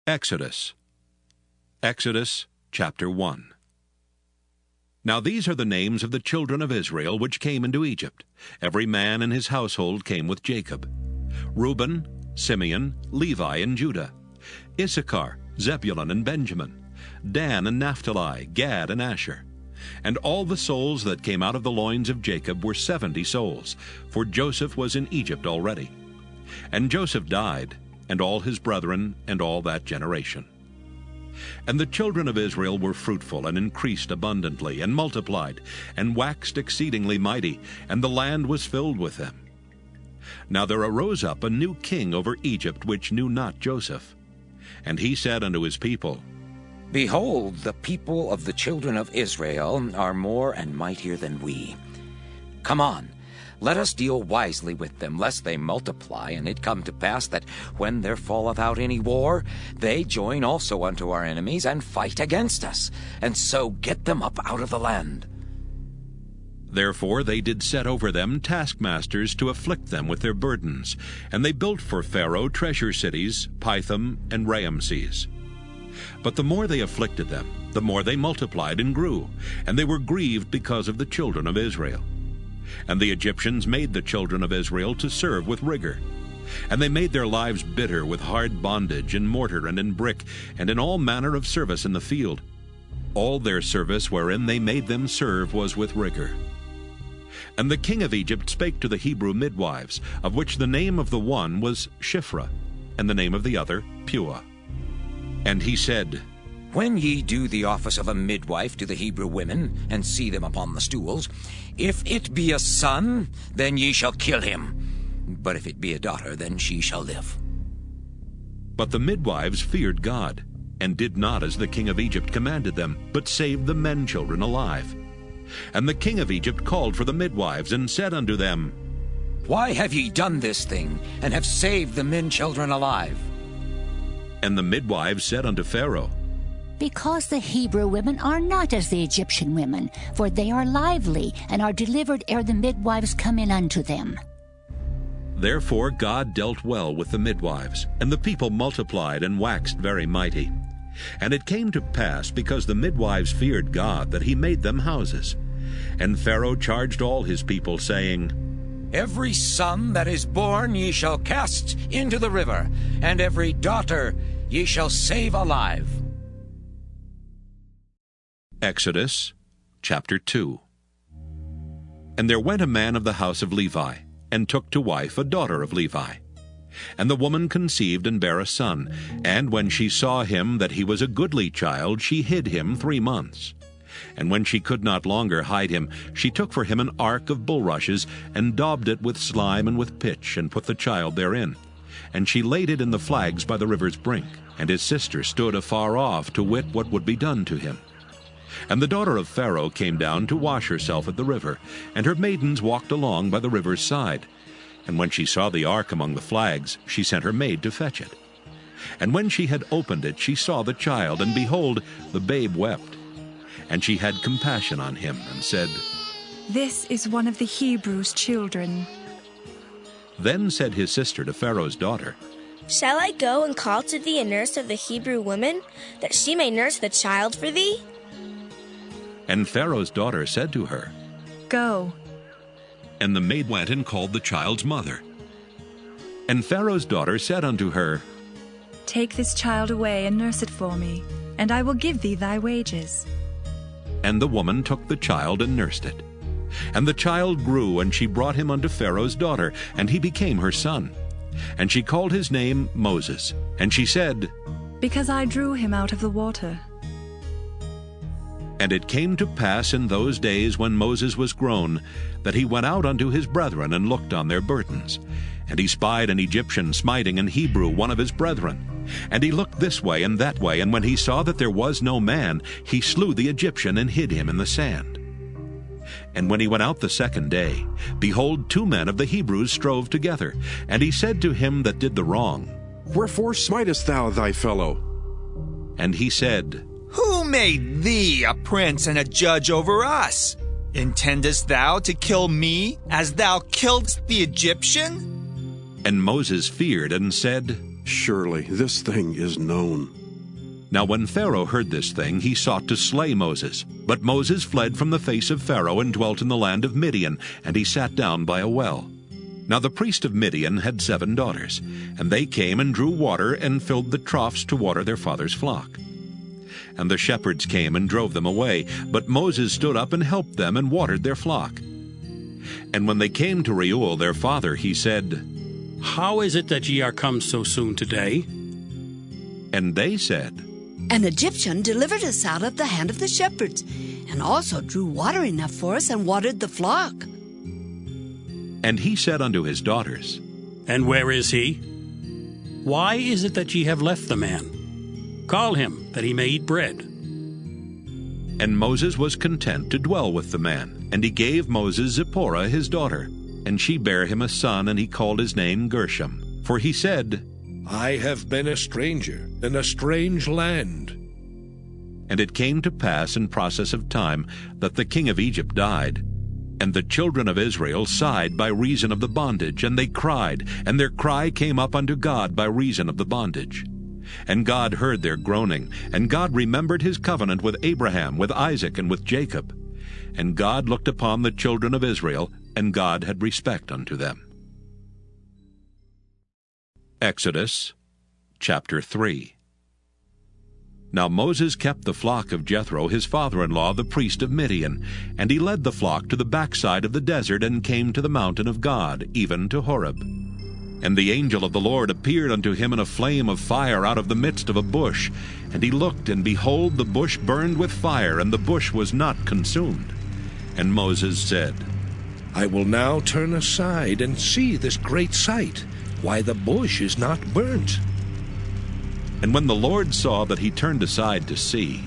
Exodus. Exodus chapter 1. Now these are the names of the children of Israel which came into Egypt. Every man in his household came with Jacob: Reuben, Simeon, Levi, and Judah; Issachar, Zebulun, and Benjamin; Dan and Naphtali, Gad and Asher. And all the souls that came out of the loins of Jacob were 70 souls, for Joseph was in Egypt already. And Joseph died, and all his brethren, and all that generation. And the children of Israel were fruitful, and increased abundantly, and multiplied, and waxed exceedingly mighty, and the land was filled with them. Now there arose up a new king over Egypt, which knew not Joseph. And he said unto his people, Behold, the people of the children of Israel are more and mightier than we. Come on, let us deal wisely with them, lest they multiply, and it come to pass that when there falleth out any war, they join also unto our enemies, and fight against us, and so get them up out of the land. Therefore they did set over them taskmasters to afflict them with their burdens, and they built for Pharaoh treasure cities, Pithom and Raamses. But the more they afflicted them, the more they multiplied and grew, and they were grieved because of the children of Israel. And the Egyptians made the children of Israel to serve with rigor. And they made their lives bitter with hard bondage, in mortar and in brick, and in all manner of service in the field. All their service wherein they made them serve was with rigor. And the king of Egypt spake to the Hebrew midwives, of which the name of the one was Shiphrah, and the name of the other Puah. And he said, When ye do the office of a midwife to the Hebrew women, and see them upon the stools, if it be a son, then ye shall kill him. But if it be a daughter, then she shall live. But the midwives feared God, and did not as the king of Egypt commanded them, but saved the men children alive. And the king of Egypt called for the midwives, and said unto them, Why have ye done this thing, and have saved the men children alive? And the midwives said unto Pharaoh, Because the Hebrew women are not as the Egyptian women, for they are lively, and are delivered ere the midwives come in unto them. Therefore God dealt well with the midwives, and the people multiplied and waxed very mighty. And it came to pass, because the midwives feared God, that he made them houses. And Pharaoh charged all his people, saying, Every son that is born ye shall cast into the river, and every daughter ye shall save alive. Exodus chapter 2. And there went a man of the house of Levi, and took to wife a daughter of Levi. And the woman conceived and bare a son, and when she saw him that he was a goodly child, she hid him 3 months. And when she could not longer hide him, she took for him an ark of bulrushes, and daubed it with slime and with pitch, and put the child therein. And she laid it in the flags by the river's brink. And his sister stood afar off to wit what would be done to him. And the daughter of Pharaoh came down to wash herself at the river, and her maidens walked along by the river's side. And when she saw the ark among the flags, she sent her maid to fetch it. And when she had opened it, she saw the child, and behold, the babe wept. And she had compassion on him, and said, This is one of the Hebrews' children. Then said his sister to Pharaoh's daughter, Shall I go and call to thee a nurse of the Hebrew woman, that she may nurse the child for thee? And Pharaoh's daughter said to her, Go. And the maid went and called the child's mother. And Pharaoh's daughter said unto her, Take this child away and nurse it for me, and I will give thee thy wages. And the woman took the child and nursed it. And the child grew, and she brought him unto Pharaoh's daughter, and he became her son. And she called his name Moses. And she said, Because I drew him out of the water. And it came to pass in those days when Moses was grown, that he went out unto his brethren, and looked on their burdens. And he spied an Egyptian smiting an Hebrew, one of his brethren. And he looked this way and that way, and when he saw that there was no man, he slew the Egyptian, and hid him in the sand. And when he went out the second day, behold, 2 men of the Hebrews strove together. And he said to him that did the wrong, Wherefore smitest thou thy fellow? And he said, Who made thee a prince and a judge over us? Intendest thou to kill me, as thou killedst the Egyptian? And Moses feared, and said, Surely this thing is known. Now when Pharaoh heard this thing, he sought to slay Moses. But Moses fled from the face of Pharaoh and dwelt in the land of Midian, and he sat down by a well. Now the priest of Midian had 7 daughters, and they came and drew water and filled the troughs to water their father's flock. And the shepherds came and drove them away, but Moses stood up and helped them and watered their flock. And when they came to Reuel their father, he said, How is it that ye are come so soon today? And they said, An Egyptian delivered us out of the hand of the shepherds, and also drew water enough for us and watered the flock. And he said unto his daughters, And where is he? Why is it that ye have left the man? Call him, that he may eat bread. And Moses was content to dwell with the man. And he gave Moses Zipporah his daughter. And she bare him a son, and he called his name Gershom. For he said, I have been a stranger in a strange land. And it came to pass in process of time that the king of Egypt died. And the children of Israel sighed by reason of the bondage, and they cried, and their cry came up unto God by reason of the bondage. And God heard their groaning, and God remembered his covenant with Abraham, with Isaac, and with Jacob. And God looked upon the children of Israel, and God had respect unto them. Exodus chapter 3. Now Moses kept the flock of Jethro his father-in-law, the priest of Midian, and he led the flock to the backside of the desert, and came to the mountain of God, even to Horeb. And the angel of the Lord appeared unto him in a flame of fire out of the midst of a bush. And he looked, and behold, the bush burned with fire, and the bush was not consumed. And Moses said, I will now turn aside and see this great sight, why the bush is not burnt. And when the Lord saw that he turned aside to see,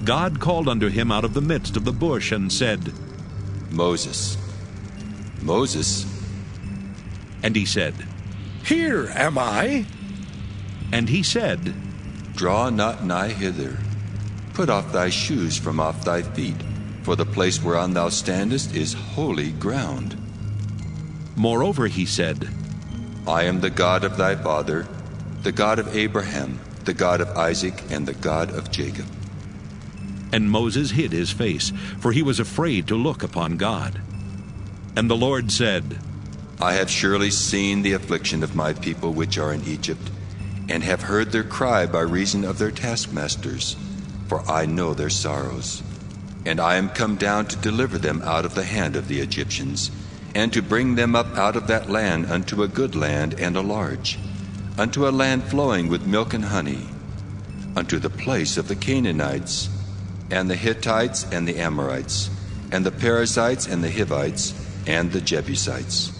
God called unto him out of the midst of the bush, and said, Moses, Moses. And he said, Here am I. And he said, Draw not nigh hither. Put off thy shoes from off thy feet, for the place whereon thou standest is holy ground. Moreover he said, I am the God of thy father, the God of Abraham, the God of Isaac, and the God of Jacob. And Moses hid his face, for he was afraid to look upon God. And the Lord said, I have surely seen the affliction of my people which are in Egypt, and have heard their cry by reason of their taskmasters, for I know their sorrows. And I am come down to deliver them out of the hand of the Egyptians, and to bring them up out of that land unto a good land and a large, unto a land flowing with milk and honey, unto the place of the Canaanites, and the Hittites, and the Amorites, and the Perizzites, and the Hivites, and the Jebusites.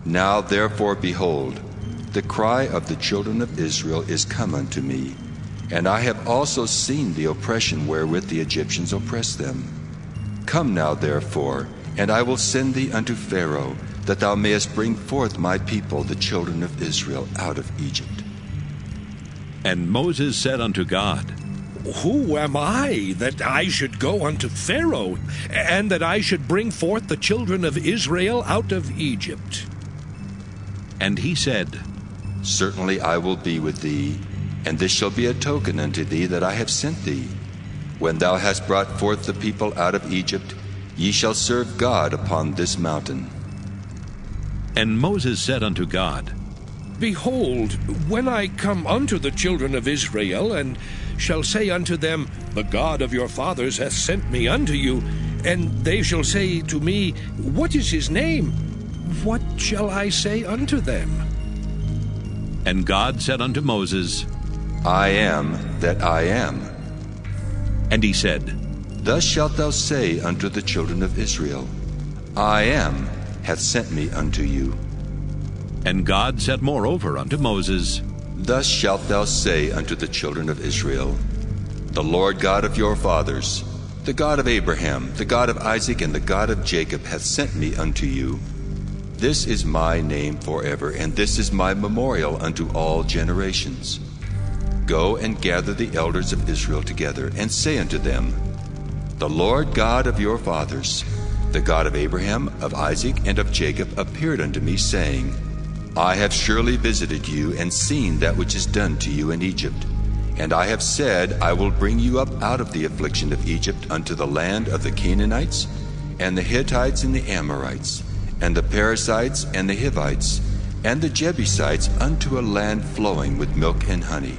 Now therefore, behold, the cry of the children of Israel is come unto me, and I have also seen the oppression wherewith the Egyptians oppress them. Come now therefore, and I will send thee unto Pharaoh, that thou mayest bring forth my people, the children of Israel, out of Egypt. And Moses said unto God, Who am I, that I should go unto Pharaoh, and that I should bring forth the children of Israel out of Egypt? And he said, Certainly I will be with thee, and this shall be a token unto thee that I have sent thee. When thou hast brought forth the people out of Egypt, ye shall serve God upon this mountain. And Moses said unto God, Behold, when I come unto the children of Israel, and shall say unto them, The God of your fathers hath sent me unto you, and they shall say to me, What is his name? What shall I say unto them? And God said unto Moses, I am that I am. And he said, Thus shalt thou say unto the children of Israel, I am hath sent me unto you. And God said moreover unto Moses, Thus shalt thou say unto the children of Israel, The Lord God of your fathers, the God of Abraham, the God of Isaac, and the God of Jacob hath sent me unto you. This is my name forever, and this is my memorial unto all generations. Go and gather the elders of Israel together, and say unto them, The Lord God of your fathers, the God of Abraham, of Isaac, and of Jacob, appeared unto me, saying, I have surely visited you and seen that which is done to you in Egypt. And I have said, I will bring you up out of the affliction of Egypt unto the land of the Canaanites, and the Hittites, and the Amorites, and the Perizzites, and the Hivites, and the Jebusites, unto a land flowing with milk and honey.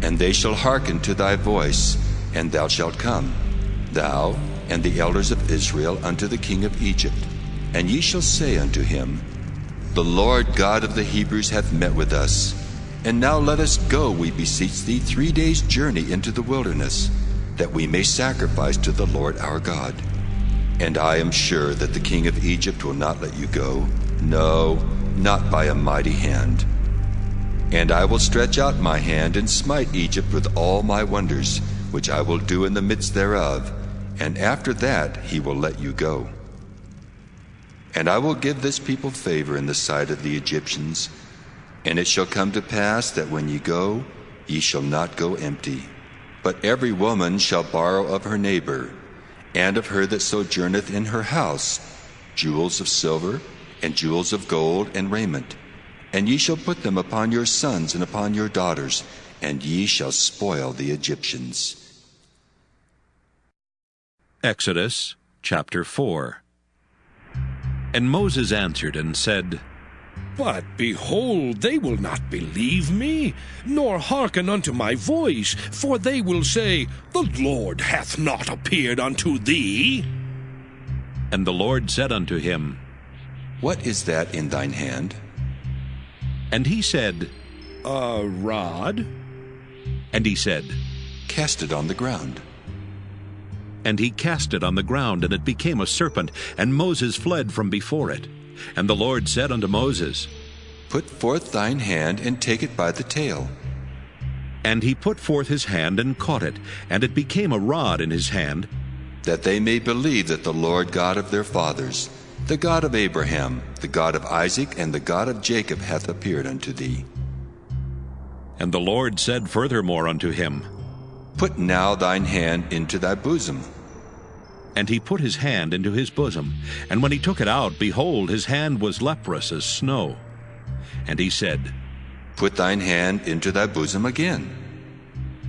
And they shall hearken to thy voice, and thou shalt come, thou and the elders of Israel, unto the king of Egypt. And ye shall say unto him, The Lord God of the Hebrews hath met with us. And now let us go, we beseech thee, 3 days' journey into the wilderness, that we may sacrifice to the Lord our God. And I am sure that the king of Egypt will not let you go, no, not by a mighty hand. And I will stretch out my hand and smite Egypt with all my wonders, which I will do in the midst thereof, and after that he will let you go. And I will give this people favor in the sight of the Egyptians. And it shall come to pass that when ye go, ye shall not go empty. But every woman shall borrow of her neighbor, and of her that sojourneth in her house, jewels of silver, and jewels of gold, and raiment. And ye shall put them upon your sons and upon your daughters, and ye shall spoil the Egyptians. Exodus chapter 4. And Moses answered and said, But behold, they will not believe me, nor hearken unto my voice, for they will say, The Lord hath not appeared unto thee. And the Lord said unto him, What is that in thine hand? And he said, A rod. And he said, Cast it on the ground. And he cast it on the ground, and it became a serpent, and Moses fled from before it. And the Lord said unto Moses, Put forth thine hand, and take it by the tail. And he put forth his hand, and caught it, and it became a rod in his hand, that they may believe that the Lord God of their fathers, the God of Abraham, the God of Isaac, and the God of Jacob hath appeared unto thee. And the Lord said furthermore unto him, Put now thine hand into thy bosom. And he put his hand into his bosom, and when he took it out, behold, his hand was leprous as snow. And he said, Put thine hand into thy bosom again.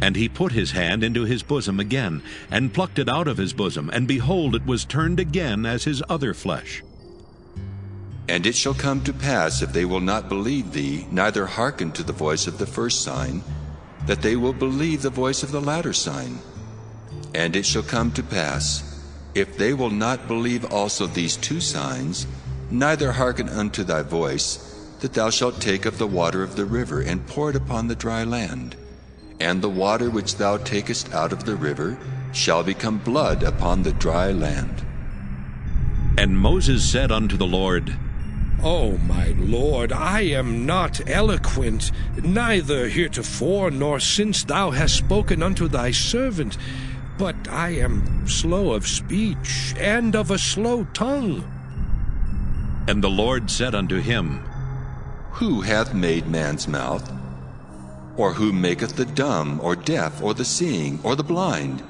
And he put his hand into his bosom again, and plucked it out of his bosom, and behold, it was turned again as his other flesh. And it shall come to pass, if they will not believe thee, neither hearken to the voice of the first sign, that they will believe the voice of the latter sign. And it shall come to pass, if they will not believe also these 2 signs, neither hearken unto thy voice, that thou shalt take of the water of the river, and pour it upon the dry land. And the water which thou takest out of the river shall become blood upon the dry land. And Moses said unto the Lord, O my Lord, I am not eloquent, neither heretofore nor since thou hast spoken unto thy servant, but I am slow of speech, and of a slow tongue. And the Lord said unto him, Who hath made man's mouth? Or who maketh the dumb, or deaf, or the seeing, or the blind?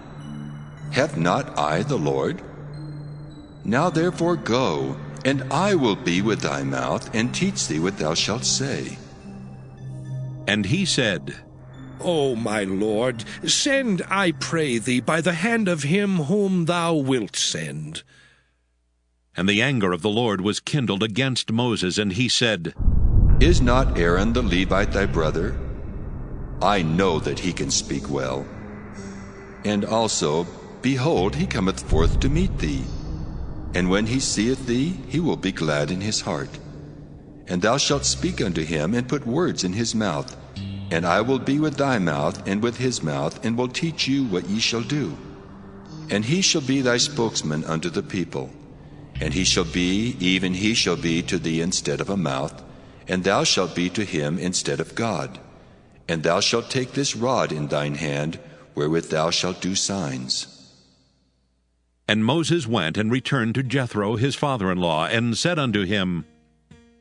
Have not I the Lord? Now therefore go, and I will be with thy mouth, and teach thee what thou shalt say. And he said, O my Lord, send, I pray thee, by the hand of him whom thou wilt send. And the anger of the Lord was kindled against Moses, and he said, Is not Aaron the Levite thy brother? I know that he can speak well. And also, behold, he cometh forth to meet thee. And when he seeth thee, he will be glad in his heart. And thou shalt speak unto him, and put words in his mouth. And I will be with thy mouth, and with his mouth, and will teach you what ye shall do. And he shall be thy spokesman unto the people. And he shall be, even he shall be to thee instead of a mouth, and thou shalt be to him instead of God. And thou shalt take this rod in thine hand, wherewith thou shalt do signs. And Moses went and returned to Jethro his father-in-law, and said unto him,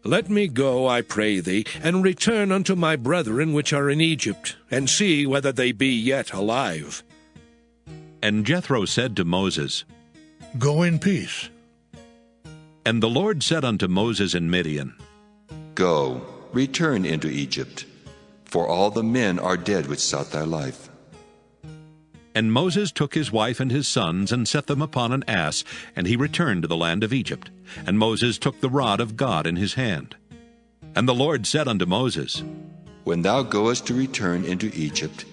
Let me go, I pray thee, and return unto my brethren which are in Egypt, and see whether they be yet alive. And Jethro said to Moses, Go in peace. And the Lord said unto Moses in Midian, Go, return into Egypt, for all the men are dead which sought thy life. And Moses took his wife and his sons, and set them upon an ass, and he returned to the land of Egypt. And Moses took the rod of God in his hand. And the Lord said unto Moses, When thou goest to return into Egypt,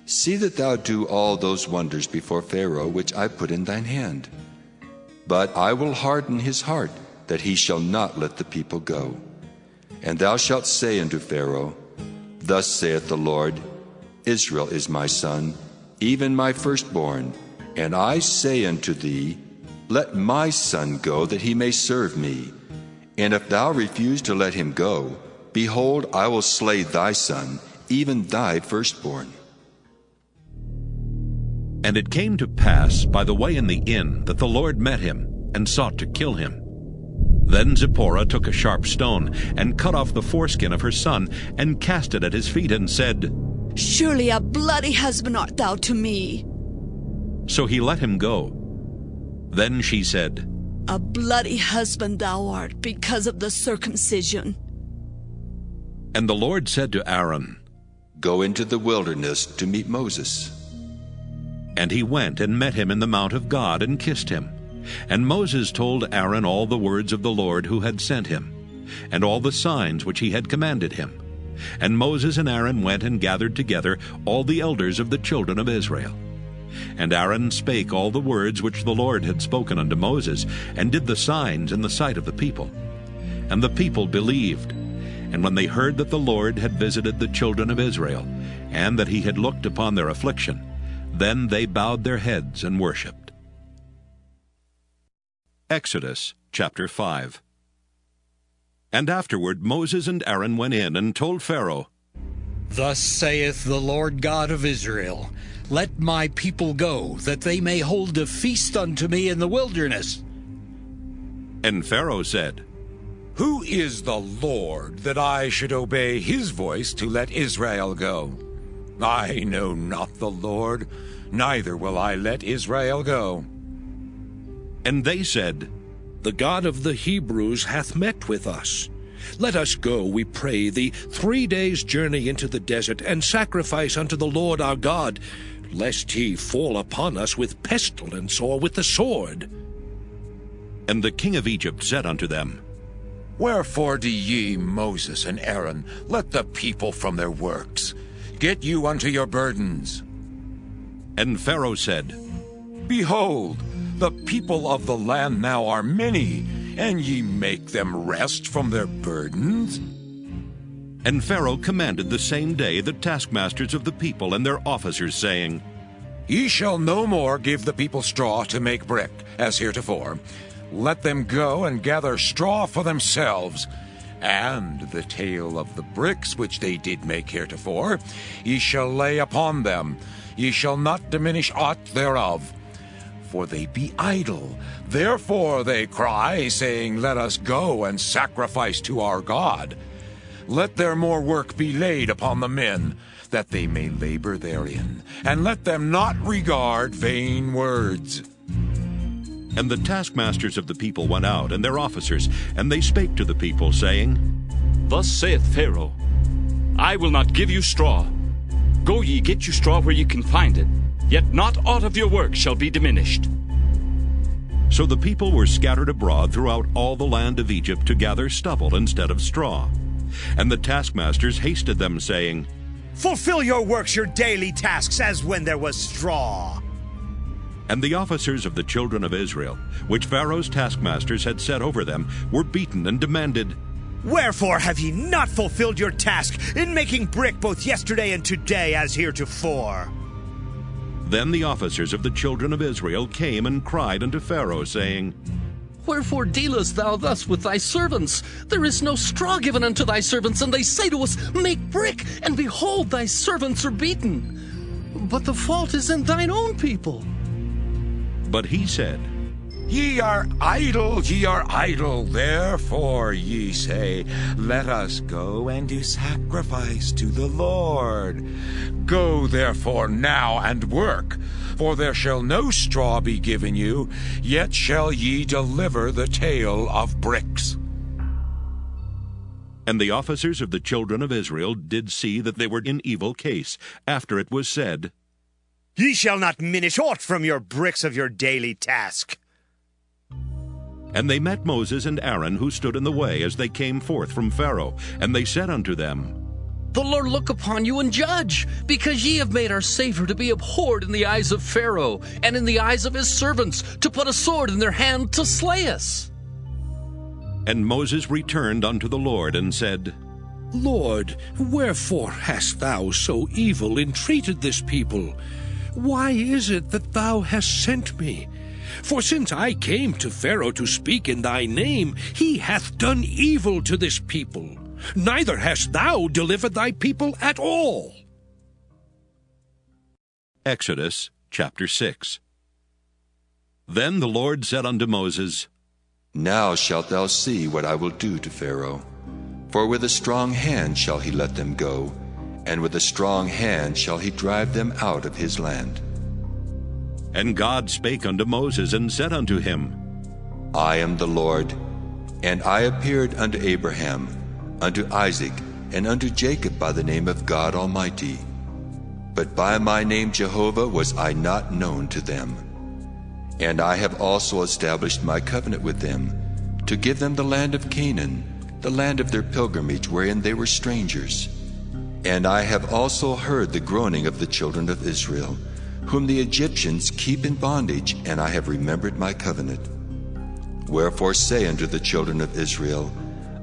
see that thou do all those wonders before Pharaoh which I put in thine hand. But I will harden his heart, that he shall not let the people go. And thou shalt say unto Pharaoh, Thus saith the Lord, Israel is my son, even my firstborn. And I say unto thee, Let my son go, that he may serve me. And if thou refuse to let him go, behold, I will slay thy son, even thy firstborn. And it came to pass by the way in the inn that the Lord met him, and sought to kill him. Then Zipporah took a sharp stone, and cut off the foreskin of her son, and cast it at his feet, and said, Surely a bloody husband art thou to me. So he let him go. Then she said, A bloody husband thou art, because of the circumcision. And the Lord said to Aaron, Go into the wilderness to meet Moses. And he went and met him in the mount of God, and kissed him. And Moses told Aaron all the words of the Lord who had sent him, and all the signs which he had commanded him. And Moses and Aaron went and gathered together all the elders of the children of Israel. And Aaron spake all the words which the Lord had spoken unto Moses, and did the signs in the sight of the people. And the people believed. And when they heard that the Lord had visited the children of Israel, and that he had looked upon their affliction, then they bowed their heads and worshipped. Exodus chapter 5. And afterward Moses and Aaron went in and told Pharaoh, Thus saith the Lord God of Israel, Let my people go, that they may hold a feast unto me in the wilderness. And Pharaoh said, Who is the Lord, that I should obey his voice to let Israel go? I know not the Lord, neither will I let Israel go. And they said, The God of the Hebrews hath met with us. Let us go, we pray thee, 3 days' journey into the desert, and sacrifice unto the Lord our God, lest he fall upon us with pestilence or with the sword. And the king of Egypt said unto them, Wherefore do ye, Moses and Aaron, let the people from their works? Get you unto your burdens. And Pharaoh said, Behold, the people of the land now are many, and ye make them rest from their burdens? And Pharaoh commanded the same day the taskmasters of the people and their officers, saying, Ye shall no more give the people straw to make brick, as heretofore. Let them go and gather straw for themselves, and the tale of the bricks which they did make heretofore ye shall lay upon them. Ye shall not diminish aught thereof. For they be idle. Therefore they cry, saying, Let us go and sacrifice to our God. Let their more work be laid upon the men, that they may labor therein, and let them not regard vain words. And the taskmasters of the people went out, and their officers, and they spake to the people, saying, Thus saith Pharaoh, I will not give you straw. Go ye, get you straw where ye can find it, yet not aught of your work shall be diminished. So the people were scattered abroad throughout all the land of Egypt to gather stubble instead of straw. And the taskmasters hasted them, saying, Fulfill your works, your daily tasks, as when there was straw. And the officers of the children of Israel, which Pharaoh's taskmasters had set over them, were beaten and demanded, Wherefore have ye not fulfilled your task in making brick both yesterday and today as heretofore? Then the officers of the children of Israel came and cried unto Pharaoh, saying, Wherefore dealest thou thus with thy servants? There is no straw given unto thy servants, and they say to us, Make brick, and behold, thy servants are beaten. But the fault is in thine own people. But he said, Ye are idle, therefore ye say, Let us go and do sacrifice to the Lord. Go therefore now and work, for there shall no straw be given you, yet shall ye deliver the tale of bricks. And the officers of the children of Israel did see that they were in evil case, after it was said, Ye shall not minish aught from your bricks of your daily task. And they met Moses and Aaron, who stood in the way as they came forth from Pharaoh. And they said unto them, The Lord look upon you and judge, because ye have made our Savior to be abhorred in the eyes of Pharaoh, and in the eyes of his servants, to put a sword in their hand to slay us. And Moses returned unto the Lord, and said, Lord, wherefore hast thou so evil entreated this people? Why is it that thou hast sent me? For since I came to Pharaoh to speak in thy name, he hath done evil to this people. Neither hast thou delivered thy people at all. Exodus chapter 6. Then the Lord said unto Moses, Now shalt thou see what I will do to Pharaoh. For with a strong hand shall he let them go, and with a strong hand shall he drive them out of his land. And God spake unto Moses, and said unto him, I am the Lord, and I appeared unto Abraham, unto Isaac, and unto Jacob by the name of God Almighty. But by my name Jehovah was I not known to them. And I have also established my covenant with them, to give them the land of Canaan, the land of their pilgrimage wherein they were strangers. And I have also heard the groaning of the children of Israel, whom the Egyptians keep in bondage, and I have remembered my covenant. Wherefore say unto the children of Israel,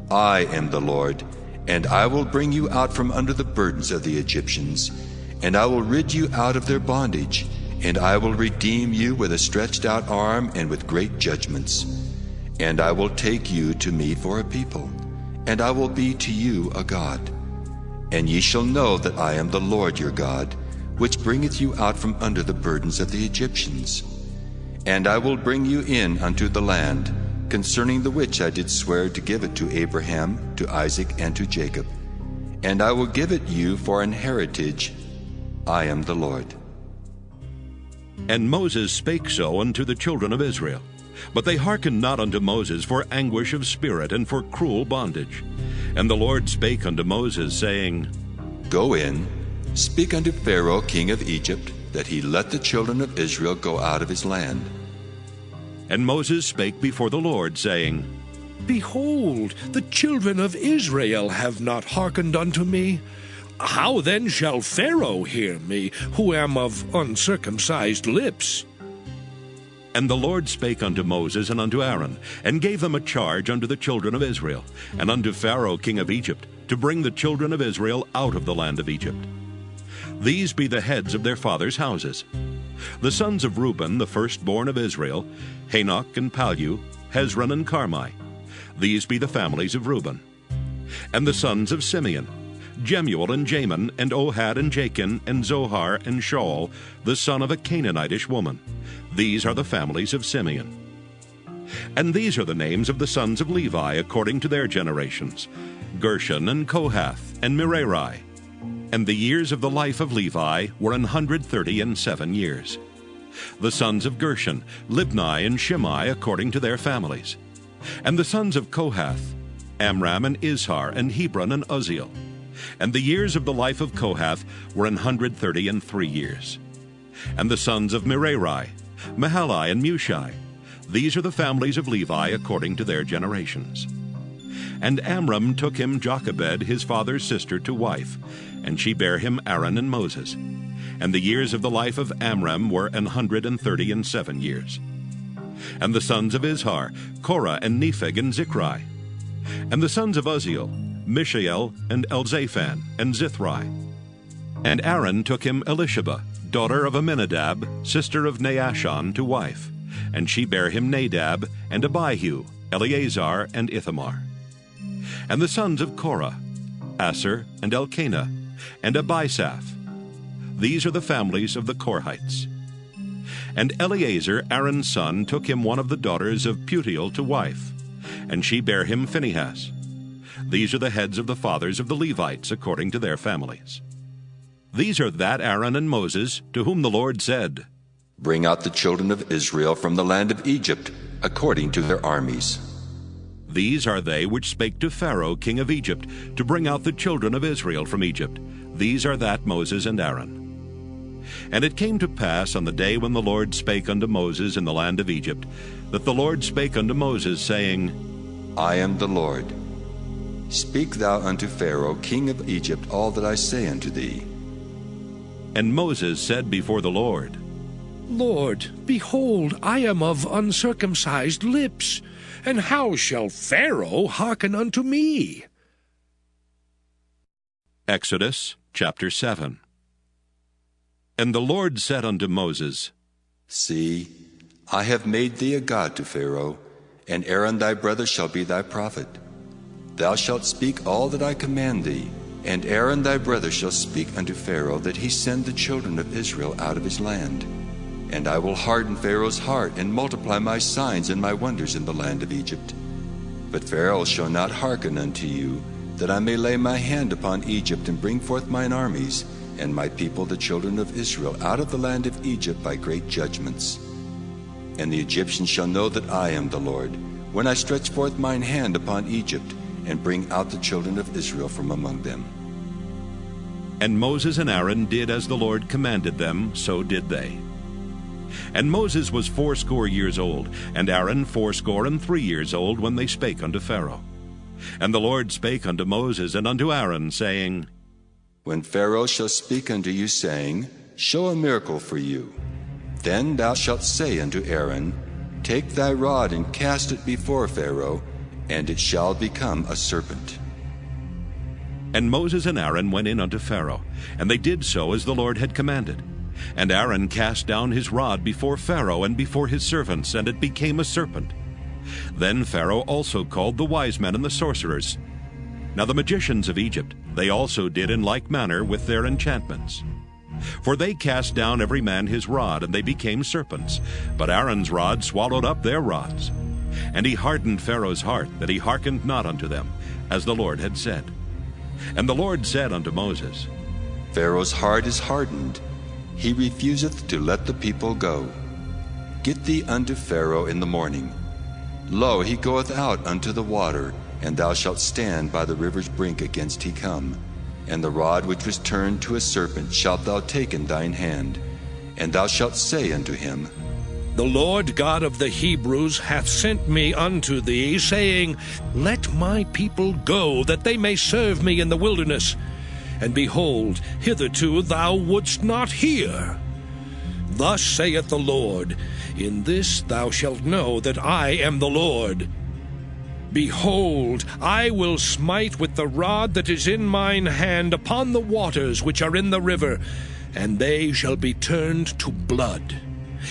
I am the Lord, and I will bring you out from under the burdens of the Egyptians, and I will rid you out of their bondage, and I will redeem you with a stretched out arm and with great judgments. And I will take you to me for a people, and I will be to you a God. And ye shall know that I am the Lord your God, which bringeth you out from under the burdens of the Egyptians. And I will bring you in unto the land, concerning the which I did swear to give it to Abraham, to Isaac, and to Jacob. And I will give it you for an heritage. I am the Lord. And Moses spake so unto the children of Israel. But they hearkened not unto Moses for anguish of spirit and for cruel bondage. And the Lord spake unto Moses, saying, Go in, speak unto Pharaoh king of Egypt, that he let the children of Israel go out of his land. And Moses spake before the Lord, saying, Behold, the children of Israel have not hearkened unto me. How then shall Pharaoh hear me, who am of uncircumcised lips? And the Lord spake unto Moses and unto Aaron, and gave them a charge unto the children of Israel, and unto Pharaoh king of Egypt, to bring the children of Israel out of the land of Egypt. These be the heads of their fathers' houses. The sons of Reuben, the firstborn of Israel, Hanok and Palu, Hezron and Carmi. These be the families of Reuben. And the sons of Simeon, Jemuel and Jamin, and Ohad and Jachin, and Zohar and Shaul, the son of a Canaanitish woman. These are the families of Simeon. And these are the names of the sons of Levi according to their generations, Gershon and Kohath and Merari. And the years of the life of Levi were 137 years. The sons of Gershon, Libni and Shimei according to their families. And the sons of Kohath, Amram and Izhar and Hebron and Uzziel. And the years of the life of Kohath were 133 years. And the sons of Merari, Mahali and Mushi. These are the families of Levi according to their generations. And Amram took him Jochebed, his father's sister, to wife, and she bare him Aaron and Moses. And the years of the life of Amram were 137 years. And the sons of Izhar, Korah and Nepheg and Zichri. And the sons of Uzziel, Mishael and Elzaphan and Zithri. And Aaron took him Elisheba, daughter of Aminadab, sister of Naashon, to wife, and she bare him Nadab and Abihu, Eleazar and Ithamar. And the sons of Korah, Asher and Elkanah, and Abisaph. These are the families of the Korhites. And Eleazar, Aaron's son, took him one of the daughters of Putiel to wife, and she bare him Phinehas. These are the heads of the fathers of the Levites according to their families. These are that Aaron and Moses, to whom the Lord said, Bring out the children of Israel from the land of Egypt, according to their armies. These are they which spake to Pharaoh king of Egypt, to bring out the children of Israel from Egypt. These are that Moses and Aaron. And it came to pass on the day when the Lord spake unto Moses in the land of Egypt, that the Lord spake unto Moses, saying, I am the Lord. Speak thou unto Pharaoh king of Egypt all that I say unto thee. And Moses said before the Lord, Lord, behold, I am of uncircumcised lips, and how shall Pharaoh hearken unto me? Exodus chapter 7. And the Lord said unto Moses, See, I have made thee a god to Pharaoh, and Aaron thy brother shall be thy prophet. Thou shalt speak all that I command thee, and Aaron thy brother shall speak unto Pharaoh, that he send the children of Israel out of his land. And I will harden Pharaoh's heart, and multiply my signs and my wonders in the land of Egypt. But Pharaoh shall not hearken unto you, that I may lay my hand upon Egypt, and bring forth mine armies, and my people the children of Israel out of the land of Egypt by great judgments. And the Egyptians shall know that I am the Lord, when I stretch forth mine hand upon Egypt, and bring out the children of Israel from among them. And Moses and Aaron did as the Lord commanded them, so did they. And Moses was 80 years old, and Aaron 83 years old, when they spake unto Pharaoh. And the Lord spake unto Moses and unto Aaron, saying, When Pharaoh shall speak unto you, saying, Show a miracle for you, then thou shalt say unto Aaron, Take thy rod and cast it before Pharaoh, and it shall become a serpent. And Moses and Aaron went in unto Pharaoh, and they did so as the Lord had commanded. And Aaron cast down his rod before Pharaoh and before his servants, and it became a serpent. Then Pharaoh also called the wise men and the sorcerers. Now the magicians of Egypt, they also did in like manner with their enchantments. For they cast down every man his rod, and they became serpents. But Aaron's rod swallowed up their rods. And he hardened Pharaoh's heart, that he hearkened not unto them, as the Lord had said. And the Lord said unto Moses, Pharaoh's heart is hardened, he refuseth to let the people go. Get thee unto Pharaoh in the morning. Lo, he goeth out unto the water, and thou shalt stand by the river's brink against he come. And the rod which was turned to a serpent shalt thou take in thine hand, and thou shalt say unto him, The Lord God of the Hebrews hath sent me unto thee, saying, Let my people go, that they may serve me in the wilderness. And behold, hitherto thou wouldst not hear. Thus saith the Lord, In this thou shalt know that I am the Lord. Behold, I will smite with the rod that is in mine hand upon the waters which are in the river, and they shall be turned to blood.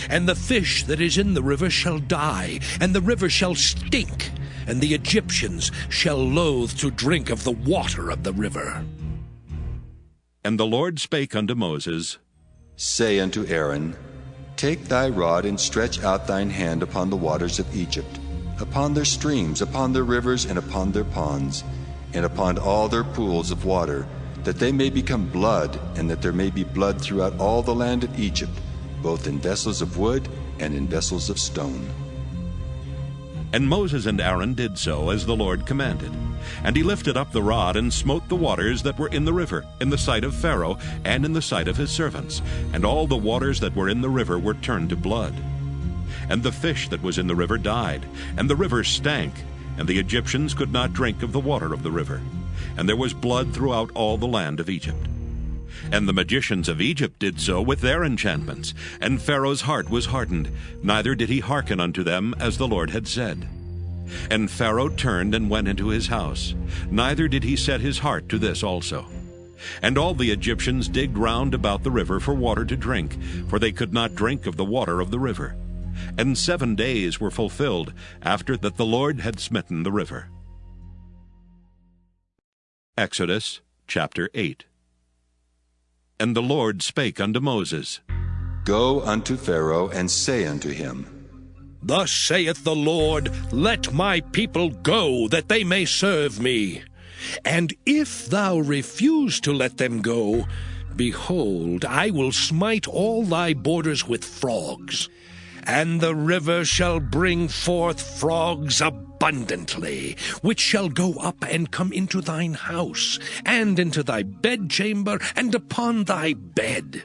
And the fish that is in the river shall die, and the river shall stink, and the Egyptians shall loathe to drink of the water of the river. And the Lord spake unto Moses, Say unto Aaron, Take thy rod and stretch out thine hand upon the waters of Egypt, upon their streams, upon their rivers, and upon their ponds, and upon all their pools of water, that they may become blood, and that there may be blood throughout all the land of Egypt, both in vessels of wood and in vessels of stone. And Moses and Aaron did so as the Lord commanded. And he lifted up the rod, and smote the waters that were in the river, in the sight of Pharaoh, and in the sight of his servants. And all the waters that were in the river were turned to blood. And the fish that was in the river died, and the river stank, and the Egyptians could not drink of the water of the river. And there was blood throughout all the land of Egypt. And the magicians of Egypt did so with their enchantments, and Pharaoh's heart was hardened, neither did he hearken unto them as the Lord had said. And Pharaoh turned and went into his house, neither did he set his heart to this also. And all the Egyptians digged round about the river for water to drink, for they could not drink of the water of the river. And 7 days were fulfilled after that the Lord had smitten the river. Exodus chapter 8. And the Lord spake unto Moses, Go unto Pharaoh, and say unto him, Thus saith the Lord, Let my people go, that they may serve me. And if thou refuse to let them go, behold, I will smite all thy borders with frogs, and the river shall bring forth frogs abundantly. abundantly, which shall go up and come into thine house, and into thy bedchamber, and upon thy bed,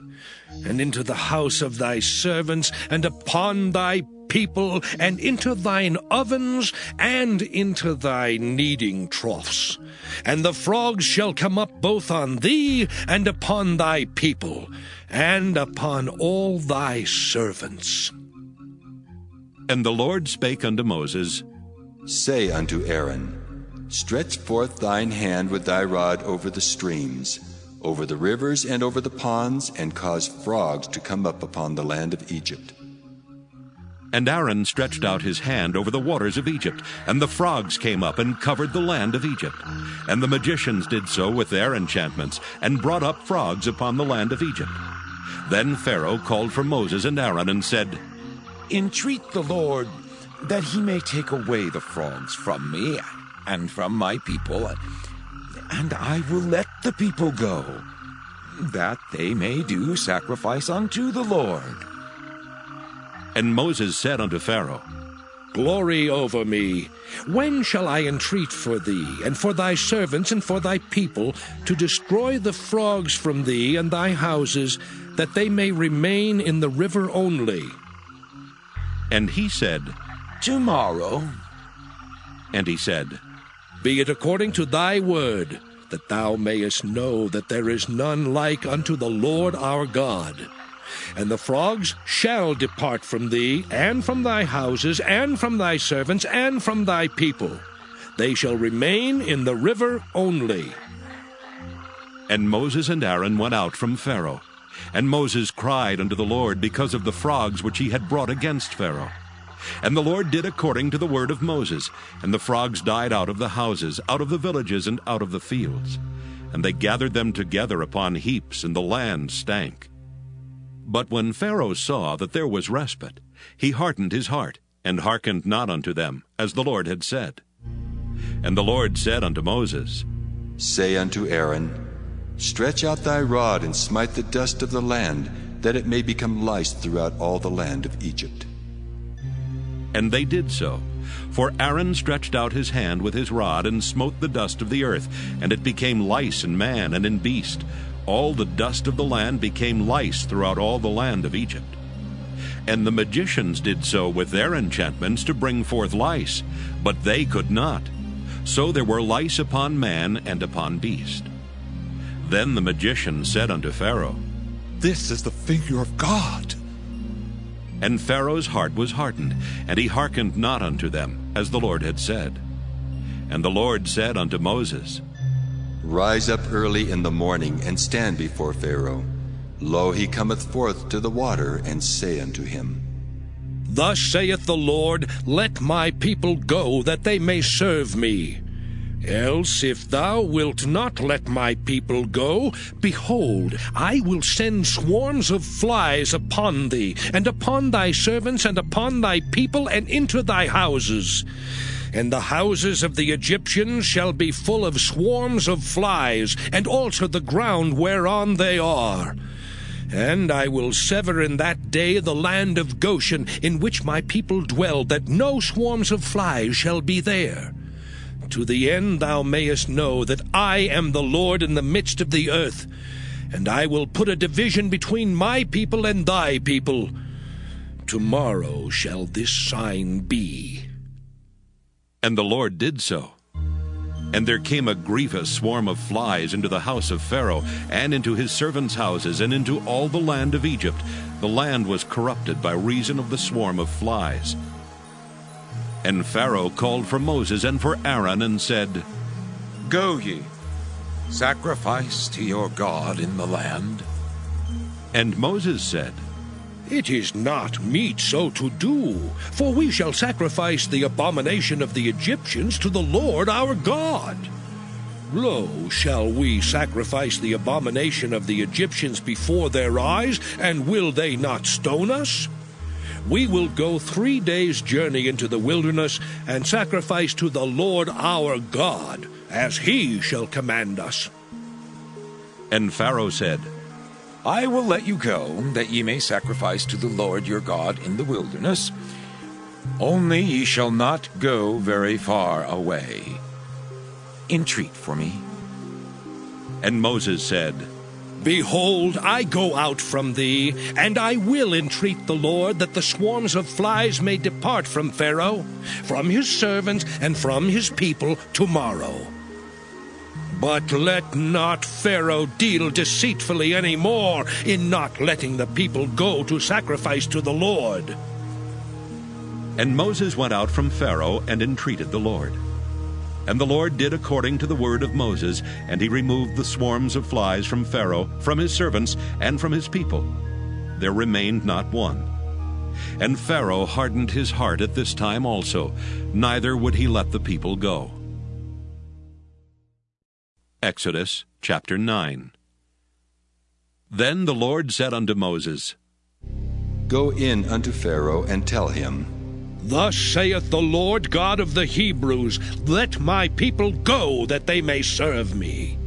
and into the house of thy servants, and upon thy people, and into thine ovens, and into thy kneading troughs. And the frogs shall come up both on thee, and upon thy people, and upon all thy servants. And the Lord spake unto Moses, Say unto Aaron, Stretch forth thine hand with thy rod over the streams, over the rivers and over the ponds, and cause frogs to come up upon the land of Egypt. And Aaron stretched out his hand over the waters of Egypt, and the frogs came up and covered the land of Egypt. And the magicians did so with their enchantments, and brought up frogs upon the land of Egypt. Then Pharaoh called for Moses and Aaron, and said, Entreat the Lord that he may take away the frogs from me and from my people, and I will let the people go, that they may do sacrifice unto the Lord. And Moses said unto Pharaoh, Glory over me. When shall I entreat for thee, and for thy servants, and for thy people, to destroy the frogs from thee and thy houses, that they may remain in the river only? And he said, Tomorrow. And he said, Be it according to thy word, that thou mayest know that there is none like unto the Lord our God. And the frogs shall depart from thee, and from thy houses, and from thy servants, and from thy people. They shall remain in the river only. And Moses and Aaron went out from Pharaoh. And Moses cried unto the Lord because of the frogs which he had brought against Pharaoh. And the Lord did according to the word of Moses, and the frogs died out of the houses, out of the villages, and out of the fields. And they gathered them together upon heaps, and the land stank. But when Pharaoh saw that there was respite, he hardened his heart, and hearkened not unto them, as the Lord had said. And the Lord said unto Moses, Say unto Aaron, Stretch out thy rod, and smite the dust of the land, that it may become lice throughout all the land of Egypt. And they did so. For Aaron stretched out his hand with his rod, and smote the dust of the earth, and it became lice in man and in beast. All the dust of the land became lice throughout all the land of Egypt. And the magicians did so with their enchantments to bring forth lice, but they could not. So there were lice upon man and upon beast. Then the magician said unto Pharaoh, This is the finger of God. And Pharaoh's heart was hardened, and he hearkened not unto them, as the Lord had said. And the Lord said unto Moses, Rise up early in the morning, and stand before Pharaoh. Lo, he cometh forth to the water, and say unto him, Thus saith the Lord, Let my people go, that they may serve me. Else, if thou wilt not let my people go, behold, I will send swarms of flies upon thee, and upon thy servants, and upon thy people, and into thy houses. And the houses of the Egyptians shall be full of swarms of flies, and also the ground whereon they are. And I will sever in that day the land of Goshen, in which my people dwell, that no swarms of flies shall be there. To the end thou mayest know that I am the Lord in the midst of the earth, and I will put a division between my people and thy people. Tomorrow shall this sign be. And the Lord did so. And there came a grievous swarm of flies into the house of Pharaoh, and into his servants' houses, and into all the land of Egypt. The land was corrupted by reason of the swarm of flies. And Pharaoh called for Moses and for Aaron, and said, Go ye, sacrifice to your God in the land. And Moses said, It is not meet so to do, for we shall sacrifice the abomination of the Egyptians to the Lord our God. Lo, shall we sacrifice the abomination of the Egyptians before their eyes, and will they not stone us? We will go 3 days' journey into the wilderness, and sacrifice to the Lord our God, as he shall command us. And Pharaoh said, I will let you go, that ye may sacrifice to the Lord your God in the wilderness. Only ye shall not go very far away. Entreat for me. And Moses said, Behold, I go out from thee, and I will entreat the Lord that the swarms of flies may depart from Pharaoh, from his servants, and from his people tomorrow. But let not Pharaoh deal deceitfully any more in not letting the people go to sacrifice to the Lord. And Moses went out from Pharaoh and entreated the Lord. And the Lord did according to the word of Moses, and he removed the swarms of flies from Pharaoh, from his servants, and from his people. There remained not one. And Pharaoh hardened his heart at this time also, neither would he let the people go. Exodus chapter 9. Then the Lord said unto Moses, Go in unto Pharaoh, and tell him, Thus saith the Lord God of the Hebrews, Let my people go, that they may serve me.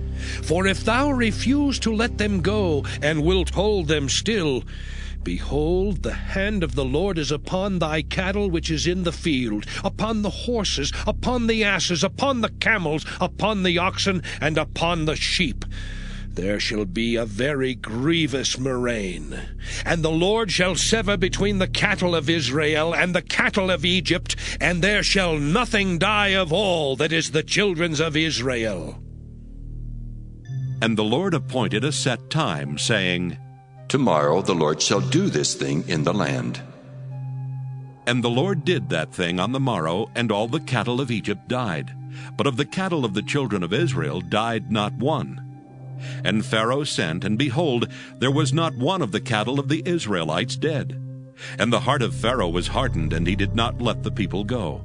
For if thou refuse to let them go, and wilt hold them still, behold, the hand of the Lord is upon thy cattle which is in the field, upon the horses, upon the asses, upon the camels, upon the oxen, and upon the sheep. There shall be a very grievous murrain. And the Lord shall sever between the cattle of Israel and the cattle of Egypt, and there shall nothing die of all that is the children's of Israel. And the Lord appointed a set time, saying, Tomorrow the Lord shall do this thing in the land. And the Lord did that thing on the morrow, and all the cattle of Egypt died. But of the cattle of the children of Israel died not one. And Pharaoh sent, and behold, there was not one of the cattle of the Israelites dead. And the heart of Pharaoh was hardened, and he did not let the people go.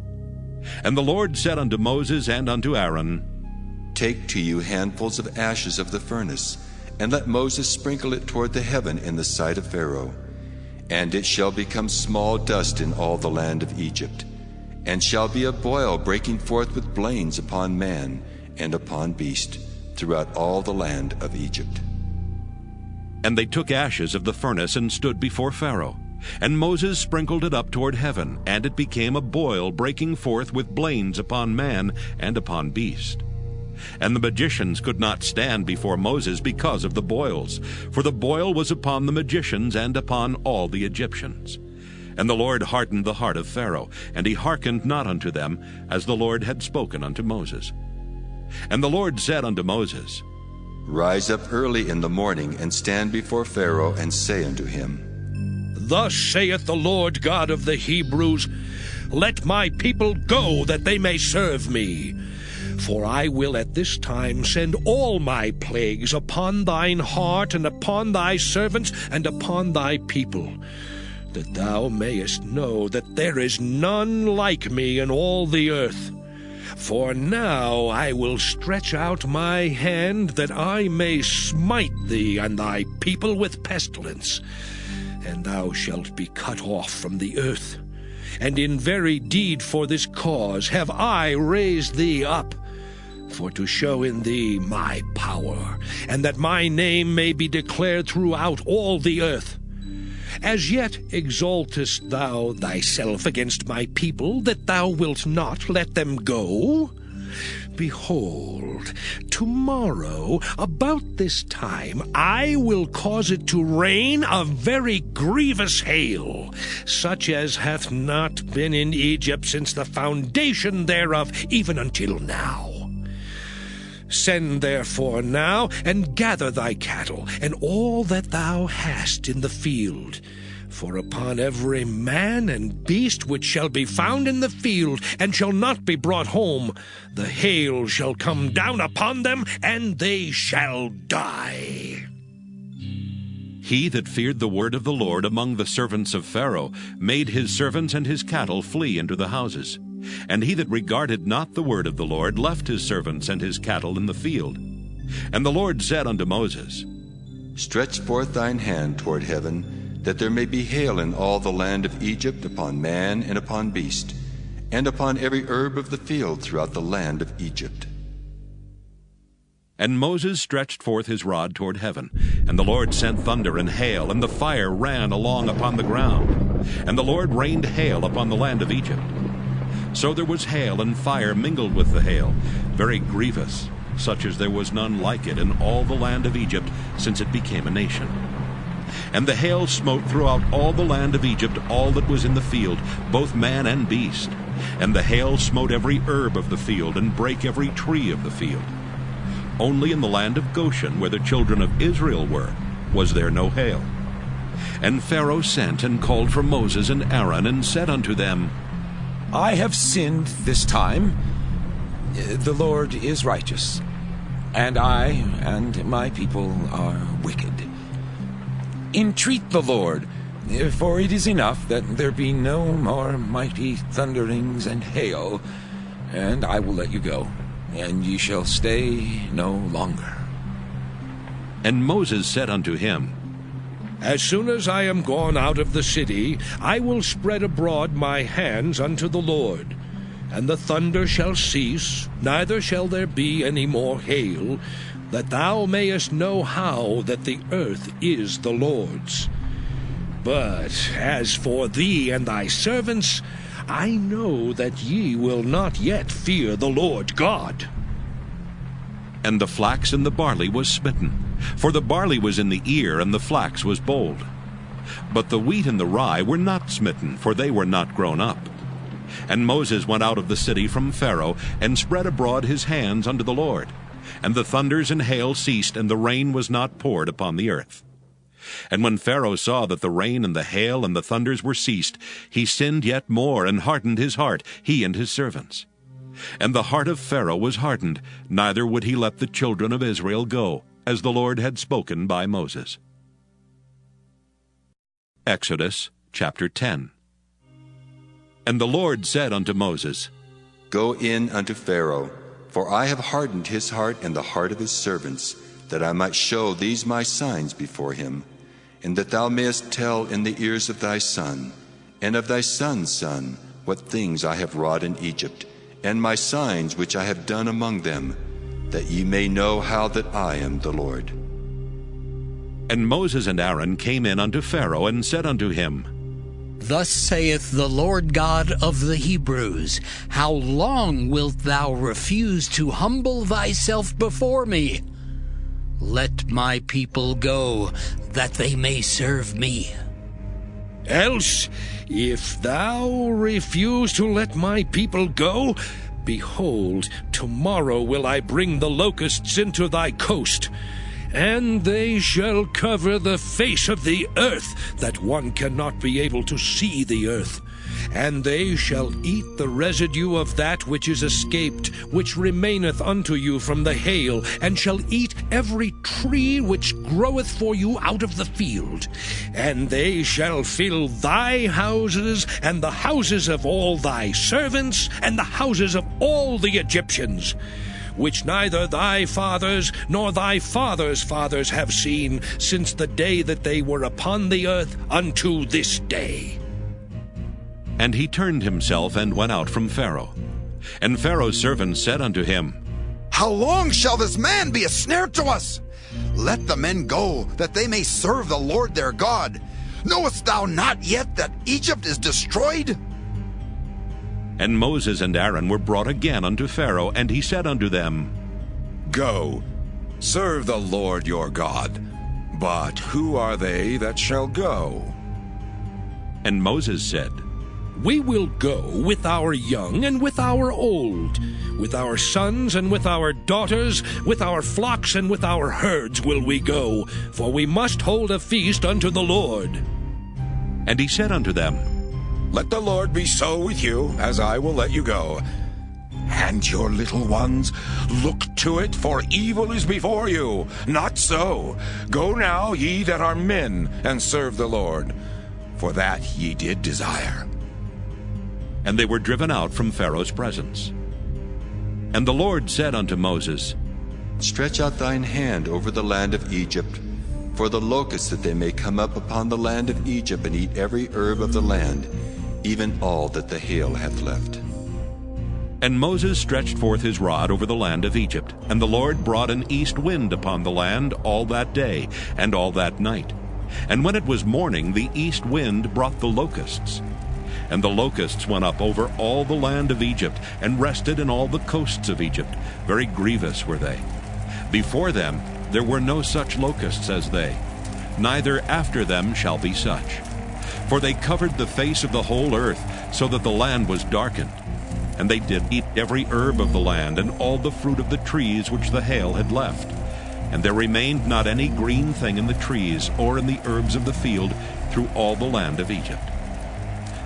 And the Lord said unto Moses and unto Aaron, Take to you handfuls of ashes of the furnace, and let Moses sprinkle it toward the heaven in the sight of Pharaoh. And it shall become small dust in all the land of Egypt, and shall be a boil breaking forth with blains upon man and upon beast, throughout all the land of Egypt. And they took ashes of the furnace and stood before Pharaoh. And Moses sprinkled it up toward heaven, and it became a boil breaking forth with blains upon man and upon beast. And the magicians could not stand before Moses because of the boils, for the boil was upon the magicians and upon all the Egyptians. And the Lord hardened the heart of Pharaoh, and he hearkened not unto them, as the Lord had spoken unto Moses. And the Lord said unto Moses, Rise up early in the morning, and stand before Pharaoh, and say unto him, Thus saith the Lord God of the Hebrews, Let my people go, that they may serve me. For I will at this time send all my plagues upon thine heart, and upon thy servants, and upon thy people, that thou mayest know that there is none like me in all the earth. For now I will stretch out my hand, that I may smite thee and thy people with pestilence, and thou shalt be cut off from the earth. And in very deed for this cause have I raised thee up, for to show in thee my power, and that my name may be declared throughout all the earth. As yet exaltest thou thyself against my people, that thou wilt not let them go? Behold, tomorrow, about this time, I will cause it to rain a very grievous hail, such as hath not been in Egypt since the foundation thereof, even until now. Send therefore now, and gather thy cattle, and all that thou hast in the field. For upon every man and beast which shall be found in the field, and shall not be brought home, the hail shall come down upon them, and they shall die. He that feared the word of the Lord among the servants of Pharaoh made his servants and his cattle flee into the houses. And he that regarded not the word of the Lord left his servants and his cattle in the field. And the Lord said unto Moses, Stretch forth thine hand toward heaven, that there may be hail in all the land of Egypt, upon man and upon beast, and upon every herb of the field throughout the land of Egypt. And Moses stretched forth his rod toward heaven, and the Lord sent thunder and hail, and the fire ran along upon the ground. And the Lord rained hail upon the land of Egypt. So there was hail and fire mingled with the hail, very grievous, such as there was none like it in all the land of Egypt since it became a nation. And the hail smote throughout all the land of Egypt all that was in the field, both man and beast. And the hail smote every herb of the field, and brake every tree of the field. Only in the land of Goshen, where the children of Israel were, was there no hail. And Pharaoh sent and called for Moses and Aaron, and said unto them, I have sinned this time. The Lord is righteous, and I and my people are wicked. Entreat the Lord, for it is enough that there be no more mighty thunderings and hail, and I will let you go, and ye shall stay no longer. And Moses said unto him, As soon as I am gone out of the city, I will spread abroad my hands unto the Lord. And the thunder shall cease, neither shall there be any more hail, that thou mayest know how that the earth is the Lord's. But as for thee and thy servants, I know that ye will not yet fear the Lord God. And the flax and the barley was smitten, for the barley was in the ear, and the flax was bold. But the wheat and the rye were not smitten, for they were not grown up. And Moses went out of the city from Pharaoh, and spread abroad his hands unto the Lord. And the thunders and hail ceased, and the rain was not poured upon the earth. And when Pharaoh saw that the rain and the hail and the thunders were ceased, he sinned yet more, and hardened his heart, he and his servants. And the heart of Pharaoh was hardened, neither would he let the children of Israel go, as the Lord had spoken by Moses. Exodus chapter 10. And the Lord said unto Moses, Go in unto Pharaoh, for I have hardened his heart and the heart of his servants, that I might show these my signs before him, and that thou mayest tell in the ears of thy son, and of thy son's son, what things I have wrought in Egypt, and my signs which I have done among them, that ye may know how that I am the Lord. And Moses and Aaron came in unto Pharaoh, and said unto him, Thus saith the Lord God of the Hebrews, How long wilt thou refuse to humble thyself before me? Let my people go, that they may serve me. Else, if thou refuse to let my people go, behold, tomorrow will I bring the locusts into thy coast, and they shall cover the face of the earth, that one cannot be able to see the earth. And they shall eat the residue of that which is escaped, which remaineth unto you from the hail, and shall eat every tree which groweth for you out of the field. And they shall fill thy houses, and the houses of all thy servants, and the houses of all the Egyptians, which neither thy fathers nor thy fathers' fathers have seen, since the day that they were upon the earth unto this day. And he turned himself and went out from Pharaoh. And Pharaoh's servants said unto him, How long shall this man be a snare to us? Let the men go, that they may serve the Lord their God. Knowest thou not yet that Egypt is destroyed? And Moses and Aaron were brought again unto Pharaoh, and he said unto them, Go, serve the Lord your God. But who are they that shall go? And Moses said, We will go with our young and with our old, with our sons and with our daughters, with our flocks and with our herds will we go, for we must hold a feast unto the Lord. And he said unto them, Let the Lord be so with you, as I will let you go. And your little ones, look to it, for evil is before you. Not so. Go now, ye that are men, and serve the Lord, for that ye did desire. And they were driven out from Pharaoh's presence. And the Lord said unto Moses, Stretch out thine hand over the land of Egypt, for the locusts, that they may come up upon the land of Egypt, and eat every herb of the land, even all that the hail hath left. And Moses stretched forth his rod over the land of Egypt, and the Lord brought an east wind upon the land all that day and all that night. And when it was morning, the east wind brought the locusts. And the locusts went up over all the land of Egypt, and rested in all the coasts of Egypt. Very grievous were they. Before them there were no such locusts as they, neither after them shall be such. For they covered the face of the whole earth, so that the land was darkened. And they did eat every herb of the land, and all the fruit of the trees which the hail had left. And there remained not any green thing in the trees, or in the herbs of the field, through all the land of Egypt.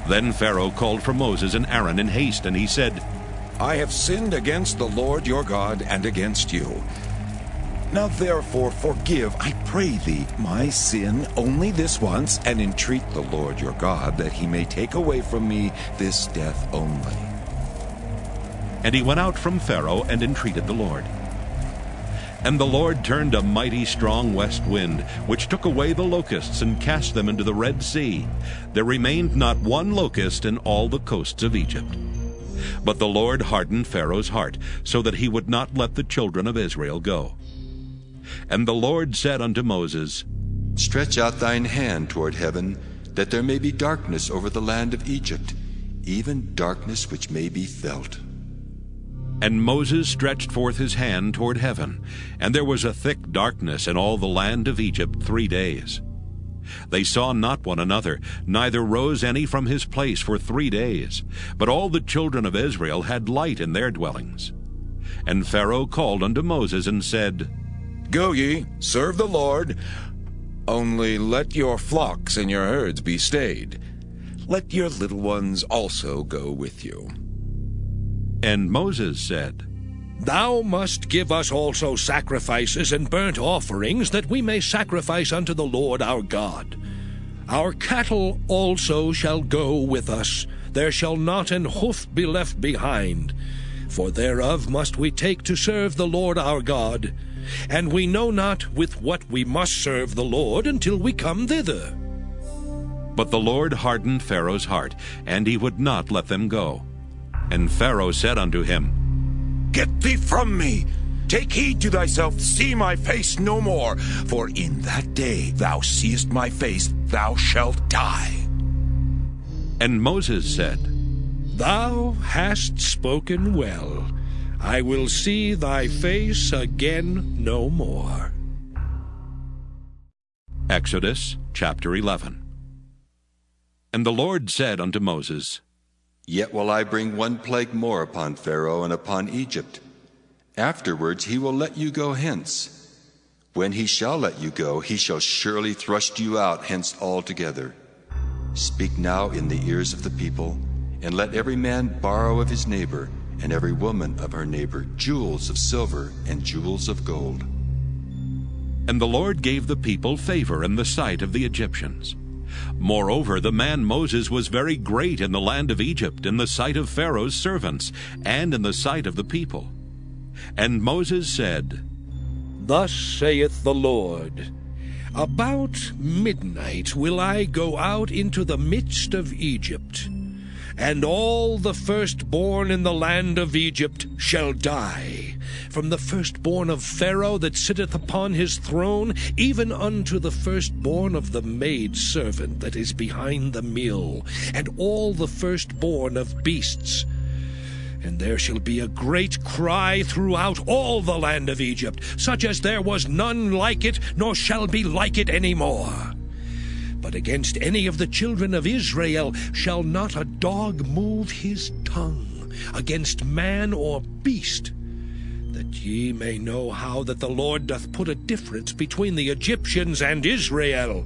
Then Pharaoh called for Moses and Aaron in haste, and he said, I have sinned against the Lord your God and against you. Now therefore forgive, I pray thee, my sin only this once, and entreat the Lord your God that he may take away from me this death only. And he went out from Pharaoh and entreated the Lord. And the Lord turned a mighty strong west wind, which took away the locusts and cast them into the Red Sea. There remained not one locust in all the coasts of Egypt. But the Lord hardened Pharaoh's heart, so that he would not let the children of Israel go. And the Lord said unto Moses, Stretch out thine hand toward heaven, that there may be darkness over the land of Egypt, even darkness which may be felt. And Moses stretched forth his hand toward heaven, and there was a thick darkness in all the land of Egypt 3 days. They saw not one another, neither rose any from his place for 3 days. But all the children of Israel had light in their dwellings. And Pharaoh called unto Moses and said, Go ye, serve the Lord, only let your flocks and your herds be stayed. Let your little ones also go with you. And Moses said, Thou must give us also sacrifices and burnt offerings, that we may sacrifice unto the Lord our God. Our cattle also shall go with us. There shall not an hoof be left behind. For thereof must we take to serve the Lord our God. And we know not with what we must serve the Lord until we come thither. But the Lord hardened Pharaoh's heart, and he would not let them go. And Pharaoh said unto him, Get thee from me! Take heed to thyself, see my face no more, for in that day thou seest my face, thou shalt die. And Moses said, Thou hast spoken well. I will see thy face again no more. Exodus chapter 11. And the Lord said unto Moses, Yet will I bring one plague more upon Pharaoh and upon Egypt. Afterwards he will let you go hence. When he shall let you go, he shall surely thrust you out hence altogether. Speak now in the ears of the people, and let every man borrow of his neighbor, and every woman of her neighbor, jewels of silver and jewels of gold. And the Lord gave the people favor in the sight of the Egyptians. Moreover, the man Moses was very great in the land of Egypt, in the sight of Pharaoh's servants, and in the sight of the people. And Moses said, Thus saith the Lord, About midnight will I go out into the midst of Egypt, and all the firstborn in the land of Egypt shall die, from the firstborn of Pharaoh that sitteth upon his throne, even unto the firstborn of the maidservant that is behind the mill, and all the firstborn of beasts. And there shall be a great cry throughout all the land of Egypt, such as there was none like it, nor shall be like it any more. But against any of the children of Israel shall not a dog move his tongue, against man or beast, that ye may know how that the Lord doth put a difference between the Egyptians and Israel.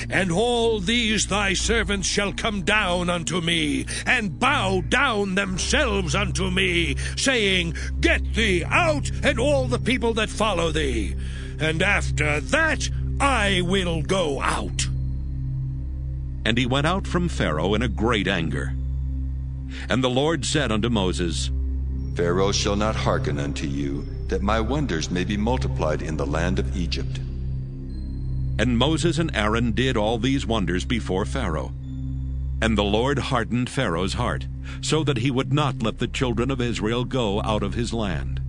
And all these thy servants shall come down unto me, and bow down themselves unto me, saying, Get thee out, and all the people that follow thee. And after that I will go out. And he went out from Pharaoh in a great anger. And the Lord said unto Moses, Pharaoh shall not hearken unto you, that my wonders may be multiplied in the land of Egypt. And Moses and Aaron did all these wonders before Pharaoh. And the Lord hardened Pharaoh's heart, so that he would not let the children of Israel go out of his land.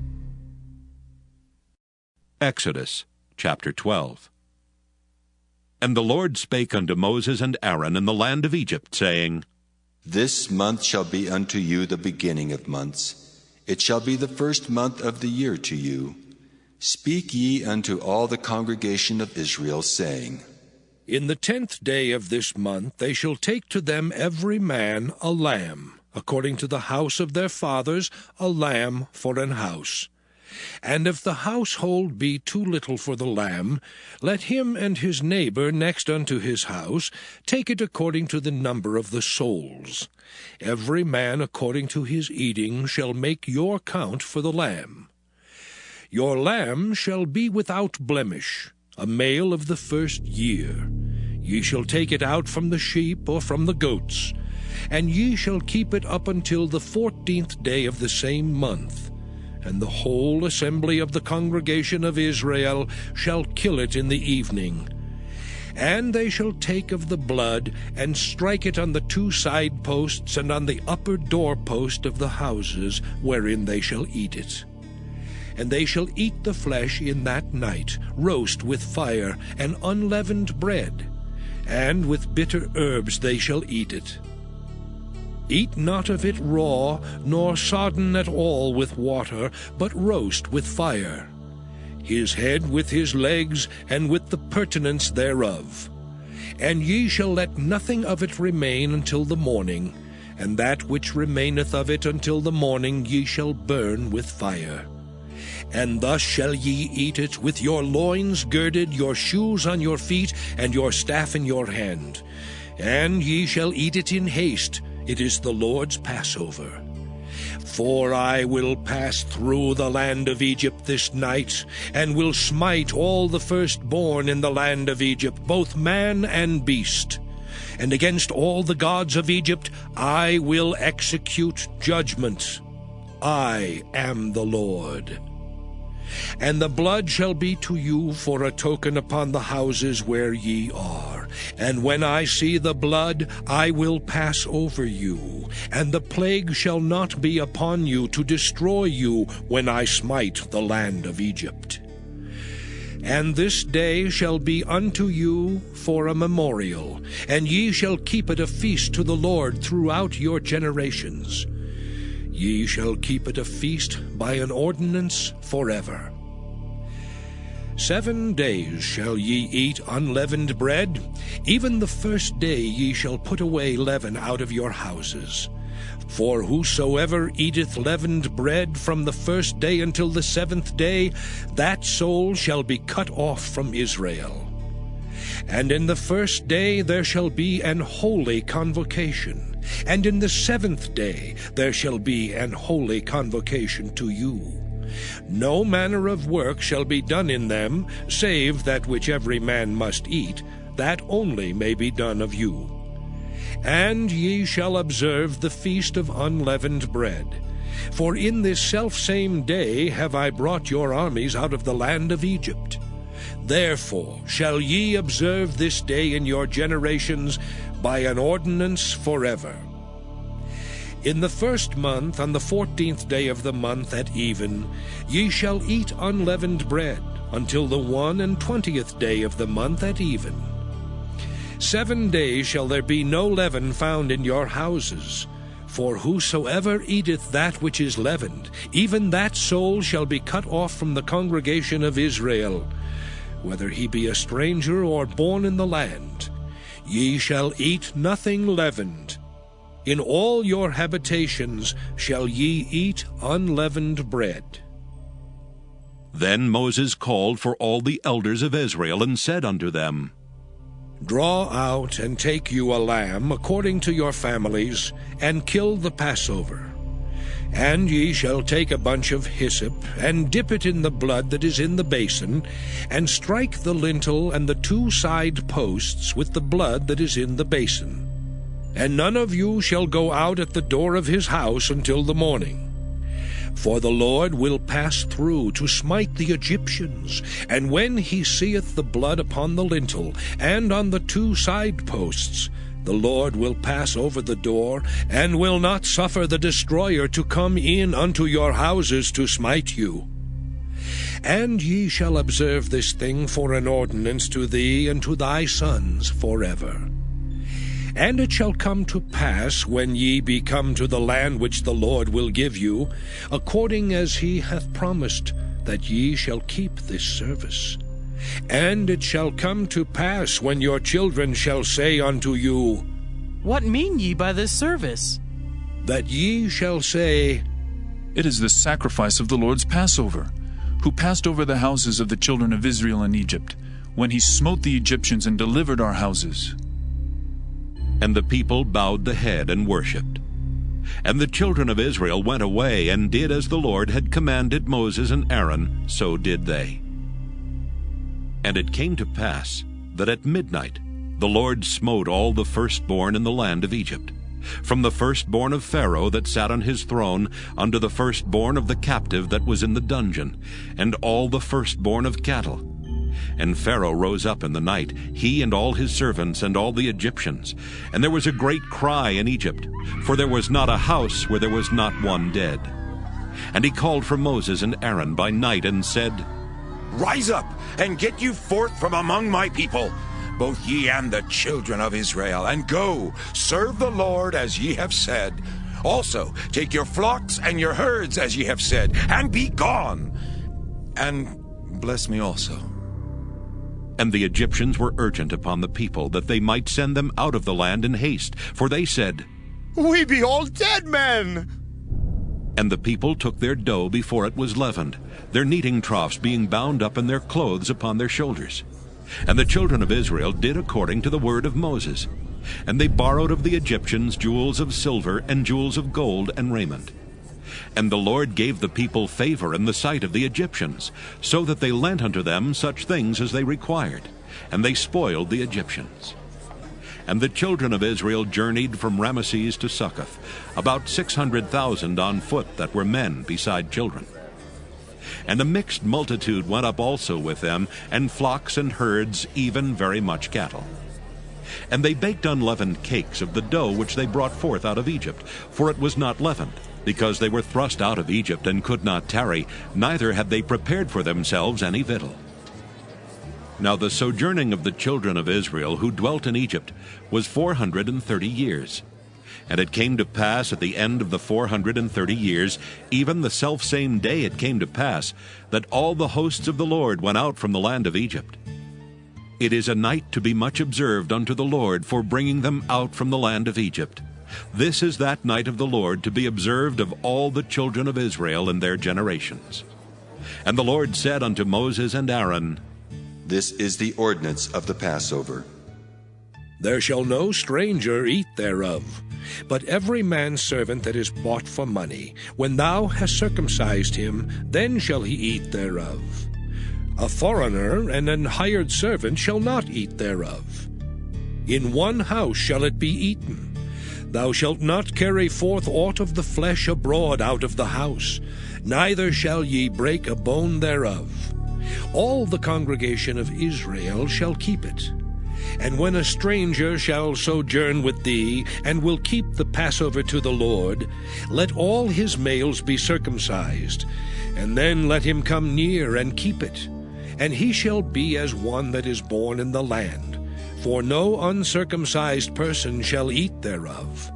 Exodus chapter 12. And the Lord spake unto Moses and Aaron in the land of Egypt, saying, This month shall be unto you the beginning of months. It shall be the first month of the year to you. Speak ye unto all the congregation of Israel, saying, In the 10th day of this month they shall take to them every man a lamb, according to the house of their fathers, a lamb for an house. And if the household be too little for the lamb, let him and his neighbor next unto his house take it according to the number of the souls. Every man according to his eating shall make your count for the lamb. Your lamb shall be without blemish, a male of the first year. Ye shall take it out from the sheep or from the goats, and ye shall keep it up until the 14th day of the same month. And the whole assembly of the congregation of Israel shall kill it in the evening. And they shall take of the blood, and strike it on the 2 side posts and on the upper doorpost of the houses wherein they shall eat it. And they shall eat the flesh in that night, roast with fire, and unleavened bread, and with bitter herbs they shall eat it. Eat not of it raw, nor sodden at all with water, but roast with fire, his head with his legs, and with the purtenance thereof. And ye shall let nothing of it remain until the morning, and that which remaineth of it until the morning ye shall burn with fire. And thus shall ye eat it, with your loins girded, your shoes on your feet, and your staff in your hand. And ye shall eat it in haste. It is the Lord's Passover. For I will pass through the land of Egypt this night, and will smite all the firstborn in the land of Egypt, both man and beast. And against all the gods of Egypt I will execute judgment. I am the Lord. And the blood shall be to you for a token upon the houses where ye are. And when I see the blood, I will pass over you, and the plague shall not be upon you to destroy you when I smite the land of Egypt. And this day shall be unto you for a memorial, and ye shall keep it a feast to the Lord throughout your generations. Ye shall keep it a feast by an ordinance forever. 7 days shall ye eat unleavened bread. Even the first day ye shall put away leaven out of your houses. For whosoever eateth leavened bread from the first day until the 7th day, that soul shall be cut off from Israel. And in the first day there shall be an holy convocation, and in the 7th day there shall be an holy convocation to you. No manner of work shall be done in them, save that which every man must eat, that only may be done of you. And ye shall observe the feast of unleavened bread. For in this selfsame day have I brought your armies out of the land of Egypt. Therefore shall ye observe this day in your generations by an ordinance forever. In the 1st month, on the 14th day of the month at even, ye shall eat unleavened bread, until the 21st day of the month at even. 7 days shall there be no leaven found in your houses. For whosoever eateth that which is leavened, even that soul shall be cut off from the congregation of Israel, whether he be a stranger or born in the land. Ye shall eat nothing leavened. In all your habitations shall ye eat unleavened bread. Then Moses called for all the elders of Israel, and said unto them, Draw out and take you a lamb according to your families, and kill the Passover. And ye shall take a bunch of hyssop, and dip it in the blood that is in the basin, and strike the lintel and the 2 side posts with the blood that is in the basin. And none of you shall go out at the door of his house until the morning. For the Lord will pass through to smite the Egyptians, and when he seeth the blood upon the lintel and on the 2 side posts, The Lord will pass over the door, and will not suffer the destroyer to come in unto your houses to smite you. And ye shall observe this thing for an ordinance to thee and to thy sons forever. And it shall come to pass, when ye be come to the land which the Lord will give you, according as he hath promised, that ye shall keep this service. And it shall come to pass, when your children shall say unto you, What mean ye by this service? That ye shall say, It is the sacrifice of the Lord's Passover, who passed over the houses of the children of Israel in Egypt, when he smote the Egyptians and delivered our houses. And the people bowed the head and worshipped. And the children of Israel went away and did as the Lord had commanded Moses and Aaron, so did they. And it came to pass that at midnight the Lord smote all the firstborn in the land of Egypt, from the firstborn of Pharaoh that sat on his throne unto the firstborn of the captive that was in the dungeon, and all the firstborn of cattle. And Pharaoh rose up in the night, he and all his servants and all the Egyptians. And there was a great cry in Egypt, for there was not a house where there was not one dead. And he called for Moses and Aaron by night and said, Rise up, and get you forth from among my people, both ye and the children of Israel, and go, serve the Lord as ye have said. Also take your flocks and your herds as ye have said, and be gone. And bless me also. And the Egyptians were urgent upon the people, that they might send them out of the land in haste, for they said, We be all dead men. And the people took their dough before it was leavened, their kneading troughs being bound up in their clothes upon their shoulders. And the children of Israel did according to the word of Moses. And they borrowed of the Egyptians jewels of silver and jewels of gold and raiment. And the Lord gave the people favor in the sight of the Egyptians, so that they lent unto them such things as they required, and they spoiled the Egyptians. And the children of Israel journeyed from Ramesses to Succoth, about 600,000 on foot that were men beside children. And a mixed multitude went up also with them, and flocks and herds, even very much cattle. And they baked unleavened cakes of the dough which they brought forth out of Egypt, for it was not leavened, because they were thrust out of Egypt and could not tarry, neither had they prepared for themselves any victual. Now the sojourning of the children of Israel who dwelt in Egypt was 430 years. And it came to pass at the end of the 430 years, even the selfsame day it came to pass, that all the hosts of the Lord went out from the land of Egypt. It is a night to be much observed unto the Lord for bringing them out from the land of Egypt. This is that night of the Lord to be observed of all the children of Israel in their generations. And the Lord said unto Moses and Aaron, This is the ordinance of the Passover. There shall no stranger eat thereof, but every man's servant that is bought for money, when thou hast circumcised him, then shall he eat thereof. A foreigner and an hired servant shall not eat thereof. In one house shall it be eaten. Thou shalt not carry forth aught of the flesh abroad out of the house, neither shall ye break a bone thereof. All the congregation of Israel shall keep it. And when a stranger shall sojourn with thee, and will keep the Passover to the Lord, let all his males be circumcised, and then let him come near and keep it. And he shall be as one that is born in the land, for no uncircumcised person shall eat thereof.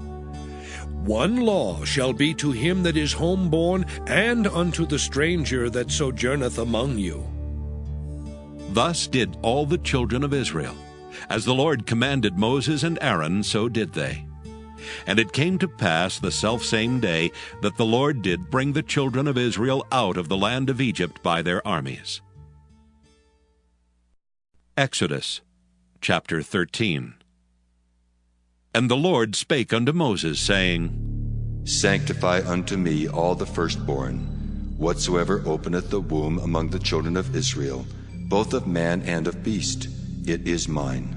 One law shall be to him that is homeborn, and unto the stranger that sojourneth among you. Thus did all the children of Israel. As the Lord commanded Moses and Aaron, so did they. And it came to pass the selfsame day that the Lord did bring the children of Israel out of the land of Egypt by their armies. Exodus chapter 13. And the Lord spake unto Moses, saying, Sanctify unto me all the firstborn, whatsoever openeth the womb among the children of Israel, both of man and of beast, it is mine.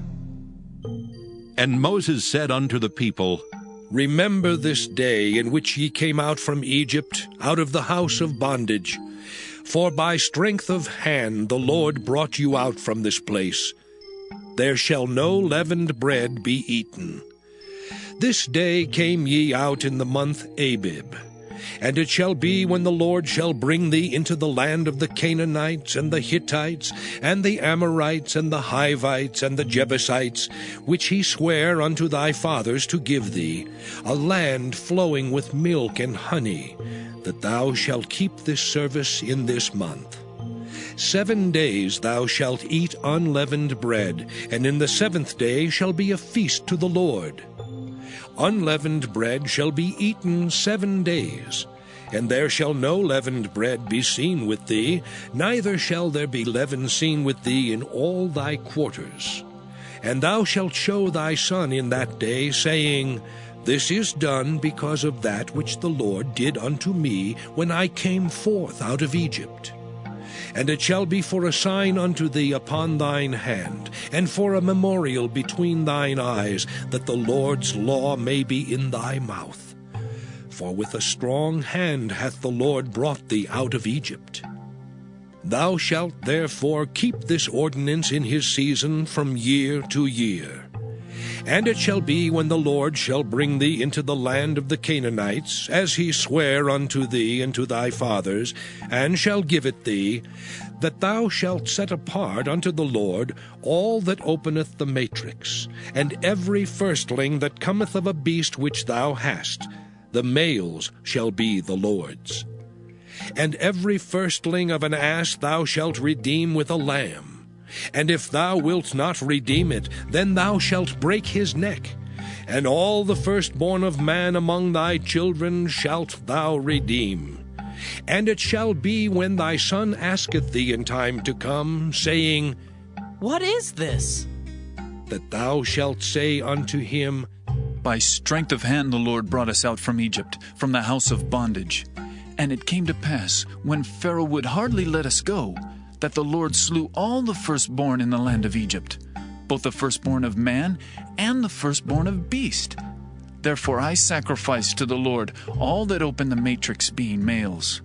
And Moses said unto the people, Remember this day in which ye came out from Egypt, out of the house of bondage. For by strength of hand the Lord brought you out from this place. There shall no leavened bread be eaten. This day came ye out in the month Abib. And it shall be, when the Lord shall bring thee into the land of the Canaanites, and the Hittites, and the Amorites, and the Hivites, and the Jebusites, which he sware unto thy fathers to give thee, a land flowing with milk and honey, that thou shalt keep this service in this month. 7 days thou shalt eat unleavened bread, and in the 7th day shall be a feast to the Lord. Unleavened bread shall be eaten 7 days, and there shall no leavened bread be seen with thee, neither shall there be leaven seen with thee in all thy quarters. And thou shalt show thy son in that day, saying, This is done because of that which the Lord did unto me when I came forth out of Egypt. And it shall be for a sign unto thee upon thine hand, and for a memorial between thine eyes, that the Lord's law may be in thy mouth. For with a strong hand hath the Lord brought thee out of Egypt. Thou shalt therefore keep this ordinance in his season from year to year. And it shall be, when the Lord shall bring thee into the land of the Canaanites, as he sware unto thee and to thy fathers, and shall give it thee, that thou shalt set apart unto the Lord all that openeth the matrix, and every firstling that cometh of a beast which thou hast, the males shall be the Lord's. And every firstling of an ass thou shalt redeem with a lamb. And if thou wilt not redeem it, then thou shalt break his neck. And all the firstborn of man among thy children shalt thou redeem. And it shall be, when thy son asketh thee in time to come, saying, What is this? That thou shalt say unto him, By strength of hand the Lord brought us out from Egypt, from the house of bondage. And it came to pass, when Pharaoh would hardly let us go, that the Lord slew all the firstborn in the land of Egypt, both the firstborn of man and the firstborn of beast. Therefore I sacrificed to the Lord all that open the matrix, being males.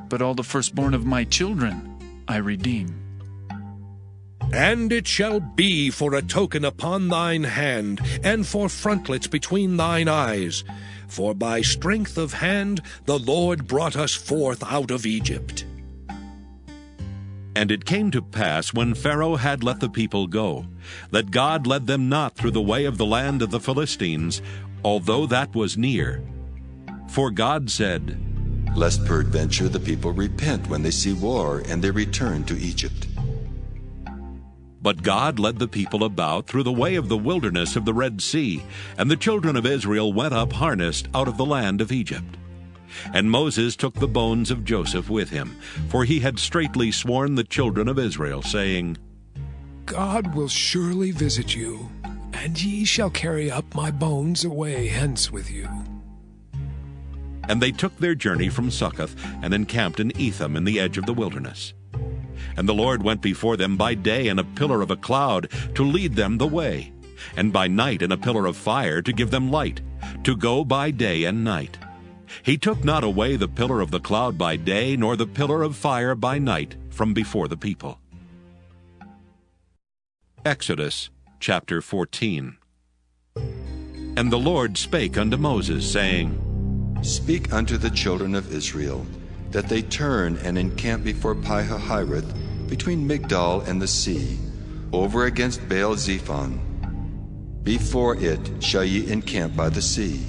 But all the firstborn of my children I redeem. And it shall be for a token upon thine hand, and for frontlets between thine eyes. For by strength of hand the Lord brought us forth out of Egypt. And it came to pass, when Pharaoh had let the people go, that God led them not through the way of the land of the Philistines, although that was near. For God said, Lest peradventure the people repent when they see war, and they return to Egypt. But God led the people about through the way of the wilderness of the Red Sea, and the children of Israel went up harnessed out of the land of Egypt. And Moses took the bones of Joseph with him, for he had straitly sworn the children of Israel, saying, God will surely visit you, and ye shall carry up my bones away hence with you. And they took their journey from Succoth, and encamped in Etham in the edge of the wilderness. And the Lord went before them by day in a pillar of a cloud, to lead them the way, and by night in a pillar of fire, to give them light, to go by day and night. He took not away the pillar of the cloud by day, nor the pillar of fire by night from before the people. Exodus chapter 14. And the Lord spake unto Moses, saying, Speak unto the children of Israel, that they turn and encamp before Pi-hahiroth, between Migdol and the sea, over against Baal-zephon. Before it shall ye encamp by the sea.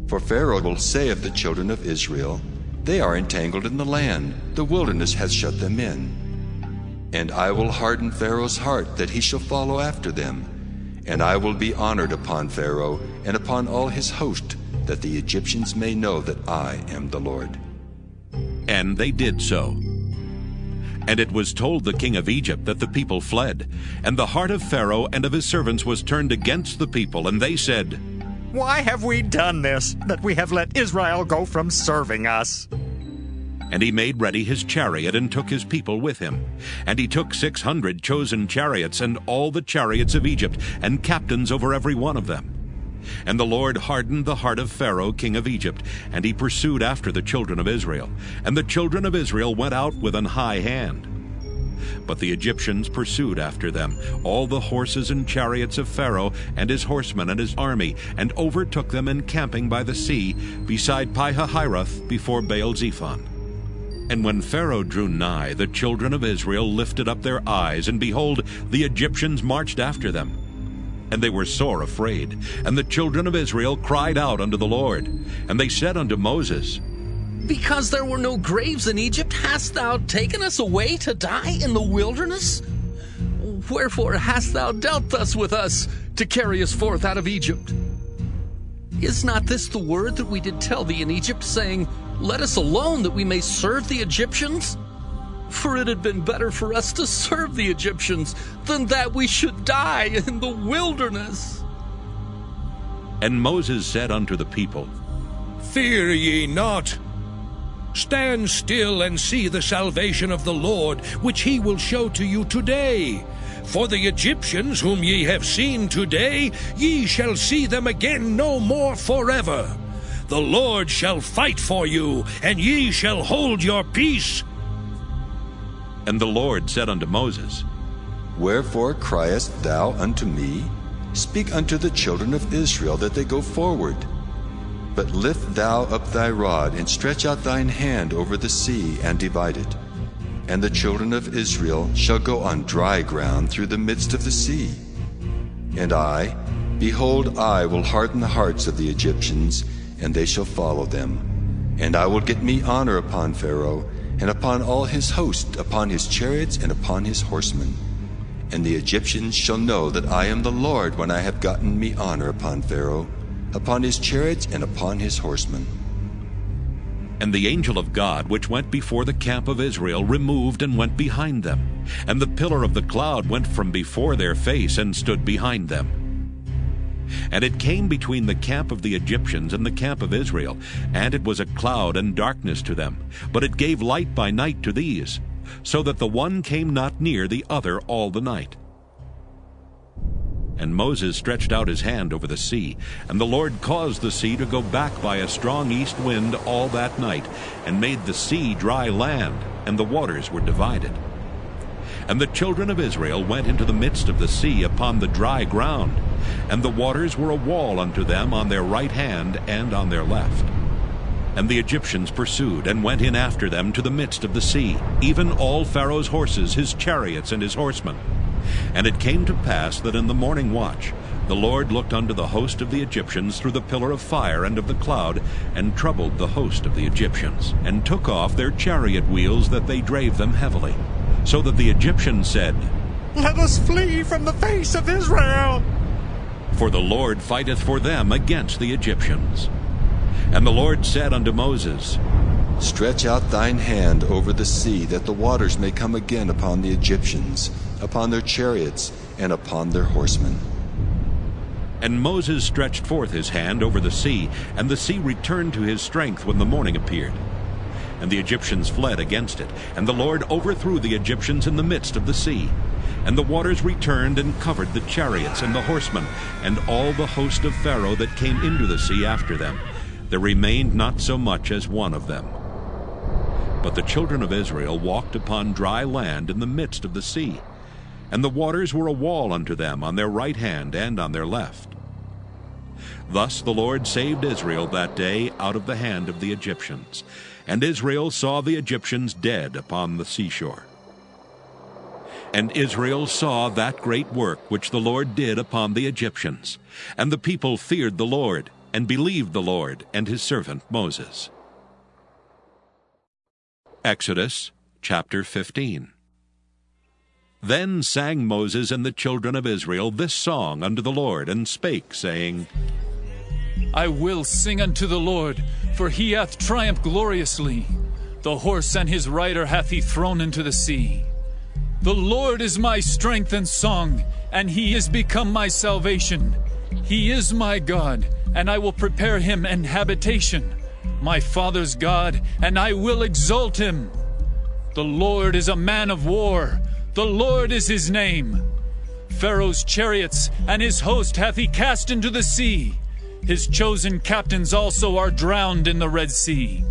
For Pharaoh will say of the children of Israel, They are entangled in the land, the wilderness hath shut them in. And I will harden Pharaoh's heart, that he shall follow after them. And I will be honored upon Pharaoh, and upon all his host, that the Egyptians may know that I am the Lord. And they did so. And it was told the king of Egypt that the people fled. And the heart of Pharaoh and of his servants was turned against the people, and they said, Why have we done this, that we have let Israel go from serving us? And he made ready his chariot, and took his people with him. And he took 600 chosen chariots, and all the chariots of Egypt, and captains over every one of them. And the Lord hardened the heart of Pharaoh king of Egypt, and he pursued after the children of Israel. And the children of Israel went out with an high hand. But the Egyptians pursued after them, all the horses and chariots of Pharaoh and his horsemen and his army, and overtook them encamping by the sea, beside Pi-hahiroth, before Baal-zephon. And when Pharaoh drew nigh, the children of Israel lifted up their eyes, and behold, the Egyptians marched after them. And they were sore afraid. And the children of Israel cried out unto the Lord. And they said unto Moses, Because there were no graves in Egypt, hast thou taken us away to die in the wilderness? Wherefore hast thou dealt thus with us, to carry us forth out of Egypt? Is not this the word that we did tell thee in Egypt, saying, Let us alone, that we may serve the Egyptians? For it had been better for us to serve the Egyptians than that we should die in the wilderness. And Moses said unto the people, Fear ye not. Stand still and see the salvation of the Lord, which he will show to you today. For the Egyptians whom ye have seen today, ye shall see them again no more forever. The Lord shall fight for you, and ye shall hold your peace. And the Lord said unto Moses, Wherefore criest thou unto me? Speak unto the children of Israel that they go forward. But lift thou up thy rod, and stretch out thine hand over the sea, and divide it. And the children of Israel shall go on dry ground through the midst of the sea. And I, behold, I will harden the hearts of the Egyptians, and they shall follow them. And I will get me honor upon Pharaoh, and upon all his host, upon his chariots, and upon his horsemen. And the Egyptians shall know that I am the Lord, when I have gotten me honor upon Pharaoh, upon his chariots, and upon his horsemen. And the angel of God, which went before the camp of Israel, removed and went behind them. And the pillar of the cloud went from before their face, and stood behind them. And it came between the camp of the Egyptians and the camp of Israel, and it was a cloud and darkness to them, but it gave light by night to these, so that the one came not near the other all the night. And Moses stretched out his hand over the sea, and the Lord caused the sea to go back by a strong east wind all that night, and made the sea dry land, and the waters were divided. And the children of Israel went into the midst of the sea upon the dry ground, and the waters were a wall unto them on their right hand and on their left. And the Egyptians pursued, and went in after them to the midst of the sea, even all Pharaoh's horses, his chariots, and his horsemen. And it came to pass that in the morning watch the Lord looked unto the host of the Egyptians through the pillar of fire and of the cloud, and troubled the host of the Egyptians, and took off their chariot wheels, that they drave them heavily. So that the Egyptians said, Let us flee from the face of Israel. For the Lord fighteth for them against the Egyptians. And the Lord said unto Moses, Stretch out thine hand over the sea, that the waters may come again upon the Egyptians, upon their chariots, and upon their horsemen. And Moses stretched forth his hand over the sea, and the sea returned to his strength when the morning appeared. And the Egyptians fled against it, and the Lord overthrew the Egyptians in the midst of the sea. And the waters returned and covered the chariots and the horsemen, and all the host of Pharaoh that came into the sea after them. There remained not so much as one of them. But the children of Israel walked upon dry land in the midst of the sea, and the waters were a wall unto them on their right hand and on their left. Thus the Lord saved Israel that day out of the hand of the Egyptians. And Israel saw the Egyptians dead upon the seashore. And Israel saw that great work which the Lord did upon the Egyptians. And the people feared the Lord, and believed the Lord and his servant Moses. Exodus chapter 15. Then sang Moses and the children of Israel this song unto the Lord, and spake, saying, I will sing unto the Lord, for he hath triumphed gloriously. The horse and his rider hath he thrown into the sea. The Lord is my strength and song, and he is become my salvation. He is my God, and I will prepare him an habitation. My father's God, and I will exalt him. The Lord is a man of war. The Lord is his name. Pharaoh's chariots and his host hath he cast into the sea. His chosen captains also are drowned in the Red Sea.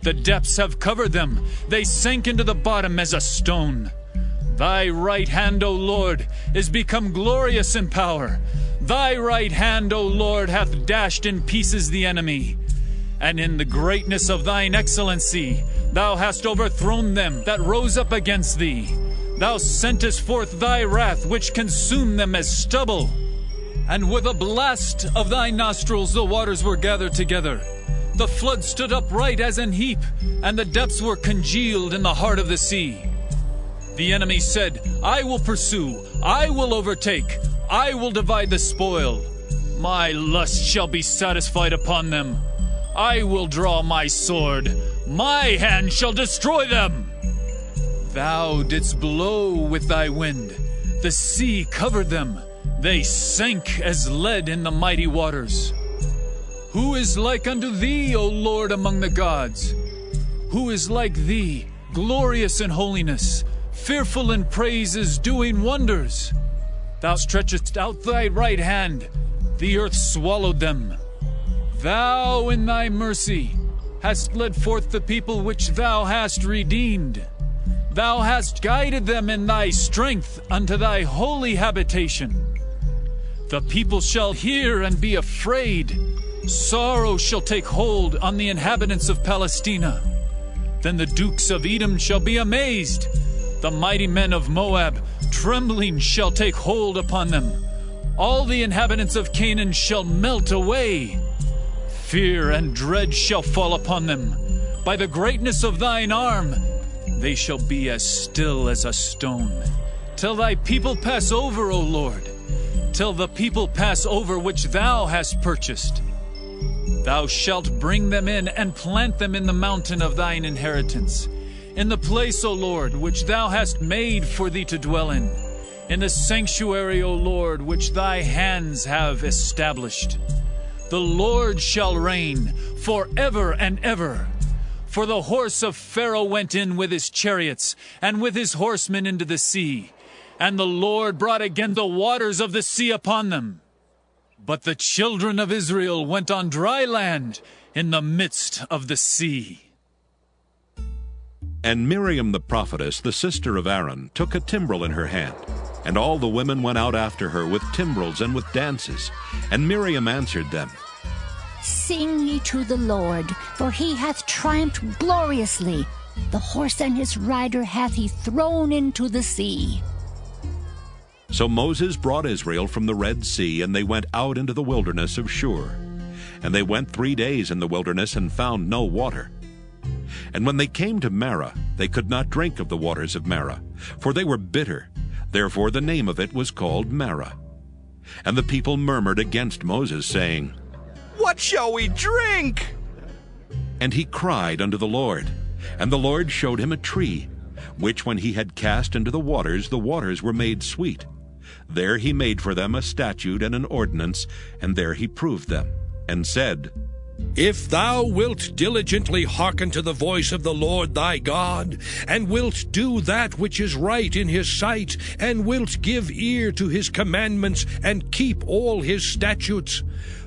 The depths have covered them. They sank into the bottom as a stone. Thy right hand, O Lord, is become glorious in power. Thy right hand, O Lord, hath dashed in pieces the enemy. And in the greatness of thine excellency, thou hast overthrown them that rose up against thee. Thou sentest forth thy wrath, which consumed them as stubble. And with a blast of thy nostrils the waters were gathered together. The flood stood upright as an heap, and the depths were congealed in the heart of the sea. The enemy said, I will pursue, I will overtake, I will divide the spoil. My lust shall be satisfied upon them. I will draw my sword, my hand shall destroy them. Thou didst blow with thy wind, the sea covered them, they sank as lead in the mighty waters. Who is like unto thee, O Lord, among the gods? Who is like thee, glorious in holiness, fearful in praises, doing wonders? Thou stretchest out thy right hand, the earth swallowed them. Thou in thy mercy hast led forth the people which thou hast redeemed. Thou hast guided them in thy strength unto thy holy habitation. The people shall hear and be afraid. Sorrow shall take hold on the inhabitants of Palestina. Then the dukes of Edom shall be amazed. The mighty men of Moab, trembling, shall take hold upon them. All the inhabitants of Canaan shall melt away. Fear and dread shall fall upon them. By the greatness of thine arm, they shall be as still as a stone. Till thy people pass over, O Lord. Till the people pass over which thou hast purchased. Thou shalt bring them in and plant them in the mountain of thine inheritance, in the place, O Lord, which thou hast made for thee to dwell in the sanctuary, O Lord, which thy hands have established. The Lord shall reign forever and ever. For the horse of Pharaoh went in with his chariots and with his horsemen into the sea, and the Lord brought again the waters of the sea upon them. But the children of Israel went on dry land in the midst of the sea. And Miriam the prophetess, the sister of Aaron, took a timbrel in her hand, and all the women went out after her with timbrels and with dances. And Miriam answered them, Sing ye to the Lord, for he hath triumphed gloriously. The horse and his rider hath he thrown into the sea. So Moses brought Israel from the Red Sea, and they went out into the wilderness of Shur. And they went 3 days in the wilderness and found no water. And when they came to Marah, they could not drink of the waters of Marah, for they were bitter. Therefore the name of it was called Marah. And the people murmured against Moses, saying, What shall we drink? And he cried unto the Lord, and the Lord showed him a tree, which when he had cast into the waters were made sweet. There he made for them a statute and an ordinance, and there he proved them, and said, If thou wilt diligently hearken to the voice of the Lord thy God, and wilt do that which is right in his sight, and wilt give ear to his commandments, and keep all his statutes,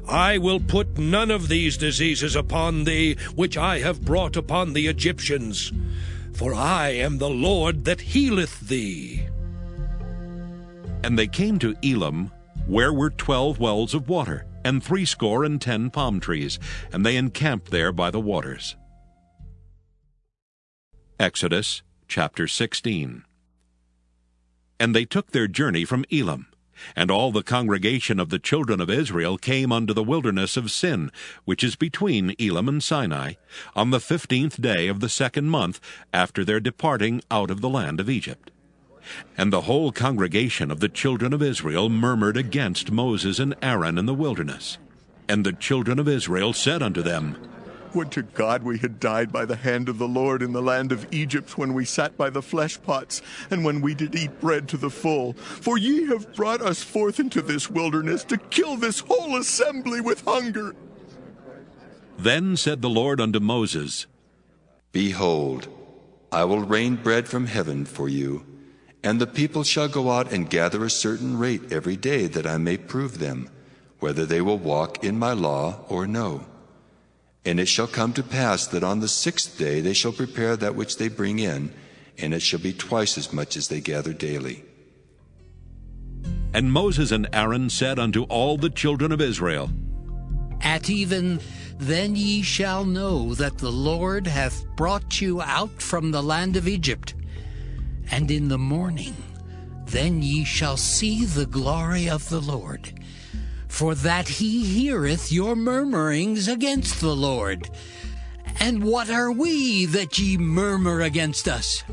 I will put none of these diseases upon thee, which I have brought upon the Egyptians. For I am the Lord that healeth thee. And they came to Elim, where were 12 wells of water, and 70 palm trees, and they encamped there by the waters. Exodus chapter 16. And they took their journey from Elim, and all the congregation of the children of Israel came unto the wilderness of Sin, which is between Elim and Sinai, on the 15th day of the 2nd month after their departing out of the land of Egypt. And the whole congregation of the children of Israel murmured against Moses and Aaron in the wilderness. And the children of Israel said unto them, Would to God we had died by the hand of the Lord in the land of Egypt, when we sat by the flesh pots, and when we did eat bread to the full. For ye have brought us forth into this wilderness to kill this whole assembly with hunger. Then said the Lord unto Moses, Behold, I will rain bread from heaven for you, and the people shall go out and gather a certain rate every day, that I may prove them, whether they will walk in my law or no. And it shall come to pass that on the 6th day they shall prepare that which they bring in, and it shall be twice as much as they gather daily. And Moses and Aaron said unto all the children of Israel, At even then ye shall know that the Lord hath brought you out from the land of Egypt. And in the morning then ye shall see the glory of the Lord, for that he heareth your murmurings against the Lord. And what are we that ye murmur against us?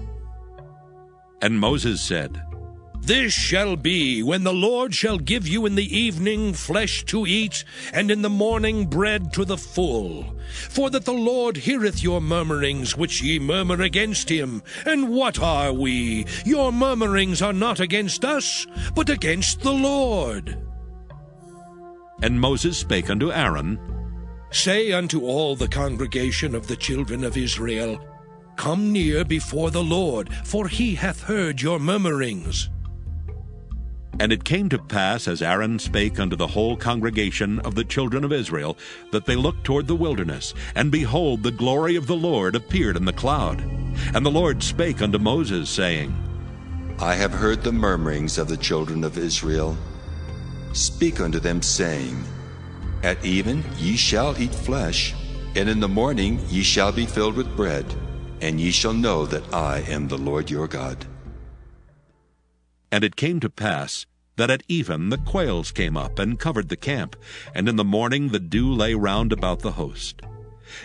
And Moses said, This shall be when the Lord shall give you in the evening flesh to eat, and in the morning bread to the full. For that the Lord heareth your murmurings which ye murmur against him. And what are we? Your murmurings are not against us, but against the Lord. And Moses spake unto Aaron, Say unto all the congregation of the children of Israel, Come near before the Lord, for he hath heard your murmurings. And it came to pass, as Aaron spake unto the whole congregation of the children of Israel, that they looked toward the wilderness, and behold, the glory of the Lord appeared in the cloud. And the Lord spake unto Moses, saying, I have heard the murmurings of the children of Israel. Speak unto them, saying, At even ye shall eat flesh, and in the morning ye shall be filled with bread, and ye shall know that I am the Lord your God. And it came to pass that at even the quails came up and covered the camp, and in the morning the dew lay round about the host.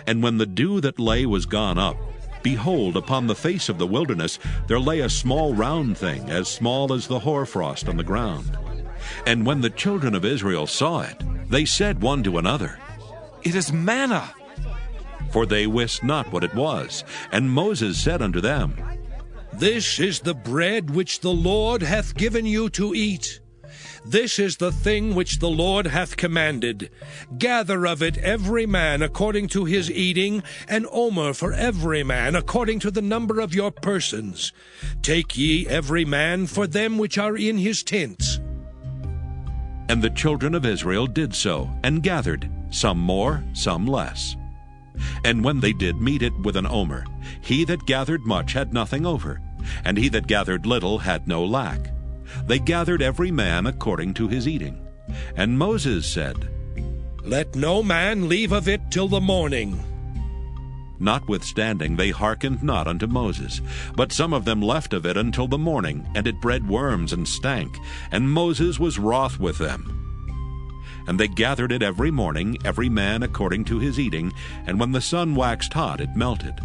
And when the dew that lay was gone up, behold, upon the face of the wilderness there lay a small round thing, as small as the hoarfrost on the ground. And when the children of Israel saw it, they said one to another, It is manna. For they wist not what it was. And Moses said unto them, This is the bread which the Lord hath given you to eat. This is the thing which the Lord hath commanded. Gather of it every man according to his eating, an omer for every man according to the number of your persons. Take ye every man for them which are in his tents. And the children of Israel did so, and gathered, some more, some less. And when they did meet it with an omer, he that gathered much had nothing over, and he that gathered little had no lack. They gathered every man according to his eating. And Moses said, Let no man leave of it till the morning. Notwithstanding they hearkened not unto Moses, but some of them left of it until the morning, and it bred worms and stank, and Moses was wroth with them. And they gathered it every morning, every man according to his eating, and when the sun waxed hot, it melted.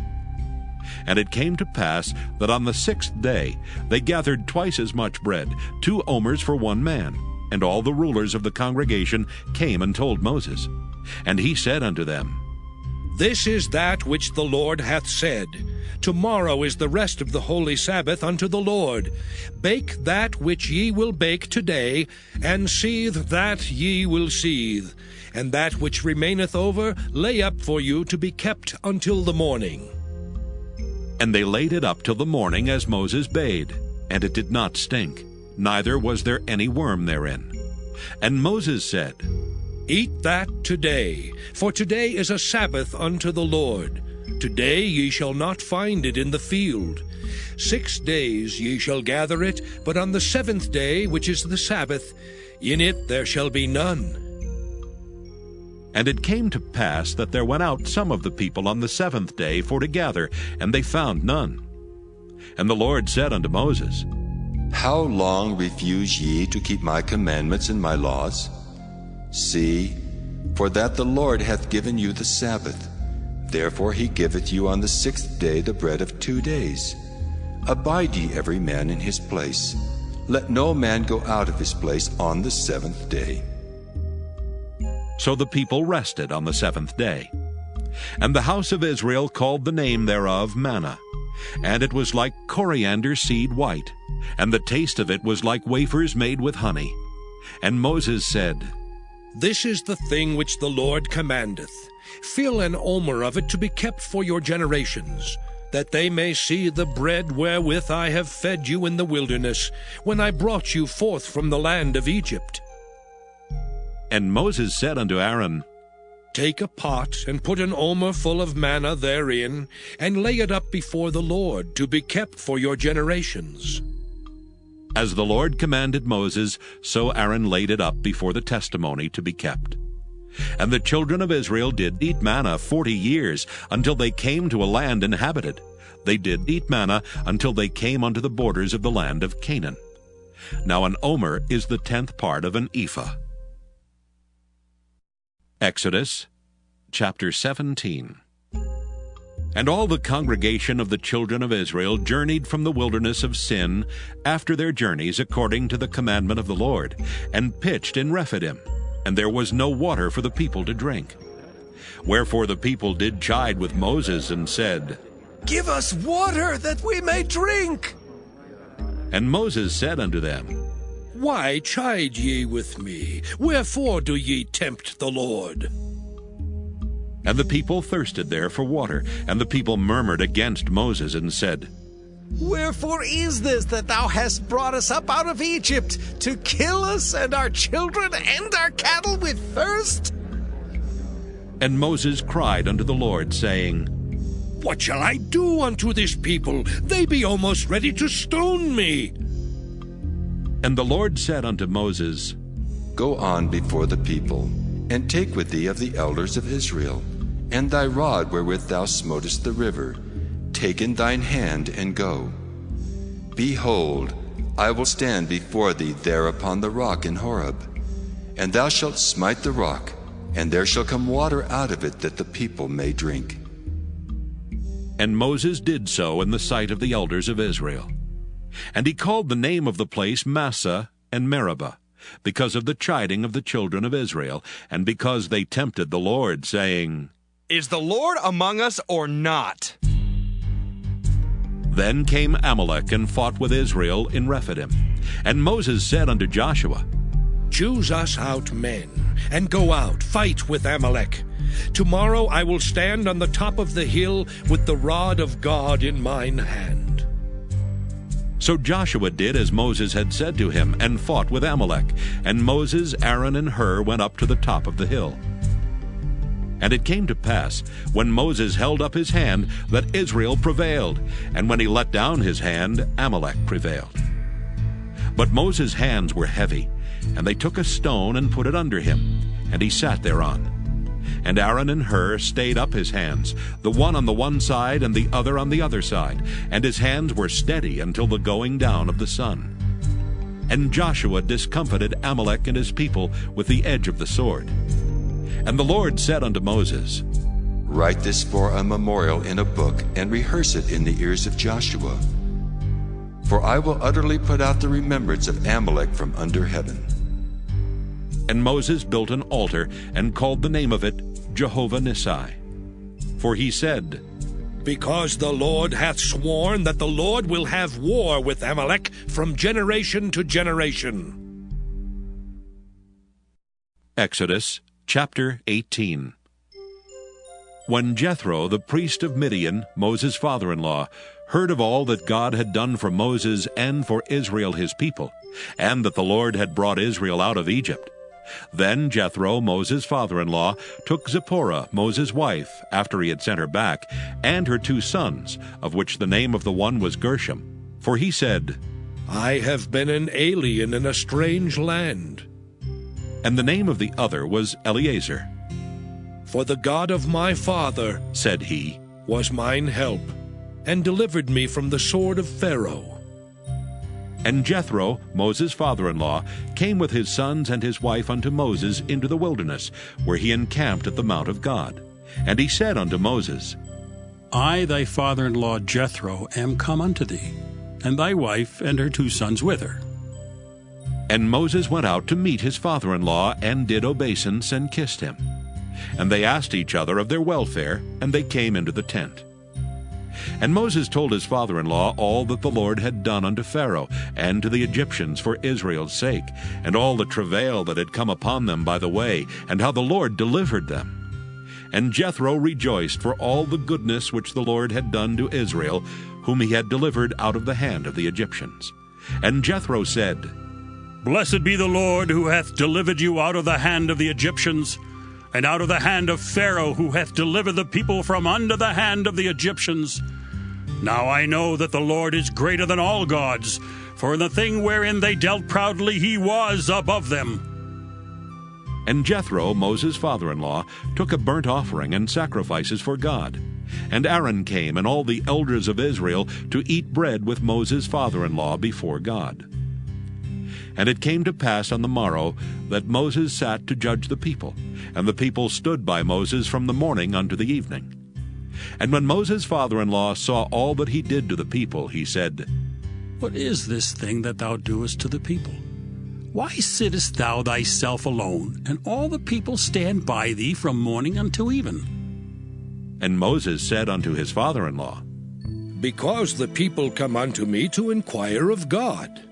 And it came to pass that on the 6th day they gathered twice as much bread, 2 omers for one man. And all the rulers of the congregation came and told Moses. And he said unto them, This is that which the Lord hath said. Tomorrow is the rest of the holy Sabbath unto the Lord. Bake that which ye will bake today, and seethe that ye will seethe. And that which remaineth over lay up for you to be kept until the morning. And they laid it up till the morning, as Moses bade. And it did not stink, neither was there any worm therein. And Moses said, Eat that today, for today is a Sabbath unto the Lord. Today ye shall not find it in the field. 6 days ye shall gather it, but on the 7th day, which is the Sabbath, in it there shall be none. And it came to pass that there went out some of the people on the 7th day for to gather, and they found none. And the Lord said unto Moses, How long refuse ye to keep my commandments and my laws? See, for that the Lord hath given you the Sabbath. Therefore he giveth you on the 6th day the bread of 2 days. Abide ye every man in his place. Let no man go out of his place on the 7th day. So the people rested on the 7th day. And the house of Israel called the name thereof manna. And it was like coriander seed white, and the taste of it was like wafers made with honey. And Moses said, This is the thing which the Lord commandeth. Fill an omer of it to be kept for your generations, that they may see the bread wherewith I have fed you in the wilderness, when I brought you forth from the land of Egypt. And Moses said unto Aaron, Take a pot, and put an omer full of manna therein, and lay it up before the Lord, to be kept for your generations. As the Lord commanded Moses, so Aaron laid it up before the testimony to be kept. And the children of Israel did eat manna 40 years, until they came to a land inhabited. They did eat manna until they came unto the borders of the land of Canaan. Now an omer is the 10th part of an ephah. Exodus chapter 17. And all the congregation of the children of Israel journeyed from the wilderness of Sin after their journeys according to the commandment of the Lord, and pitched in Rephidim, and there was no water for the people to drink. Wherefore the people did chide with Moses, and said, Give us water, that we may drink. And Moses said unto them, Why chide ye with me? Wherefore do ye tempt the Lord? And the people thirsted there for water, and the people murmured against Moses, and said, Wherefore is this that thou hast brought us up out of Egypt, to kill us and our children and our cattle with thirst? And Moses cried unto the Lord, saying, What shall I do unto this people? They be almost ready to stone me. And the Lord said unto Moses, Go on before the people, and take with thee of the elders of Israel, and thy rod wherewith thou smotest the river, take in thine hand, and go. Behold, I will stand before thee there upon the rock in Horeb, and thou shalt smite the rock, and there shall come water out of it, that the people may drink. And Moses did so in the sight of the elders of Israel. And he called the name of the place Massah and Meribah, because of the chiding of the children of Israel, and because they tempted the Lord, saying, Is the Lord among us or not? Then came Amalek and fought with Israel in Rephidim. And Moses said unto Joshua, Choose us out men, and go out, fight with Amalek. Tomorrow I will stand on the top of the hill with the rod of God in mine hand. So Joshua did as Moses had said to him, and fought with Amalek. And Moses, Aaron, and Hur went up to the top of the hill. And it came to pass, when Moses held up his hand, that Israel prevailed, and when he let down his hand, Amalek prevailed. But Moses' hands were heavy, and they took a stone and put it under him, and he sat thereon. And Aaron and Hur stayed up his hands, the one on the one side and the other on the other side, and his hands were steady until the going down of the sun. And Joshua discomfited Amalek and his people with the edge of the sword. And the Lord said unto Moses, Write this for a memorial in a book, and rehearse it in the ears of Joshua. For I will utterly put out the remembrance of Amalek from under heaven. And Moses built an altar, and called the name of it Jehovah Nissi. For he said, Because the Lord hath sworn that the Lord will have war with Amalek from generation to generation. Exodus chapter 18. When Jethro, the priest of Midian, Moses' father-in-law, heard of all that God had done for Moses and for Israel his people, and that the Lord had brought Israel out of Egypt, then Jethro, Moses' father-in-law, took Zipporah, Moses' wife, after he had sent her back, and her 2 sons, of which the name of the one was Gershom. For he said, I have been an alien in a strange land. And the name of the other was Eleazar. For the God of my father, said he, was mine help, and delivered me from the sword of Pharaoh. And Jethro, Moses' father-in-law, came with his sons and his wife unto Moses into the wilderness, where he encamped at the mount of God. And he said unto Moses, I, thy father-in-law Jethro, am come unto thee, and thy wife and her 2 sons with her. And Moses went out to meet his father-in-law, and did obeisance, and kissed him. And they asked each other of their welfare, and they came into the tent. And Moses told his father-in-law all that the Lord had done unto Pharaoh, and to the Egyptians for Israel's sake, and all the travail that had come upon them by the way, and how the Lord delivered them. And Jethro rejoiced for all the goodness which the Lord had done to Israel, whom he had delivered out of the hand of the Egyptians. And Jethro said, Blessed be the Lord, who hath delivered you out of the hand of the Egyptians. and out of the hand of Pharaoh, who hath delivered the people from under the hand of the Egyptians. Now I know that the Lord is greater than all gods, for in the thing wherein they dealt proudly he was above them. And Jethro, Moses' father-in-law, took a burnt offering and sacrifices for God. And Aaron came, and all the elders of Israel, to eat bread with Moses' father-in-law before God. And it came to pass on the morrow that Moses sat to judge the people, and the people stood by Moses from the morning unto the evening. And when Moses' father-in-law saw all that he did to the people, he said, What is this thing that thou doest to the people? Why sittest thou thyself alone, and all the people stand by thee from morning until even? And Moses said unto his father-in-law, Because the people come unto me to inquire of God.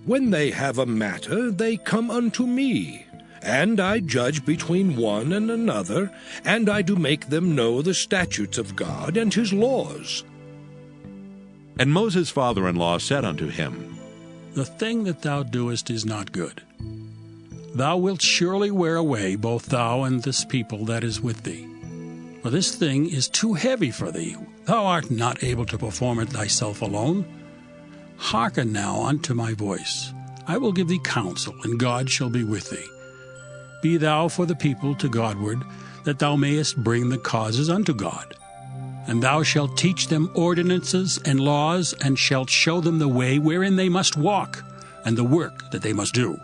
When they have a matter, they come unto me, and I judge between one and another, and I do make them know the statutes of God and his laws. And Moses' father-in-law said unto him, The thing that thou doest is not good. Thou wilt surely wear away both thou and this people that is with thee. For this thing is too heavy for thee. Thou art not able to perform it thyself alone. Hearken now unto my voice. I will give thee counsel, and God shall be with thee. Be thou for the people to Godward, that thou mayest bring the causes unto God. And thou shalt teach them ordinances and laws, and shalt show them the way wherein they must walk, and the work that they must do.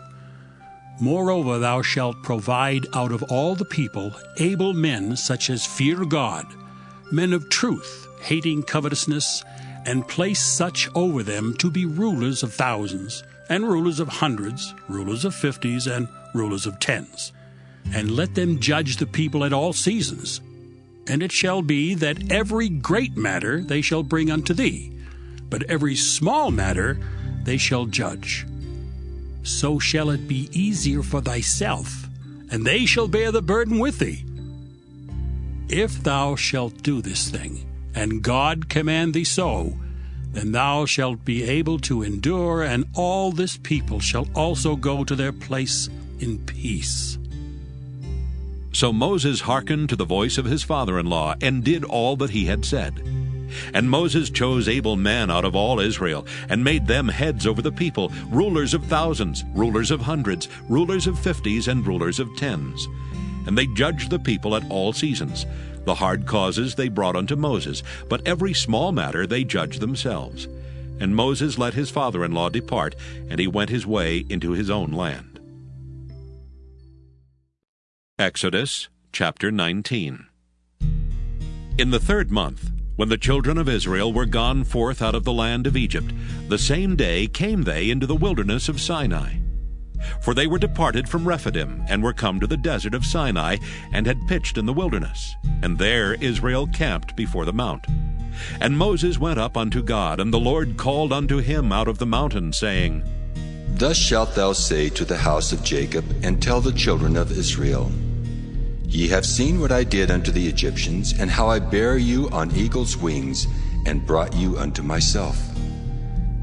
Moreover, thou shalt provide out of all the people able men such as fear God, men of truth, hating covetousness, and place such over them to be rulers of thousands, and rulers of hundreds, rulers of 50s, and rulers of 10s. And let them judge the people at all seasons. And it shall be that every great matter they shall bring unto thee, but every small matter they shall judge. So shall it be easier for thyself, and they shall bear the burden with thee. If thou shalt do this thing, and God command thee so, then thou shalt be able to endure, and all this people shall also go to their place in peace. So Moses hearkened to the voice of his father-in-law, and did all that he had said. And Moses chose able men out of all Israel, and made them heads over the people, rulers of thousands, rulers of hundreds, rulers of 50s, and rulers of 10s. And they judged the people at all seasons. The hard causes they brought unto Moses, but every small matter they judged themselves. And Moses let his father-in-law depart, and he went his way into his own land. Exodus chapter 19. In the 3rd month, when the children of Israel were gone forth out of the land of Egypt, the same day came they into the wilderness of Sinai. For they were departed from Rephidim, and were come to the desert of Sinai, and had pitched in the wilderness. And there Israel camped before the mount. And Moses went up unto God, and the Lord called unto him out of the mountain, saying, Thus shalt thou say to the house of Jacob, and tell the children of Israel, Ye have seen what I did unto the Egyptians, and how I bare you on eagle's wings, and brought you unto myself.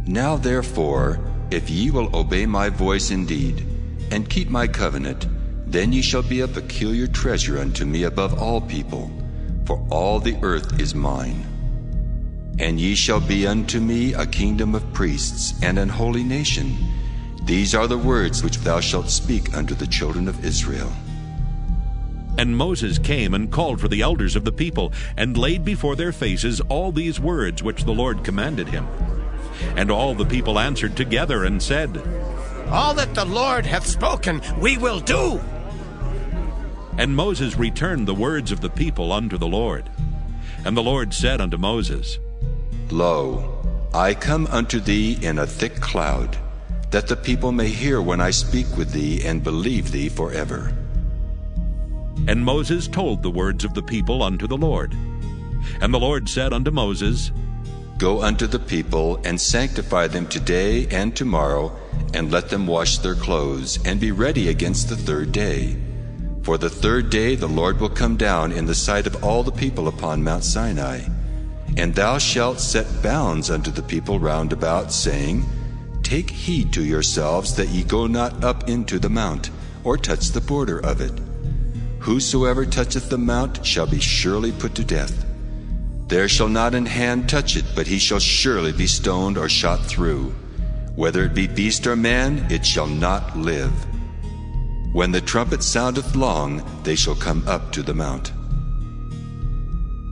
Now therefore, if ye will obey my voice indeed, and keep my covenant, then ye shall be a peculiar treasure unto me above all people, for all the earth is mine. And ye shall be unto me a kingdom of priests, and an holy nation. These are the words which thou shalt speak unto the children of Israel. And Moses came and called for the elders of the people, and laid before their faces all these words which the Lord commanded him. And all the people answered together and said, All that the Lord hath spoken, we will do. And Moses returned the words of the people unto the Lord. And the Lord said unto Moses, Lo, I come unto thee in a thick cloud, that the people may hear when I speak with thee, and believe thee forever. And Moses told the words of the people unto the Lord. And the Lord said unto Moses, Go unto the people, and sanctify them today and tomorrow, and let them wash their clothes, and be ready against the 3rd day. For the 3rd day the Lord will come down in the sight of all the people upon Mount Sinai. And thou shalt set bounds unto the people round about, saying, Take heed to yourselves that ye go not up into the mount, or touch the border of it. Whosoever toucheth the mount shall be surely put to death. There shall not an hand touch it, but he shall surely be stoned or shot through. Whether it be beast or man, it shall not live. When the trumpet soundeth long, they shall come up to the mount.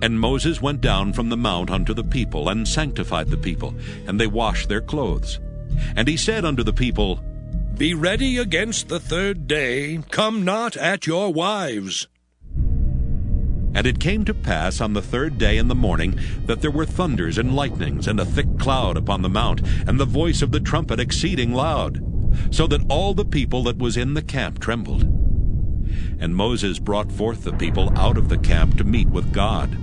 And Moses went down from the mount unto the people, and sanctified the people, and they washed their clothes. And he said unto the people, Be ready against the third day, come not at your wives. And it came to pass on the third day in the morning that there were thunders and lightnings, and a thick cloud upon the mount, and the voice of the trumpet exceeding loud, so that all the people that was in the camp trembled. And Moses brought forth the people out of the camp to meet with God,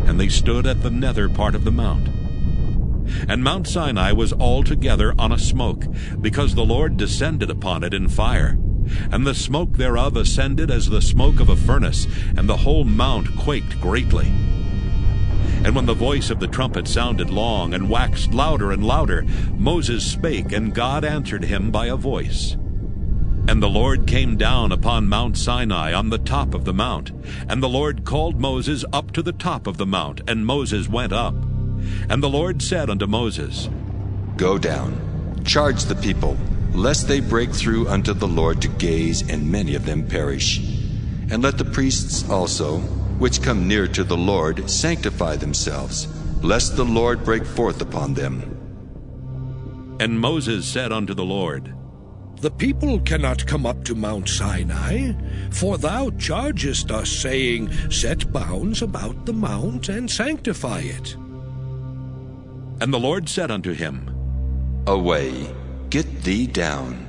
and they stood at the nether part of the mount. And Mount Sinai was altogether on a smoke, because the Lord descended upon it in fire. And the smoke thereof ascended as the smoke of a furnace, and the whole mount quaked greatly. And when the voice of the trumpet sounded long, and waxed louder and louder, Moses spake, and God answered him by a voice. And the Lord came down upon Mount Sinai on the top of the mount. And the Lord called Moses up to the top of the mount, and Moses went up. And the Lord said unto Moses, Go down, charge the people, lest they break through unto the Lord to gaze, and many of them perish. And let the priests also, which come near to the Lord, sanctify themselves, lest the Lord break forth upon them. And Moses said unto the Lord, The people cannot come up to Mount Sinai, for thou chargest us, saying, Set bounds about the mount, and sanctify it. And the Lord said unto him, Away, get thee down,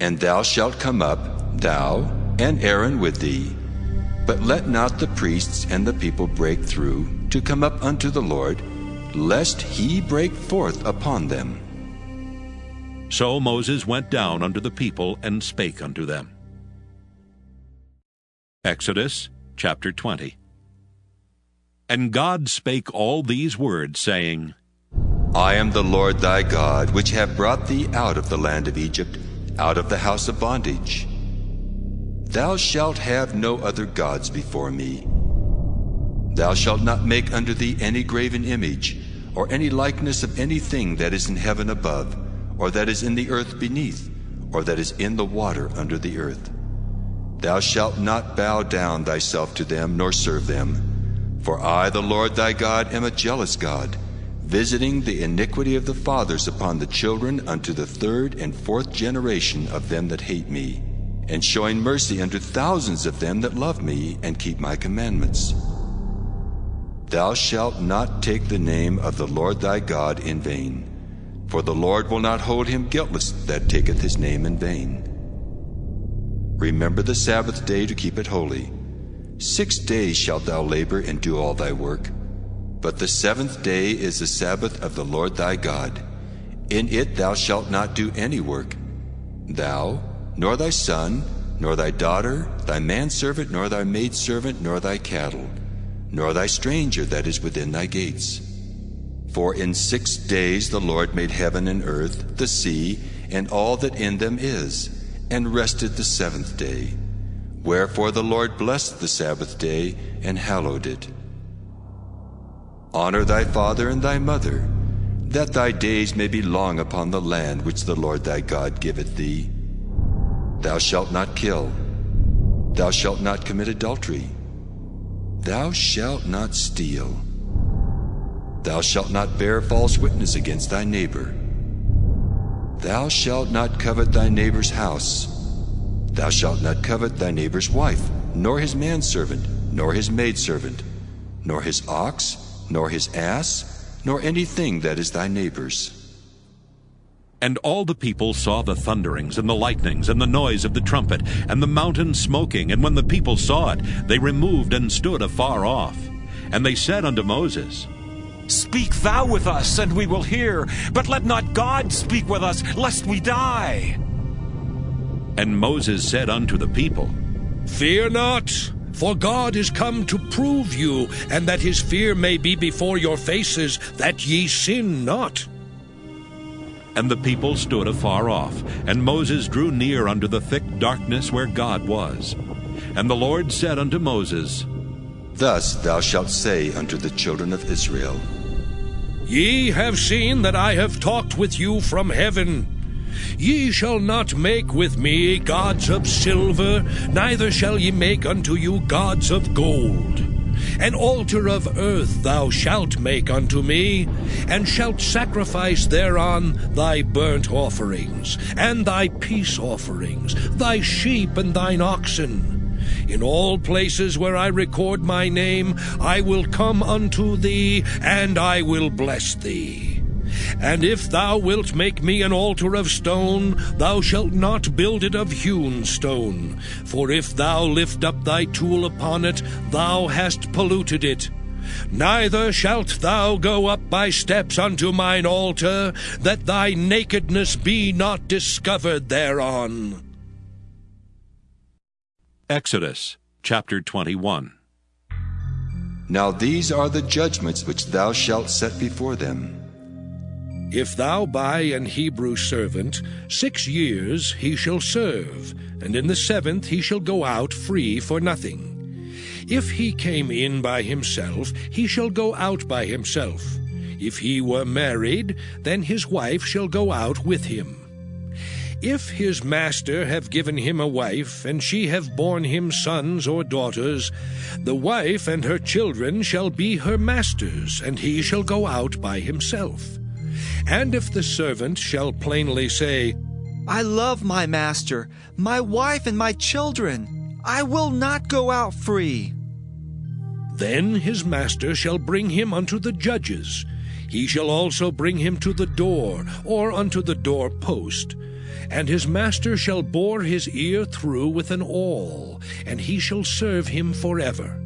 and thou shalt come up, thou and Aaron with thee. But let not the priests and the people break through to come up unto the Lord, lest he break forth upon them. So Moses went down unto the people, and spake unto them. Exodus chapter 20. And God spake all these words, saying, I am the Lord thy God, which have brought thee out of the land of Egypt, out of the house of bondage. Thou shalt have no other gods before me. Thou shalt not make unto thee any graven image, or any likeness of anything that is in heaven above, or that is in the earth beneath, or that is in the water under the earth. Thou shalt not bow down thyself to them, nor serve them. For I, the Lord thy God, am a jealous God, visiting the iniquity of the fathers upon the children unto the third and fourth generation of them that hate me, and showing mercy unto thousands of them that love me and keep my commandments. Thou shalt not take the name of the Lord thy God in vain, for the Lord will not hold him guiltless that taketh his name in vain. Remember the Sabbath day to keep it holy. 6 days shalt thou labor and do all thy work. But the seventh day is the Sabbath of the Lord thy God. In it thou shalt not do any work, thou, nor thy son, nor thy daughter, thy manservant, nor thy maidservant, nor thy cattle, nor thy stranger that is within thy gates. For in 6 days the Lord made heaven and earth, the sea, and all that in them is, and rested the seventh day. Wherefore the Lord blessed the Sabbath day, and hallowed it. Honor thy father and thy mother, that thy days may be long upon the land which the Lord thy God giveth thee. Thou shalt not kill. Thou shalt not commit adultery. Thou shalt not steal. Thou shalt not bear false witness against thy neighbor. Thou shalt not covet thy neighbor's house. Thou shalt not covet thy neighbor's wife, nor his manservant, nor his maidservant, nor his ox, nor his ass, nor anything that is thy neighbor's. And all the people saw the thunderings, and the lightnings, and the noise of the trumpet, and the mountain smoking. And when the people saw it, they removed and stood afar off. And they said unto Moses, Speak thou with us, and we will hear, but let not God speak with us, lest we die. And Moses said unto the people, Fear not, for God is come to prove you, and that his fear may be before your faces, that ye sin not. And the people stood afar off, and Moses drew near unto the thick darkness where God was. And the Lord said unto Moses, Thus thou shalt say unto the children of Israel, Ye have seen that I have talked with you from heaven. Ye shall not make with me gods of silver, neither shall ye make unto you gods of gold. An altar of earth thou shalt make unto me, and shalt sacrifice thereon thy burnt offerings, and thy peace offerings, thy sheep and thine oxen. In all places where I record my name, I will come unto thee, and I will bless thee. And if thou wilt make me an altar of stone, thou shalt not build it of hewn stone. For if thou lift up thy tool upon it, thou hast polluted it. Neither shalt thou go up by steps unto mine altar, that thy nakedness be not discovered thereon. Exodus chapter 21. Now these are the judgments which thou shalt set before them. If thou buy an Hebrew servant, 6 years he shall serve, and in the 7th he shall go out free for nothing. If he came in by himself, he shall go out by himself. If he were married, then his wife shall go out with him. If his master have given him a wife, and she have borne him sons or daughters, the wife and her children shall be her master's, and he shall go out by himself. And if the servant shall plainly say, I love my master, my wife and my children, I will not go out free, then his master shall bring him unto the judges. He shall also bring him to the door, or unto the door post. And his master shall bore his ear through with an awl, and he shall serve him forever.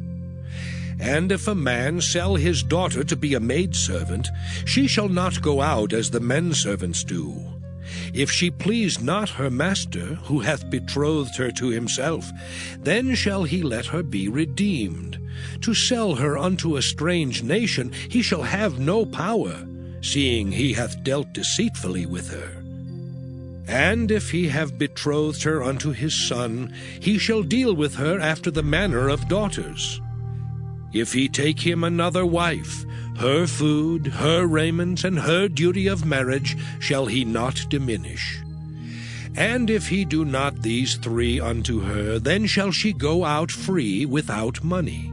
And if a man sell his daughter to be a maidservant, she shall not go out as the men servants do. If she please not her master, who hath betrothed her to himself, then shall he let her be redeemed. To sell her unto a strange nation he shall have no power, seeing he hath dealt deceitfully with her. And if he have betrothed her unto his son, he shall deal with her after the manner of daughters. If he take him another wife, her food, her raiment, and her duty of marriage shall he not diminish. And if he do not these 3 unto her, then shall she go out free without money.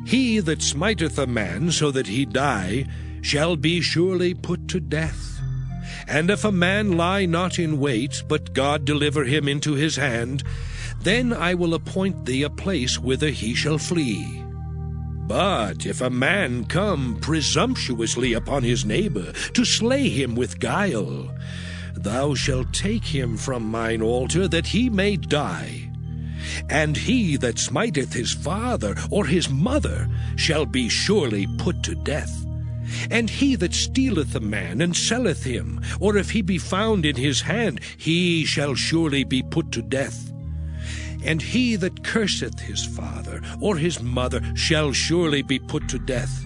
He that smiteth a man so that he die shall be surely put to death. And if a man lie not in wait, but God deliver him into his hand, then I will appoint thee a place whither he shall flee. But if a man come presumptuously upon his neighbor, to slay him with guile, thou shalt take him from mine altar, that he may die. And he that smiteth his father or his mother shall be surely put to death. And he that stealeth a man and selleth him, or if he be found in his hand, he shall surely be put to death. And he that curseth his father or his mother shall surely be put to death.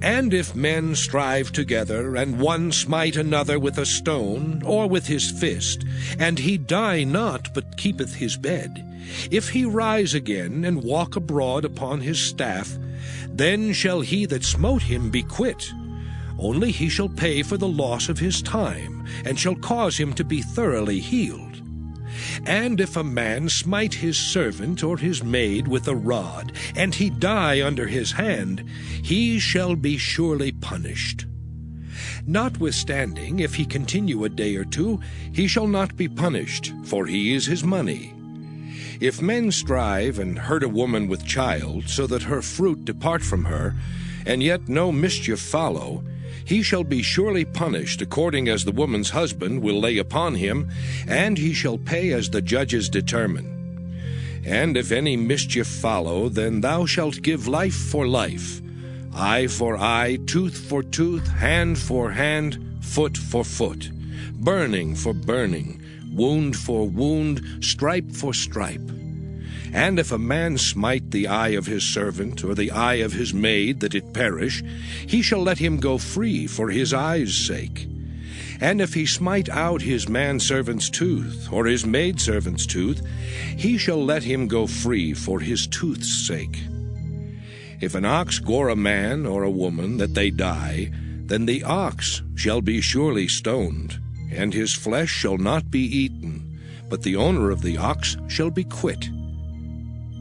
And if men strive together, and one smite another with a stone, or with his fist, and he die not, but keepeth his bed, if he rise again, and walk abroad upon his staff, then shall he that smote him be quit. Only he shall pay for the loss of his time, and shall cause him to be thoroughly healed. And if a man smite his servant or his maid with a rod, and he die under his hand, he shall be surely punished. Notwithstanding, if he continue a day or 2, he shall not be punished, for he is his money. If men strive and hurt a woman with child, so that her fruit depart from her, and yet no mischief follow, he shall be surely punished according as the woman's husband will lay upon him, and he shall pay as the judges determine. And if any mischief follow, then thou shalt give life for life, eye for eye, tooth for tooth, hand for hand, foot for foot, burning for burning, wound for wound, stripe for stripe. And if a man smite the eye of his servant, or the eye of his maid, that it perish, he shall let him go free for his eye's sake. And if he smite out his manservant's tooth, or his maidservant's tooth, he shall let him go free for his tooth's sake. If an ox gore a man or a woman, that they die, then the ox shall be surely stoned, and his flesh shall not be eaten, but the owner of the ox shall be quit.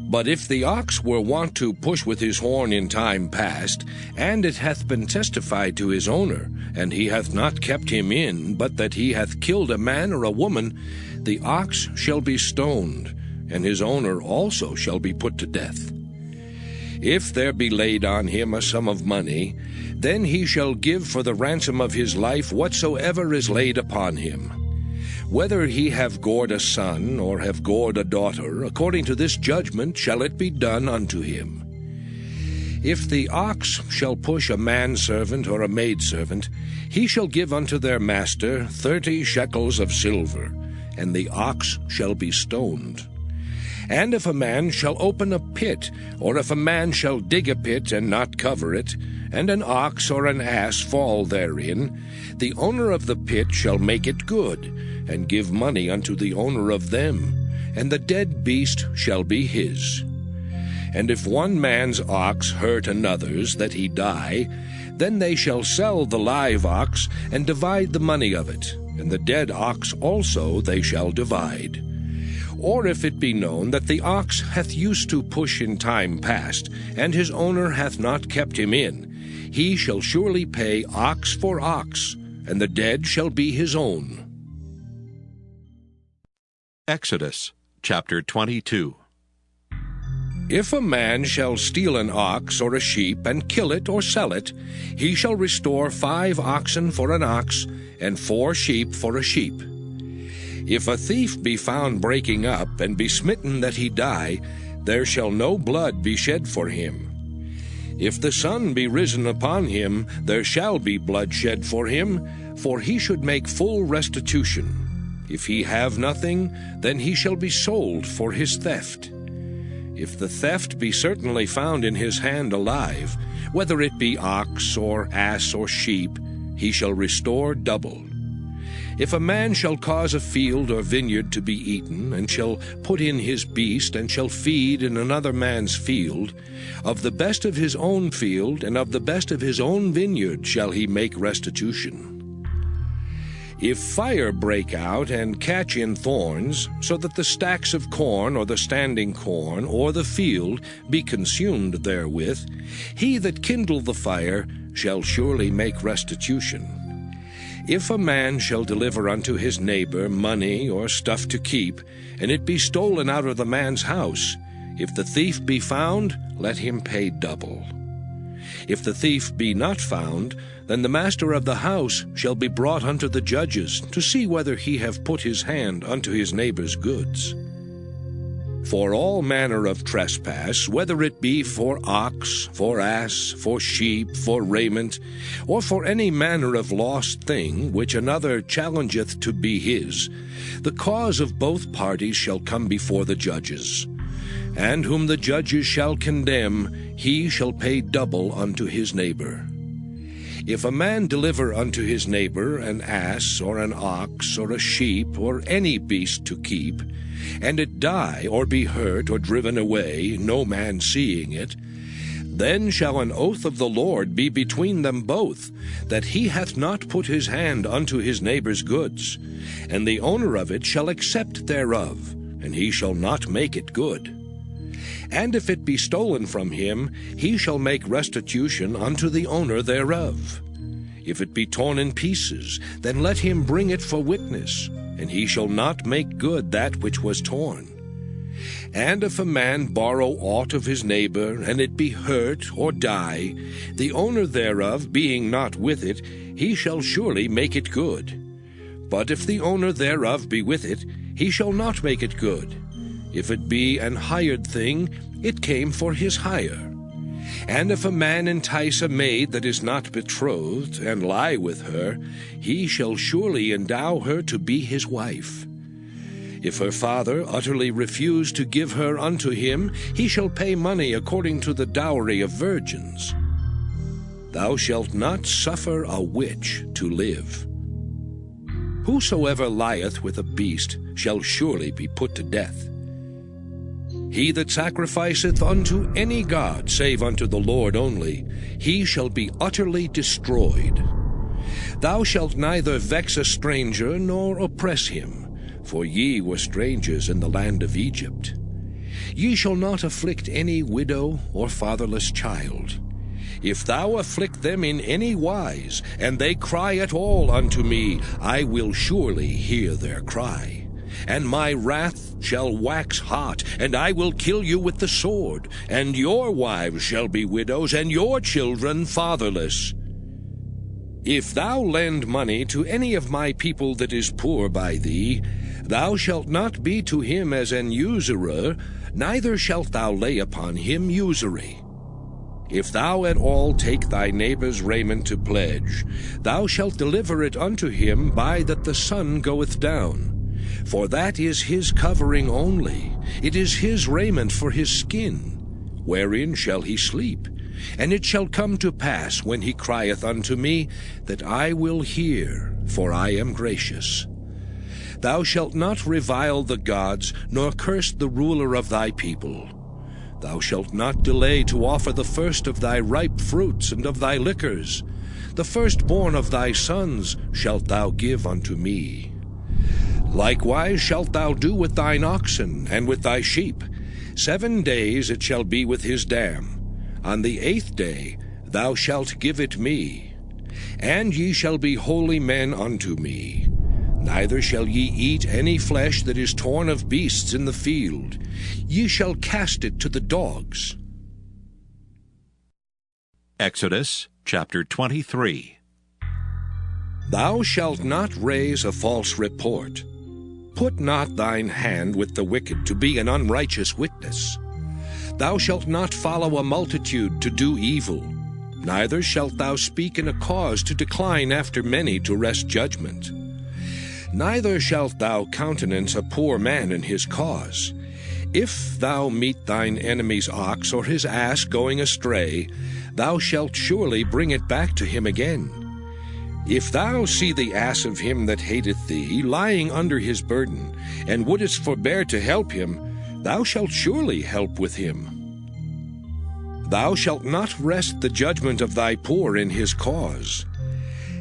But if the ox were wont to push with his horn in time past, and it hath been testified to his owner, and he hath not kept him in, but that he hath killed a man or a woman, the ox shall be stoned, and his owner also shall be put to death. If there be laid on him a sum of money, then he shall give for the ransom of his life whatsoever is laid upon him. Whether he have gored a son, or have gored a daughter, according to this judgment shall it be done unto him. If the ox shall push a manservant or a maidservant, he shall give unto their master 30 shekels of silver, and the ox shall be stoned. And if a man shall open a pit, or if a man shall dig a pit and not cover it, and an ox or an ass fall therein, the owner of the pit shall make it good, and give money unto the owner of them, and the dead beast shall be his. And if one man's ox hurt another's, that he die, then they shall sell the live ox, and divide the money of it, and the dead ox also they shall divide. Or if it be known that the ox hath used to push in time past, and his owner hath not kept him in, he shall surely pay ox for ox, and the dead shall be his own. Exodus chapter 22. If a man shall steal an ox or a sheep, and kill it or sell it, he shall restore 5 oxen for an ox, and 4 sheep for a sheep. If a thief be found breaking up, and be smitten that he die, there shall no blood be shed for him. If the sun be risen upon him, there shall be blood shed for him, for he should make full restitution. If he have nothing, then he shall be sold for his theft. If the theft be certainly found in his hand alive, whether it be ox or ass or sheep, he shall restore double. If a man shall cause a field or vineyard to be eaten, and shall put in his beast, and shall feed in another man's field, of the best of his own field and of the best of his own vineyard shall he make restitution. If fire break out and catch in thorns, so that the stacks of corn or the standing corn or the field be consumed therewith, he that kindled the fire shall surely make restitution. If a man shall deliver unto his neighbor money or stuff to keep, and it be stolen out of the man's house, if the thief be found, let him pay double. If the thief be not found, then the master of the house shall be brought unto the judges, to see whether he have put his hand unto his neighbor's goods. For all manner of trespass, whether it be for ox, for ass, for sheep, for raiment, or for any manner of lost thing which another challengeth to be his, the cause of both parties shall come before the judges. And whom the judges shall condemn, he shall pay double unto his neighbor. If a man deliver unto his neighbor an ass, or an ox, or a sheep, or any beast to keep, and it die, or be hurt, or driven away, no man seeing it, then shall an oath of the Lord be between them both, that he hath not put his hand unto his neighbor's goods, and the owner of it shall accept thereof, and he shall not make it good. And if it be stolen from him, he shall make restitution unto the owner thereof. If it be torn in pieces, then let him bring it for witness, and he shall not make good that which was torn. And if a man borrow aught of his neighbor, and it be hurt or die, the owner thereof being not with it, he shall surely make it good. But if the owner thereof be with it, he shall not make it good. If it be an hired thing, it came for his hire. And if a man entice a maid that is not betrothed, and lie with her, he shall surely endow her to be his wife. If her father utterly refuse to give her unto him, he shall pay money according to the dowry of virgins. Thou shalt not suffer a witch to live. Whosoever lieth with a beast shall surely be put to death. He that sacrificeth unto any god save unto the Lord only, he shall be utterly destroyed. Thou shalt neither vex a stranger nor oppress him, for ye were strangers in the land of Egypt. Ye shall not afflict any widow or fatherless child. If thou afflict them in any wise, and they cry at all unto me, I will surely hear their cry. And my wrath shall wax hot, and I will kill you with the sword, and your wives shall be widows, and your children fatherless. If thou lend money to any of my people that is poor by thee, thou shalt not be to him as an usurer, neither shalt thou lay upon him usury. If thou at all take thy neighbor's raiment to pledge, thou shalt deliver it unto him by that the sun goeth down. For that is his covering only, it is his raiment for his skin. Wherein shall he sleep? And it shall come to pass, when he crieth unto me, that I will hear, for I am gracious. Thou shalt not revile the gods, nor curse the ruler of thy people. Thou shalt not delay to offer the first of thy ripe fruits and of thy liquors. The firstborn of thy sons shalt thou give unto me. Likewise shalt thou do with thine oxen and with thy sheep. 7 days it shall be with his dam. On the 8th day thou shalt give it me. And ye shall be holy men unto me. Neither shall ye eat any flesh that is torn of beasts in the field. Ye shall cast it to the dogs. Exodus chapter 23. Thou shalt not raise a false report. Put not thine hand with the wicked to be an unrighteous witness. Thou shalt not follow a multitude to do evil. Neither shalt thou speak in a cause to decline after many to wrest judgment. Neither shalt thou countenance a poor man in his cause. If thou meet thine enemy's ox or his ass going astray, thou shalt surely bring it back to him again. If thou see the ass of him that hateth thee lying under his burden, and wouldest forbear to help him, thou shalt surely help with him. Thou shalt not wrest the judgment of thy poor in his cause.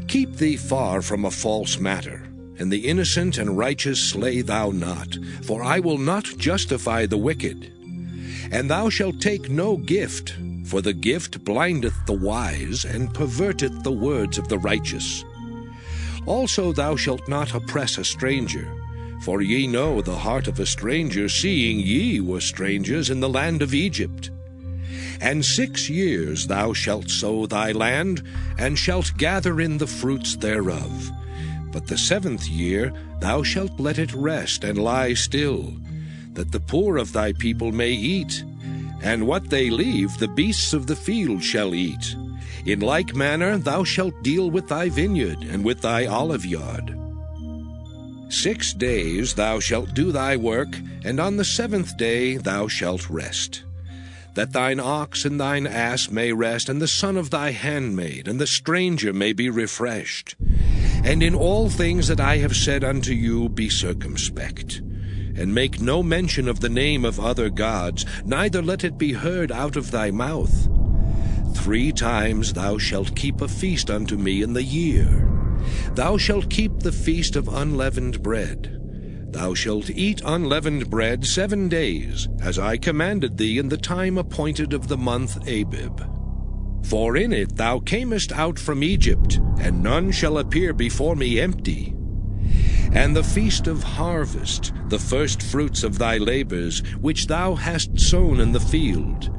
Keep thee far from a false matter, and the innocent and righteous slay thou not, for I will not justify the wicked. And thou shalt take no gift, for the gift blindeth the wise, and perverteth the words of the righteous. Also thou shalt not oppress a stranger, for ye know the heart of a stranger, seeing ye were strangers in the land of Egypt. And 6 years thou shalt sow thy land, and shalt gather in the fruits thereof. But the 7th year thou shalt let it rest and lie still, that the poor of thy people may eat. And what they leave the beasts of the field shall eat. In like manner thou shalt deal with thy vineyard and with thy oliveyard. 6 days thou shalt do thy work, and on the 7th day thou shalt rest. That thine ox and thine ass may rest, and the son of thy handmaid, and the stranger may be refreshed. And in all things that I have said unto you be circumspect, and make no mention of the name of other gods, neither let it be heard out of thy mouth. 3 times thou shalt keep a feast unto me in the year. Thou shalt keep the feast of unleavened bread. Thou shalt eat unleavened bread 7 days, as I commanded thee in the time appointed of the month Abib. For in it thou camest out from Egypt, and none shall appear before me empty. And the feast of harvest, the first fruits of thy labors, which thou hast sown in the field.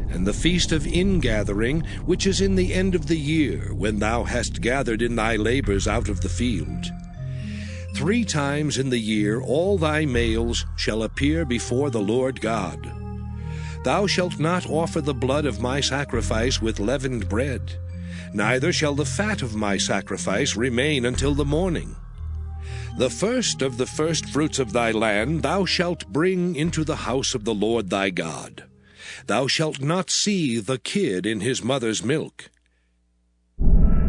And the feast of ingathering, which is in the end of the year, when thou hast gathered in thy labors out of the field. 3 times in the year all thy males shall appear before the Lord God. Thou shalt not offer the blood of my sacrifice with leavened bread, neither shall the fat of my sacrifice remain until the morning. The first of the firstfruits of thy land thou shalt bring into the house of the Lord thy God. Thou shalt not see the kid in his mother's milk.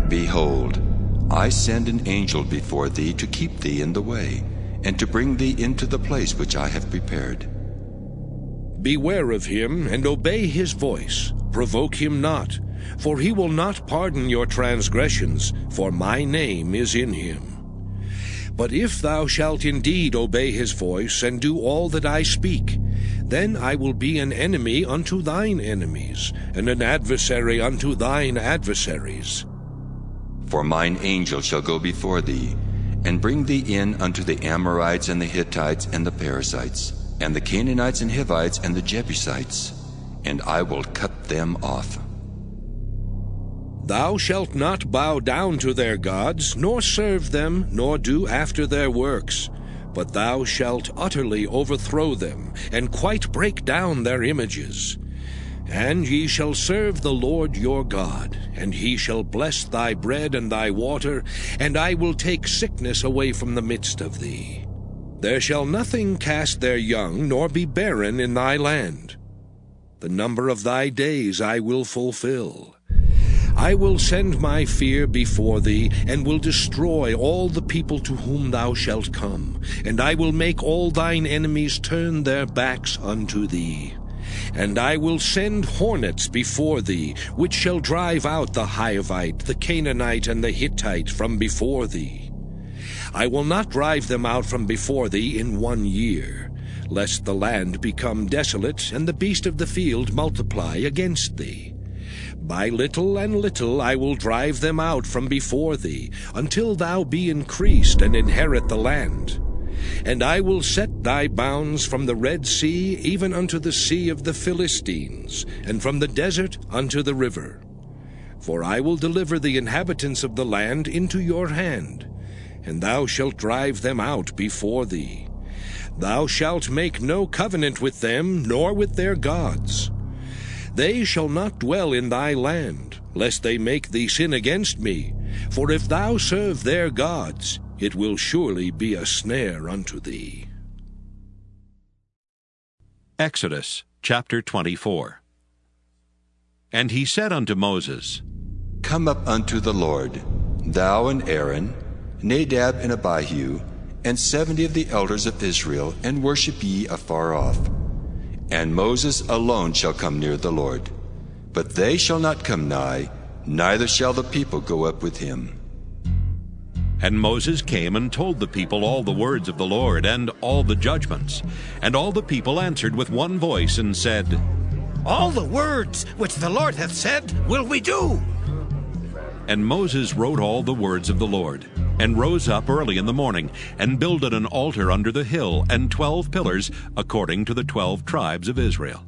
Behold, I send an angel before thee to keep thee in the way, and to bring thee into the place which I have prepared. Beware of him, and obey his voice. Provoke him not, for he will not pardon your transgressions, for my name is in him. But if thou shalt indeed obey his voice, and do all that I speak, then I will be an enemy unto thine enemies, and an adversary unto thine adversaries. For mine angel shall go before thee, and bring thee in unto the Amorites and the Hittites and the Perizzites, and the Canaanites and Hivites and the Jebusites, and I will cut them off. Thou shalt not bow down to their gods, nor serve them, nor do after their works, but thou shalt utterly overthrow them, and quite break down their images. And ye shall serve the Lord your God, and he shall bless thy bread and thy water, and I will take sickness away from the midst of thee. There shall nothing cast their young, nor be barren in thy land. The number of thy days I will fulfill. I will send my fear before thee, and will destroy all the people to whom thou shalt come, and I will make all thine enemies turn their backs unto thee. And I will send hornets before thee, which shall drive out the Hivite, the Canaanite, and the Hittite from before thee. I will not drive them out from before thee in 1 year, lest the land become desolate, and the beast of the field multiply against thee. By little and little I will drive them out from before thee, until thou be increased and inherit the land. And I will set thy bounds from the Red Sea even unto the sea of the Philistines, and from the desert unto the river. For I will deliver the inhabitants of the land into your hand, and thou shalt drive them out before thee. Thou shalt make no covenant with them, nor with their gods. They shall not dwell in thy land, lest they make thee sin against me. For if thou serve their gods, it will surely be a snare unto thee. Exodus chapter 24. And he said unto Moses, Come up unto the Lord, thou and Aaron, Nadab and Abihu, and 70 of the elders of Israel, and worship ye afar off. And Moses alone shall come near the Lord. But they shall not come nigh, neither shall the people go up with him. And Moses came and told the people all the words of the Lord, and all the judgments. And all the people answered with one voice, and said, All the words which the Lord hath said will we do. And Moses wrote all the words of the Lord, and rose up early in the morning, and builded an altar under the hill, and 12 pillars, according to the 12 tribes of Israel.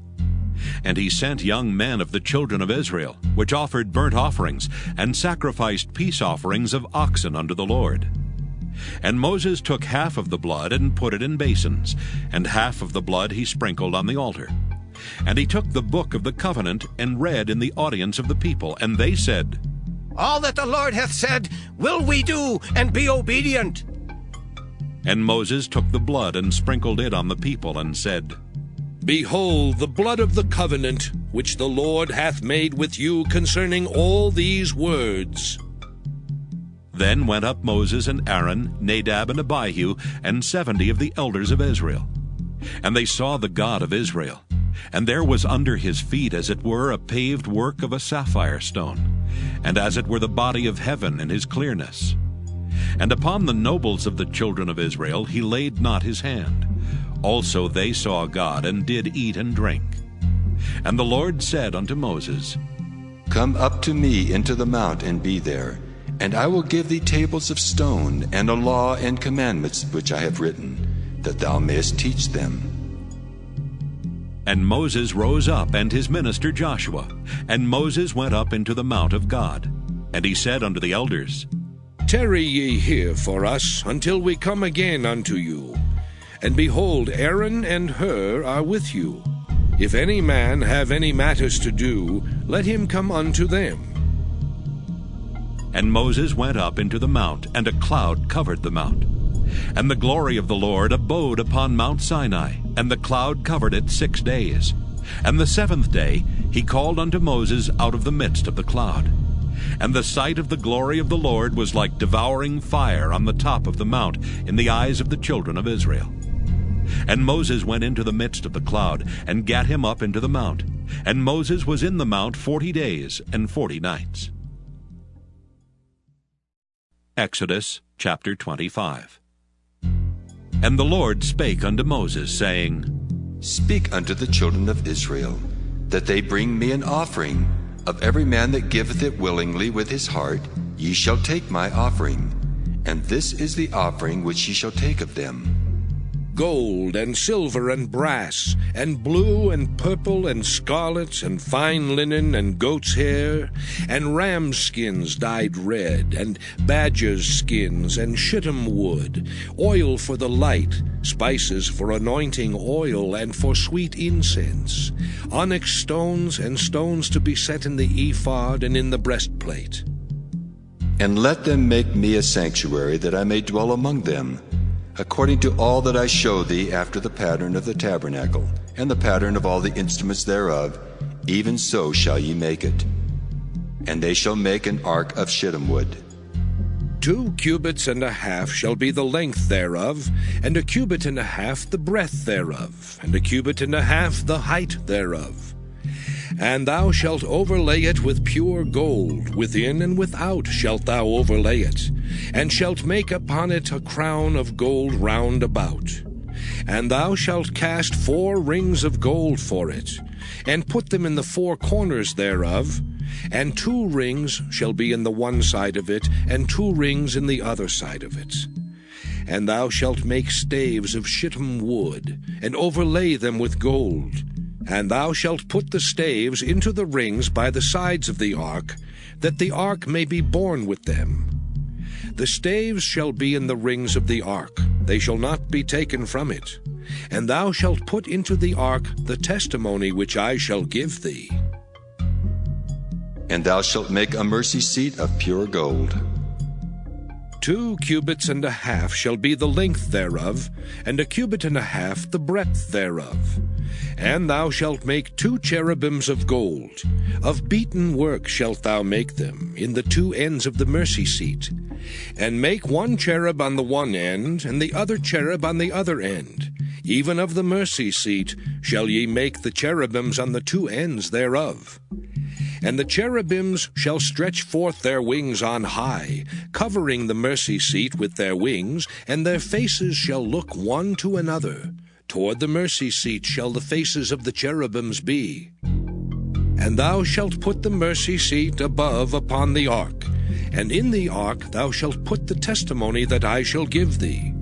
And he sent young men of the children of Israel, which offered burnt offerings, and sacrificed peace offerings of oxen unto the Lord. And Moses took half of the blood, and put it in basins, and half of the blood he sprinkled on the altar. And he took the book of the covenant, and read in the audience of the people, and they said, All that the Lord hath said will we do, and be obedient. And Moses took the blood, and sprinkled it on the people, and said, Behold the blood of the covenant, which the Lord hath made with you concerning all these words. Then went up Moses and Aaron, Nadab and Abihu, and 70 of the elders of Israel. And they saw the God of Israel. And there was under his feet as it were a paved work of a sapphire stone, and as it were the body of heaven in his clearness. And upon the nobles of the children of Israel he laid not his hand. Also they saw God, and did eat and drink. And the Lord said unto Moses, Come up to me into the mount, and be there, and I will give thee tables of stone, and a law and commandments which I have written, that thou mayest teach them. And Moses rose up, and his minister Joshua. And Moses went up into the mount of God. And he said unto the elders, Tarry ye here for us, until we come again unto you. And behold, Aaron and Hur are with you. If any man have any matters to do, let him come unto them. And Moses went up into the mount, and a cloud covered the mount. And the glory of the Lord abode upon Mount Sinai, and the cloud covered it 6 days. And the 7th day he called unto Moses out of the midst of the cloud. And the sight of the glory of the Lord was like devouring fire on the top of the mount in the eyes of the children of Israel. And Moses went into the midst of the cloud, and gat him up into the mount. And Moses was in the mount 40 days and 40 nights. Exodus chapter 25. And the Lord spake unto Moses, saying, Speak unto the children of Israel, that they bring me an offering. Of every man that giveth it willingly with his heart, ye shall take my offering. And this is the offering which ye shall take of them: gold and silver and brass, and blue and purple and scarlet, and fine linen and goat's hair, and ram's skins dyed red, and badger's skins, and shittim wood, oil for the light, spices for anointing oil and for sweet incense, onyx stones, and stones to be set in the ephod and in the breastplate. And let them make me a sanctuary, that I may dwell among them, according to all that I show thee, after the pattern of the tabernacle, and the pattern of all the instruments thereof, even so shall ye make it. And they shall make an ark of shittim wood. 2 cubits and a half shall be the length thereof, and a cubit and a half the breadth thereof, and a cubit and a half the height thereof. And thou shalt overlay it with pure gold, within and without shalt thou overlay it, and shalt make upon it a crown of gold round about. And thou shalt cast 4 rings of gold for it, and put them in the 4 corners thereof, and 2 rings shall be in the one side of it, and 2 rings in the other side of it. And thou shalt make staves of shittim wood, and overlay them with gold. And thou shalt put the staves into the rings by the sides of the ark, that the ark may be borne with them. The staves shall be in the rings of the ark, they shall not be taken from it. And thou shalt put into the ark the testimony which I shall give thee. And thou shalt make a mercy seat of pure gold. 2 cubits and a half shall be the length thereof, and a cubit and a half the breadth thereof. And thou shalt make 2 cherubims of gold. Of beaten work shalt thou make them, in the 2 ends of the mercy seat. And make 1 cherub on the one end, and the other cherub on the other end. Even of the mercy seat shall ye make the cherubims on the 2 ends thereof. And the cherubims shall stretch forth their wings on high, covering the mercy seat with their wings, and their faces shall look one to another. Toward the mercy seat shall the faces of the cherubims be. And thou shalt put the mercy seat above upon the ark, and in the ark thou shalt put the testimony that I shall give thee.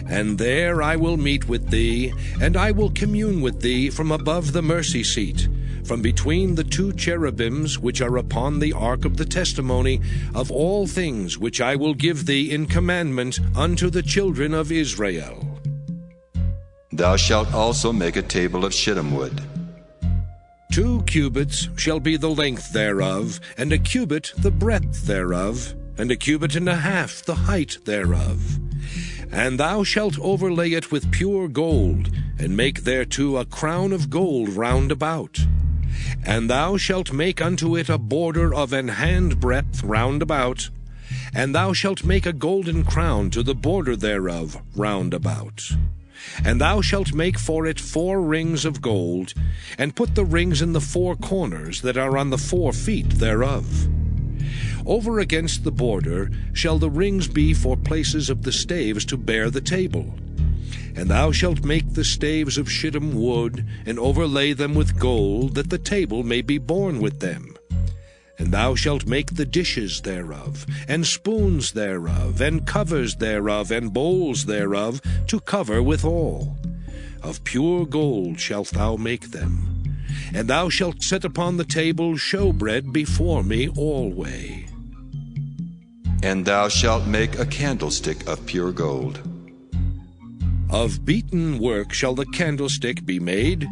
And there I will meet with thee, and I will commune with thee from above the mercy seat, from between the 2 cherubims which are upon the ark of the testimony, of all things which I will give thee in commandment unto the children of Israel. Thou shalt also make a table of shittim wood. 2 cubits shall be the length thereof, and a cubit the breadth thereof, and a cubit and a half the height thereof. And thou shalt overlay it with pure gold, and make thereto a crown of gold round about. And thou shalt make unto it a border of an handbreadth round about. And thou shalt make a golden crown to the border thereof round about. And thou shalt make for it 4 rings of gold, and put the rings in the 4 corners that are on the 4 feet thereof. Over against the border shall the rings be for places of the staves to bear the table. And thou shalt make the staves of shittim wood, and overlay them with gold, that the table may be borne with them. And thou shalt make the dishes thereof, and spoons thereof, and covers thereof, and bowls thereof, to cover withal. Of pure gold shalt thou make them. And thou shalt set upon the table showbread before me alway. And thou shalt make a candlestick of pure gold. Of beaten work shall the candlestick be made.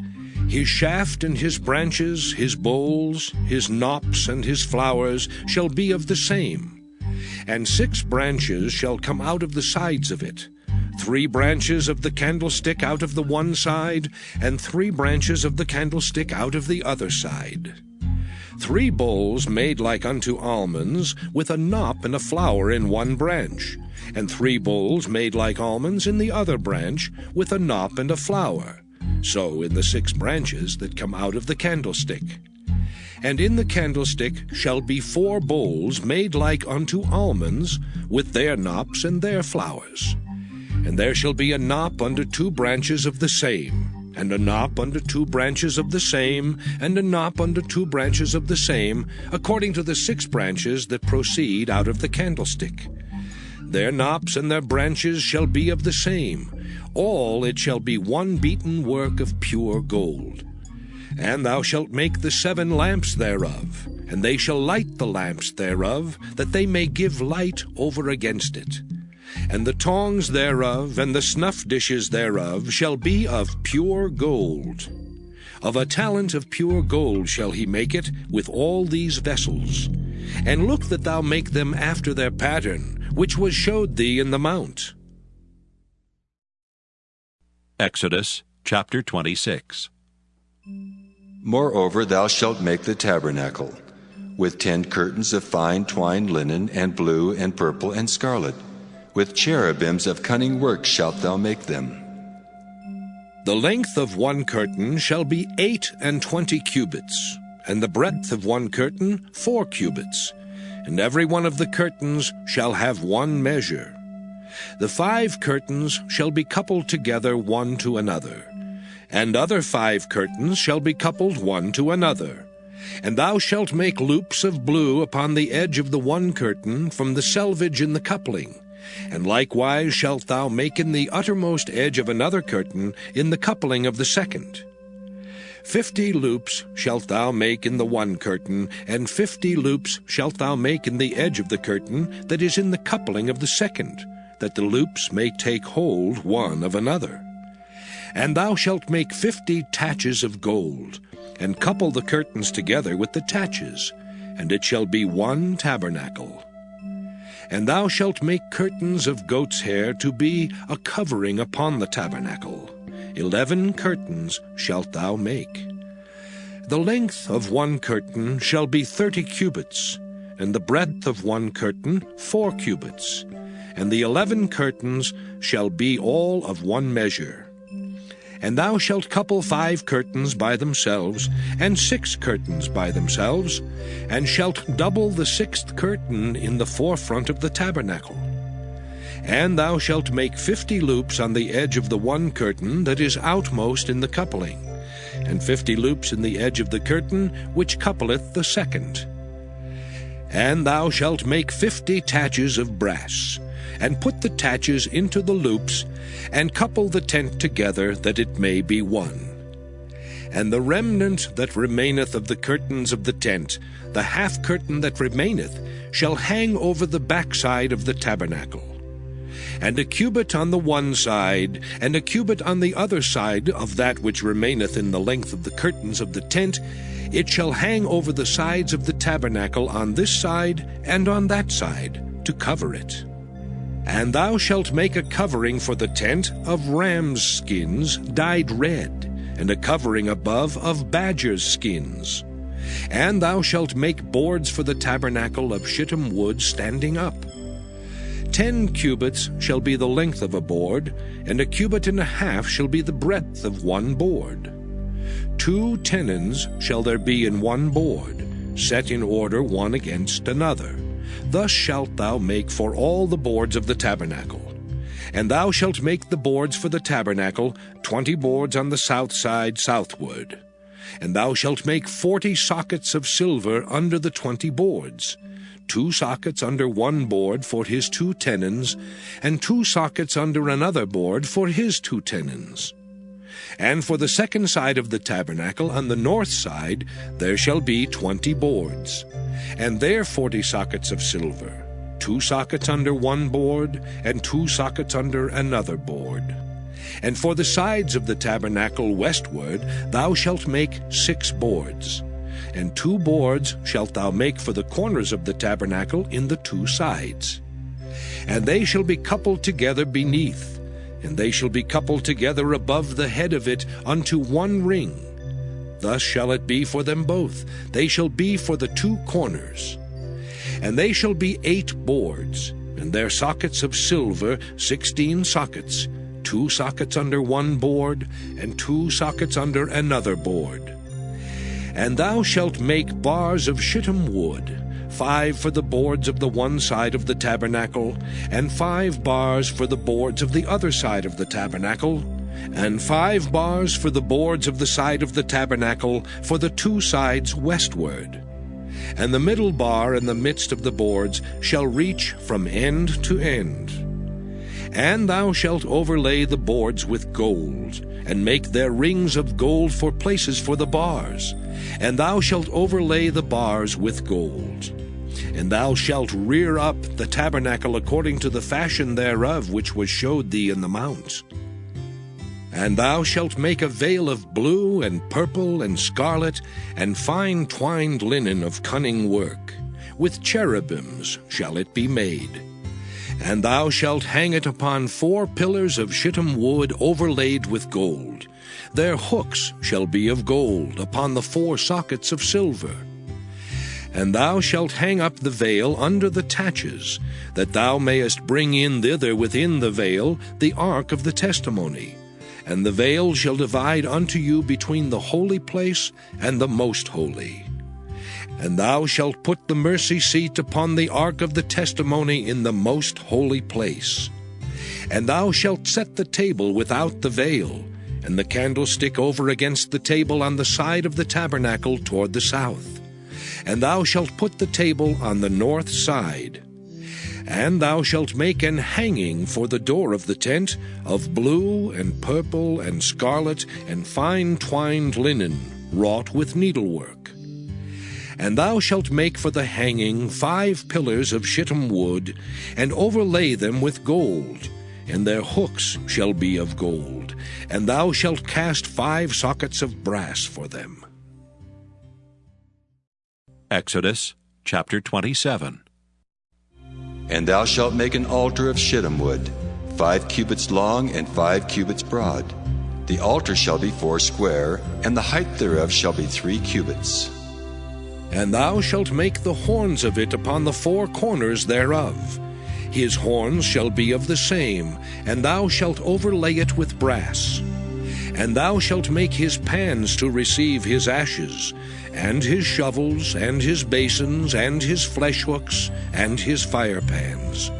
His shaft and his branches, his bowls, his knops and his flowers shall be of the same. And 6 branches shall come out of the sides of it, 3 branches of the candlestick out of the one side, and 3 branches of the candlestick out of the other side. 3 bowls made like unto almonds, with a knop and a flower in one branch, and 3 bowls made like almonds in the other branch, with a knop and a flower, so in the 6 branches that come out of the candlestick. And in the candlestick shall be 4 bowls made like unto almonds, with their knops and their flowers. And there shall be a knop under 2 branches of the same, and a knop under 2 branches of the same, and a knop under 2 branches of the same, according to the 6 branches that proceed out of the candlestick. Their knops and their branches shall be of the same. All it shall be one beaten work of pure gold. And thou shalt make the 7 lamps thereof, and they shall light the lamps thereof, that they may give light over against it. And the tongs thereof, and the snuff dishes thereof, shall be of pure gold. Of a talent of pure gold shall he make it, with all these vessels. And look that thou make them after their pattern, which was showed thee in the mount. Exodus chapter 26. Moreover, thou shalt make the tabernacle, with 10 curtains of fine twined linen, and blue, and purple, and scarlet. With cherubims of cunning work shalt thou make them. The length of one curtain shall be 28 cubits, and the breadth of one curtain 4 cubits, and every one of the curtains shall have one measure. The 5 curtains shall be coupled together one to another, and other 5 curtains shall be coupled one to another. And thou shalt make loops of blue upon the edge of the one curtain from the selvage in the coupling, and likewise shalt thou make in the uttermost edge of another curtain in the coupling of the second. 50 loops shalt thou make in the one curtain, and 50 loops shalt thou make in the edge of the curtain that is in the coupling of the second, that the loops may take hold one of another. And thou shalt make 50 taches of gold, and couple the curtains together with the taches, and it shall be one tabernacle. And thou shalt make curtains of goat's hair to be a covering upon the tabernacle. 11 curtains shalt thou make. The length of one curtain shall be 30 cubits, and the breadth of one curtain 4 cubits, and the 11 curtains shall be all of one measure. And thou shalt couple 5 curtains by themselves, and 6 curtains by themselves, and shalt double the 6th curtain in the forefront of the tabernacle. And thou shalt make 50 loops on the edge of the one curtain that is outmost in the coupling, and 50 loops in the edge of the curtain which coupleth the second. And thou shalt make 50 taches of brass, and put the taches into the loops, and couple the tent together, that it may be one. And the remnant that remaineth of the curtains of the tent, the half curtain that remaineth, shall hang over the backside of the tabernacle. And a cubit on the one side, and a cubit on the other side of that which remaineth in the length of the curtains of the tent, it shall hang over the sides of the tabernacle on this side and on that side, to cover it. And thou shalt make a covering for the tent of rams' skins dyed red, and a covering above of badgers' skins. And thou shalt make boards for the tabernacle of shittim wood standing up. 10 cubits shall be the length of a board, and a cubit and a half shall be the breadth of one board. 2 tenons shall there be in one board, set in order one against another. Thus shalt thou make for all the boards of the tabernacle. And thou shalt make the boards for the tabernacle, 20 boards on the south side southward. And thou shalt make 40 sockets of silver under the 20 boards, 2 sockets under one board for his 2 tenons, and 2 sockets under another board for his 2 tenons. And for the second side of the tabernacle, on the north side, there shall be 20 boards, and there 40 sockets of silver, 2 sockets under one board, and 2 sockets under another board. And for the sides of the tabernacle westward thou shalt make 6 boards, and 2 boards shalt thou make for the corners of the tabernacle in the 2 sides. And they shall be coupled together beneath, and they shall be coupled together above the head of it unto one ring. Thus shall it be for them both. They shall be for the 2 corners. And they shall be 8 boards, and their sockets of silver 16 sockets, 2 sockets under one board, and 2 sockets under another board. And thou shalt make bars of shittim wood, 5 for the boards of the one side of the tabernacle, and 5 bars for the boards of the other side of the tabernacle, and 5 bars for the boards of the side of the tabernacle for the 2 sides westward. And the middle bar in the midst of the boards shall reach from end to end. And thou shalt overlay the boards with gold, and make their rings of gold for places for the bars. And thou shalt overlay the bars with gold. And thou shalt rear up the tabernacle according to the fashion thereof which was showed thee in the mount. And thou shalt make a veil of blue and purple and scarlet and fine twined linen of cunning work. With cherubims shall it be made. And thou shalt hang it upon 4 pillars of shittim wood overlaid with gold. Their hooks shall be of gold upon the 4 sockets of silver. And thou shalt hang up the veil under the taches, that thou mayest bring in thither within the veil the ark of the testimony. And the veil shall divide unto you between the holy place and the most holy. And thou shalt put the mercy seat upon the ark of the testimony in the most holy place. And thou shalt set the table without the veil, and the candlestick over against the table on the side of the tabernacle toward the south. And thou shalt put the table on the north side. And thou shalt make an hanging for the door of the tent of blue and purple and scarlet and fine twined linen, wrought with needlework. And thou shalt make for the hanging 5 pillars of shittim wood, and overlay them with gold, and their hooks shall be of gold. And thou shalt cast 5 sockets of brass for them. Exodus chapter 27. And thou shalt make an altar of shittim wood, 5 cubits long and 5 cubits broad. The altar shall be 4 square, and the height thereof shall be 3 cubits. And thou shalt make the horns of it upon the 4 corners thereof. His horns shall be of the same, and thou shalt overlay it with brass. And thou shalt make his pans to receive his ashes, and his shovels, and his basins, and his flesh hooks, and his fire pans.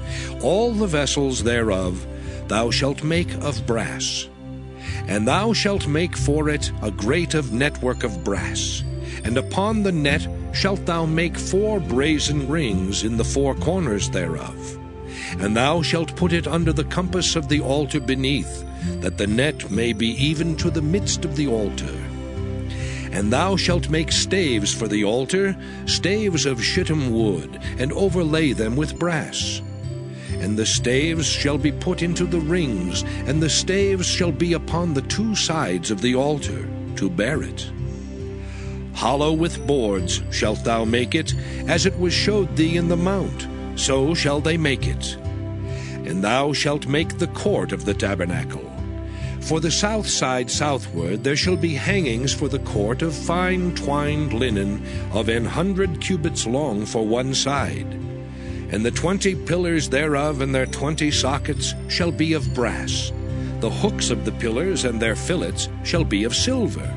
All the vessels thereof thou shalt make of brass. And thou shalt make for it a grate of network of brass. And upon the net shalt thou make 4 brazen rings in the 4 corners thereof. And thou shalt put it under the compass of the altar beneath, that the net may be even to the midst of the altar. And thou shalt make staves for the altar, staves of shittim wood, and overlay them with brass. And the staves shall be put into the rings, and the staves shall be upon the 2 sides of the altar, to bear it. Hollow with boards shalt thou make it, as it was showed thee in the mount, so shall they make it. And thou shalt make the court of the tabernacle. For the south side southward there shall be hangings for the court of fine twined linen of 100 cubits long for one side. And the 20 pillars thereof and their 20 sockets shall be of brass. The hooks of the pillars and their fillets shall be of silver.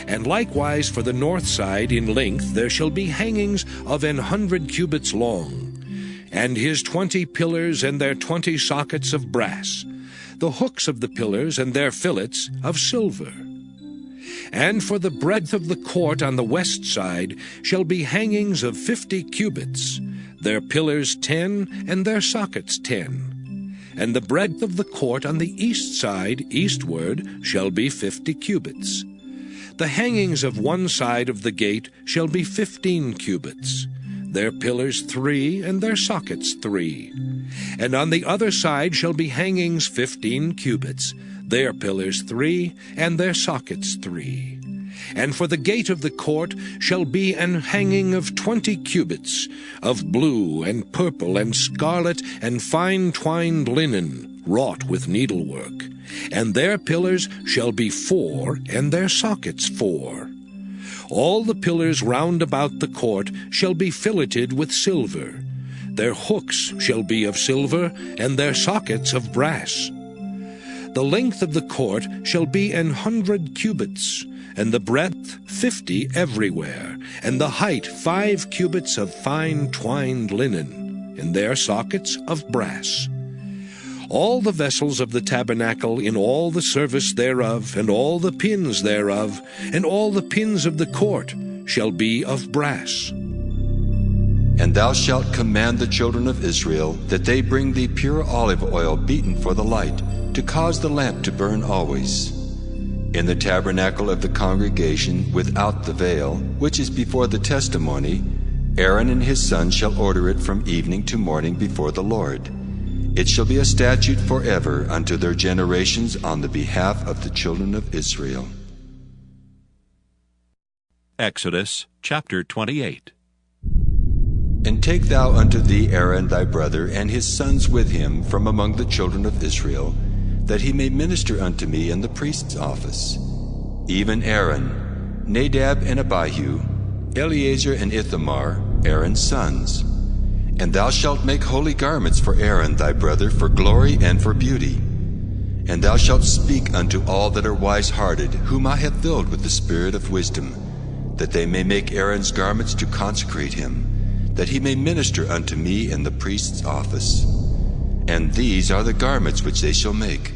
And likewise for the north side in length there shall be hangings of 100 cubits long, and his 20 pillars and their 20 sockets of brass. The hooks of the pillars and their fillets of silver. And for the breadth of the court on the west side shall be hangings of 50 cubits, their pillars 10, and their sockets 10. And the breadth of the court on the east side eastward shall be 50 cubits. The hangings of one side of the gate shall be 15 cubits, their pillars 3, and their sockets 3. And on the other side shall be hangings 15 cubits, their pillars 3, and their sockets 3. And for the gate of the court shall be an hanging of 20 cubits, of blue and purple and scarlet and fine twined linen, wrought with needlework. And their pillars shall be 4, and their sockets 4. All the pillars round about the court shall be filleted with silver. Their hooks shall be of silver, and their sockets of brass. The length of the court shall be 100 cubits, and the breadth 50 everywhere, and the height 5 cubits of fine twined linen, and their sockets of brass. All the vessels of the tabernacle in all the service thereof, and all the pins thereof, and all the pins of the court shall be of brass. And thou shalt command the children of Israel that they bring thee pure olive oil beaten for the light, to cause the lamp to burn always. In the tabernacle of the congregation without the veil, which is before the testimony, Aaron and his sons shall order it from evening to morning before the Lord. It shall be a statute forever unto their generations on the behalf of the children of Israel. Exodus chapter 28. And take thou unto thee Aaron thy brother, and his sons with him from among the children of Israel, that he may minister unto me in the priest's office. Even Aaron, Nadab and Abihu, Eleazar and Ithamar, Aaron's sons. And thou shalt make holy garments for Aaron thy brother, for glory and for beauty. And thou shalt speak unto all that are wise-hearted, whom I have filled with the spirit of wisdom, that they may make Aaron's garments to consecrate him, that he may minister unto me in the priest's office. And these are the garments which they shall make: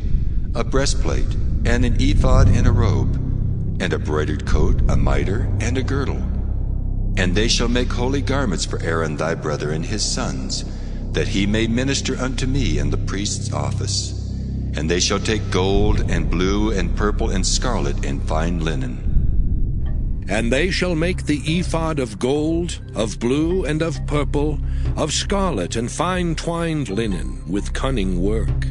a breastplate, and an ephod, and a robe, and a broidered coat, a mitre, and a girdle. And they shall make holy garments for Aaron thy brother and his sons, that he may minister unto me in the priest's office. And they shall take gold, and blue, and purple, and scarlet, and fine linen. And they shall make the ephod of gold, of blue, and of purple, of scarlet, and fine twined linen, with cunning work.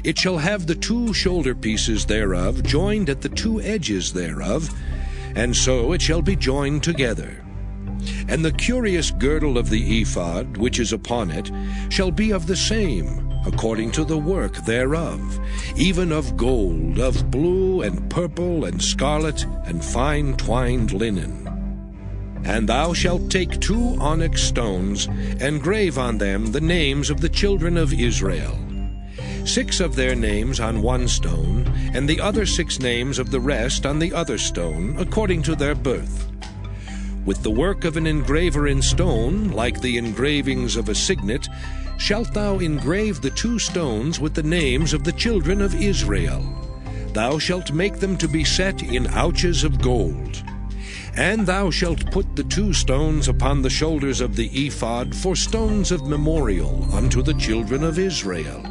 It shall have the 2 shoulder pieces thereof joined at the 2 edges thereof, and so it shall be joined together. And the curious girdle of the ephod, which is upon it, shall be of the same, according to the work thereof, even of gold, of blue, and purple, and scarlet, and fine twined linen. And thou shalt take 2 onyx stones, and grave on them the names of the children of Israel, 6 of their names on 1 stone, and the other 6 names of the rest on the other stone, according to their birth. With the work of an engraver in stone, like the engravings of a signet, shalt thou engrave the 2 stones with the names of the children of Israel. Thou shalt make them to be set in ouches of gold. And thou shalt put the 2 stones upon the shoulders of the ephod for stones of memorial unto the children of Israel.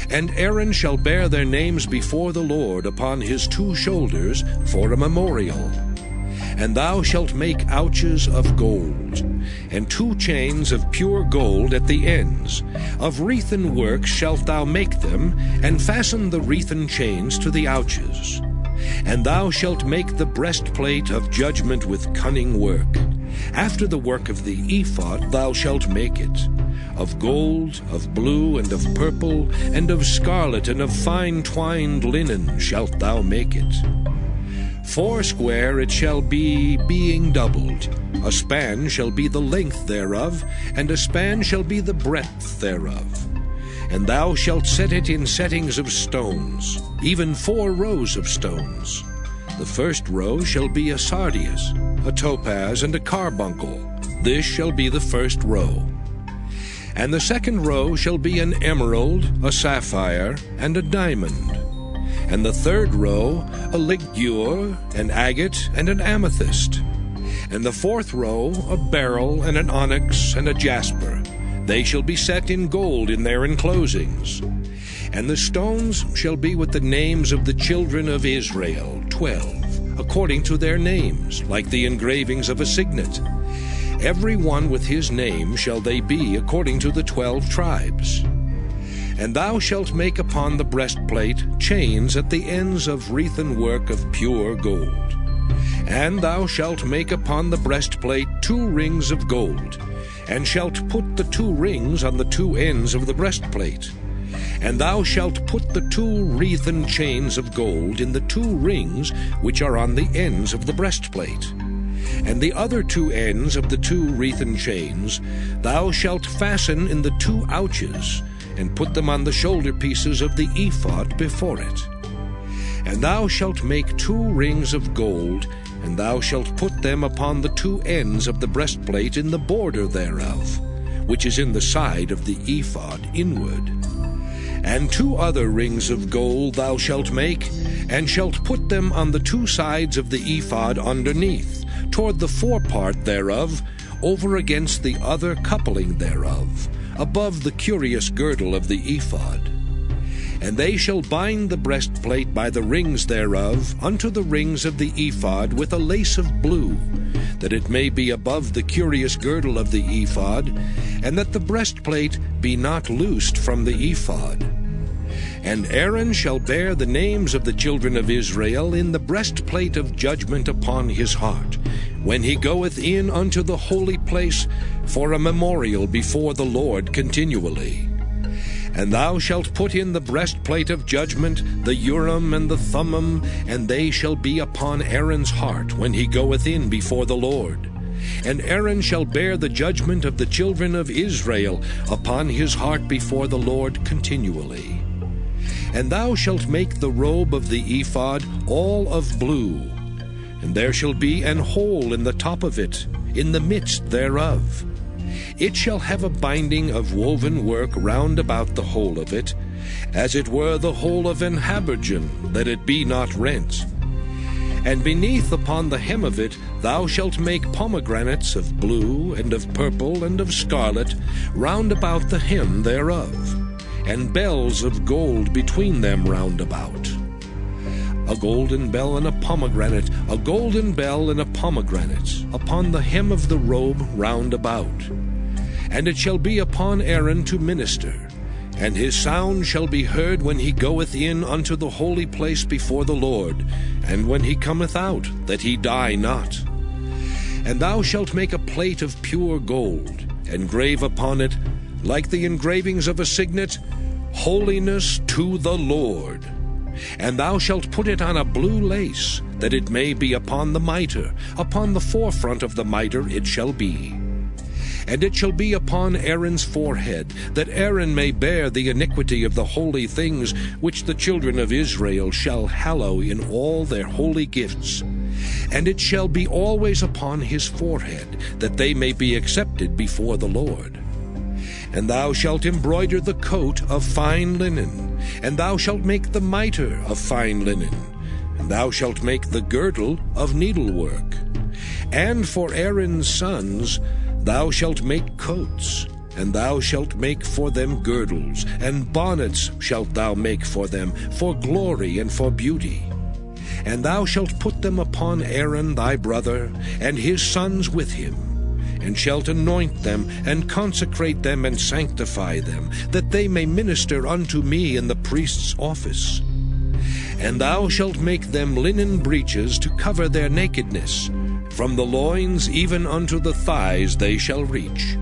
And Aaron shall bear their names before the Lord upon his 2 shoulders for a memorial. And thou shalt make ouches of gold, and 2 chains of pure gold at the ends. Of wreathen work shalt thou make them, and fasten the wreathen chains to the ouches. And thou shalt make the breastplate of judgment with cunning work. After the work of the ephod thou shalt make it. Of gold, of blue, and of purple, and of scarlet, and of fine twined linen shalt thou make it. 4 square it shall be, being doubled. A span shall be the length thereof, and a span shall be the breadth thereof. And thou shalt set it in settings of stones, even 4 rows of stones. The first row shall be a sardius, a topaz, and a carbuncle. This shall be the first row. And the second row shall be an emerald, a sapphire, and a diamond. And the third row a ligure, an agate, and an amethyst. And the 4th row a beryl, and an onyx, and a jasper. They shall be set in gold in their enclosings. And the stones shall be with the names of the children of Israel, 12, according to their names, like the engravings of a signet. Every one with his name shall they be according to the 12 tribes. And thou shalt make upon the breastplate chains at the ends of wreathen work of pure gold. And thou shalt make upon the breastplate 2 rings of gold, and shalt put the 2 rings on the 2 ends of the breastplate. And thou shalt put the 2 wreathen chains of gold in the 2 rings which are on the ends of the breastplate. And the other 2 ends of the 2 wreathen chains thou shalt fasten in the 2 ouches, and put them on the shoulder pieces of the ephod before it. And thou shalt make 2 rings of gold, and thou shalt put them upon the 2 ends of the breastplate in the border thereof, which is in the side of the ephod inward. And 2 other rings of gold thou shalt make, and shalt put them on the 2 sides of the ephod underneath, toward the forepart thereof, over against the other coupling thereof, above the curious girdle of the ephod. And they shall bind the breastplate by the rings thereof unto the rings of the ephod with a lace of blue, that it may be above the curious girdle of the ephod, and that the breastplate be not loosed from the ephod. And Aaron shall bear the names of the children of Israel in the breastplate of judgment upon his heart, when he goeth in unto the holy place for a memorial before the Lord continually. And thou shalt put in the breastplate of judgment the Urim and the Thummim, and they shall be upon Aaron's heart when he goeth in before the Lord. And Aaron shall bear the judgment of the children of Israel upon his heart before the Lord continually. And thou shalt make the robe of the ephod all of blue, and there shall be an hole in the top of it, in the midst thereof. It shall have a binding of woven work round about the hole of it, as it were the hole of an habergeon, that it be not rent. And beneath upon the hem of it thou shalt make pomegranates of blue, and of purple, and of scarlet, round about the hem thereof, and bells of gold between them round about. A golden bell and a pomegranate, a golden bell and a pomegranate, upon the hem of the robe round about. And it shall be upon Aaron to minister, and his sound shall be heard when he goeth in unto the holy place before the Lord, and when he cometh out, that he die not. And thou shalt make a plate of pure gold, and grave upon it, like the engravings of a signet, Holiness to the Lord. And thou shalt put it on a blue lace, that it may be upon the mitre, upon the forefront of the mitre it shall be. And it shall be upon Aaron's forehead, that Aaron may bear the iniquity of the holy things which the children of Israel shall hallow in all their holy gifts. And it shall be always upon his forehead, that they may be accepted before the Lord. And thou shalt embroider the coat of fine linen, and thou shalt make the mitre of fine linen, and thou shalt make the girdle of needlework. And for Aaron's sons thou shalt make coats, and thou shalt make for them girdles, and bonnets shalt thou make for them, for glory and for beauty. And thou shalt put them upon Aaron thy brother, and his sons with him, and shalt anoint them, and consecrate them, and sanctify them, that they may minister unto me in the priest's office. And thou shalt make them linen breeches to cover their nakedness. From the loins even unto the thighs they shall reach.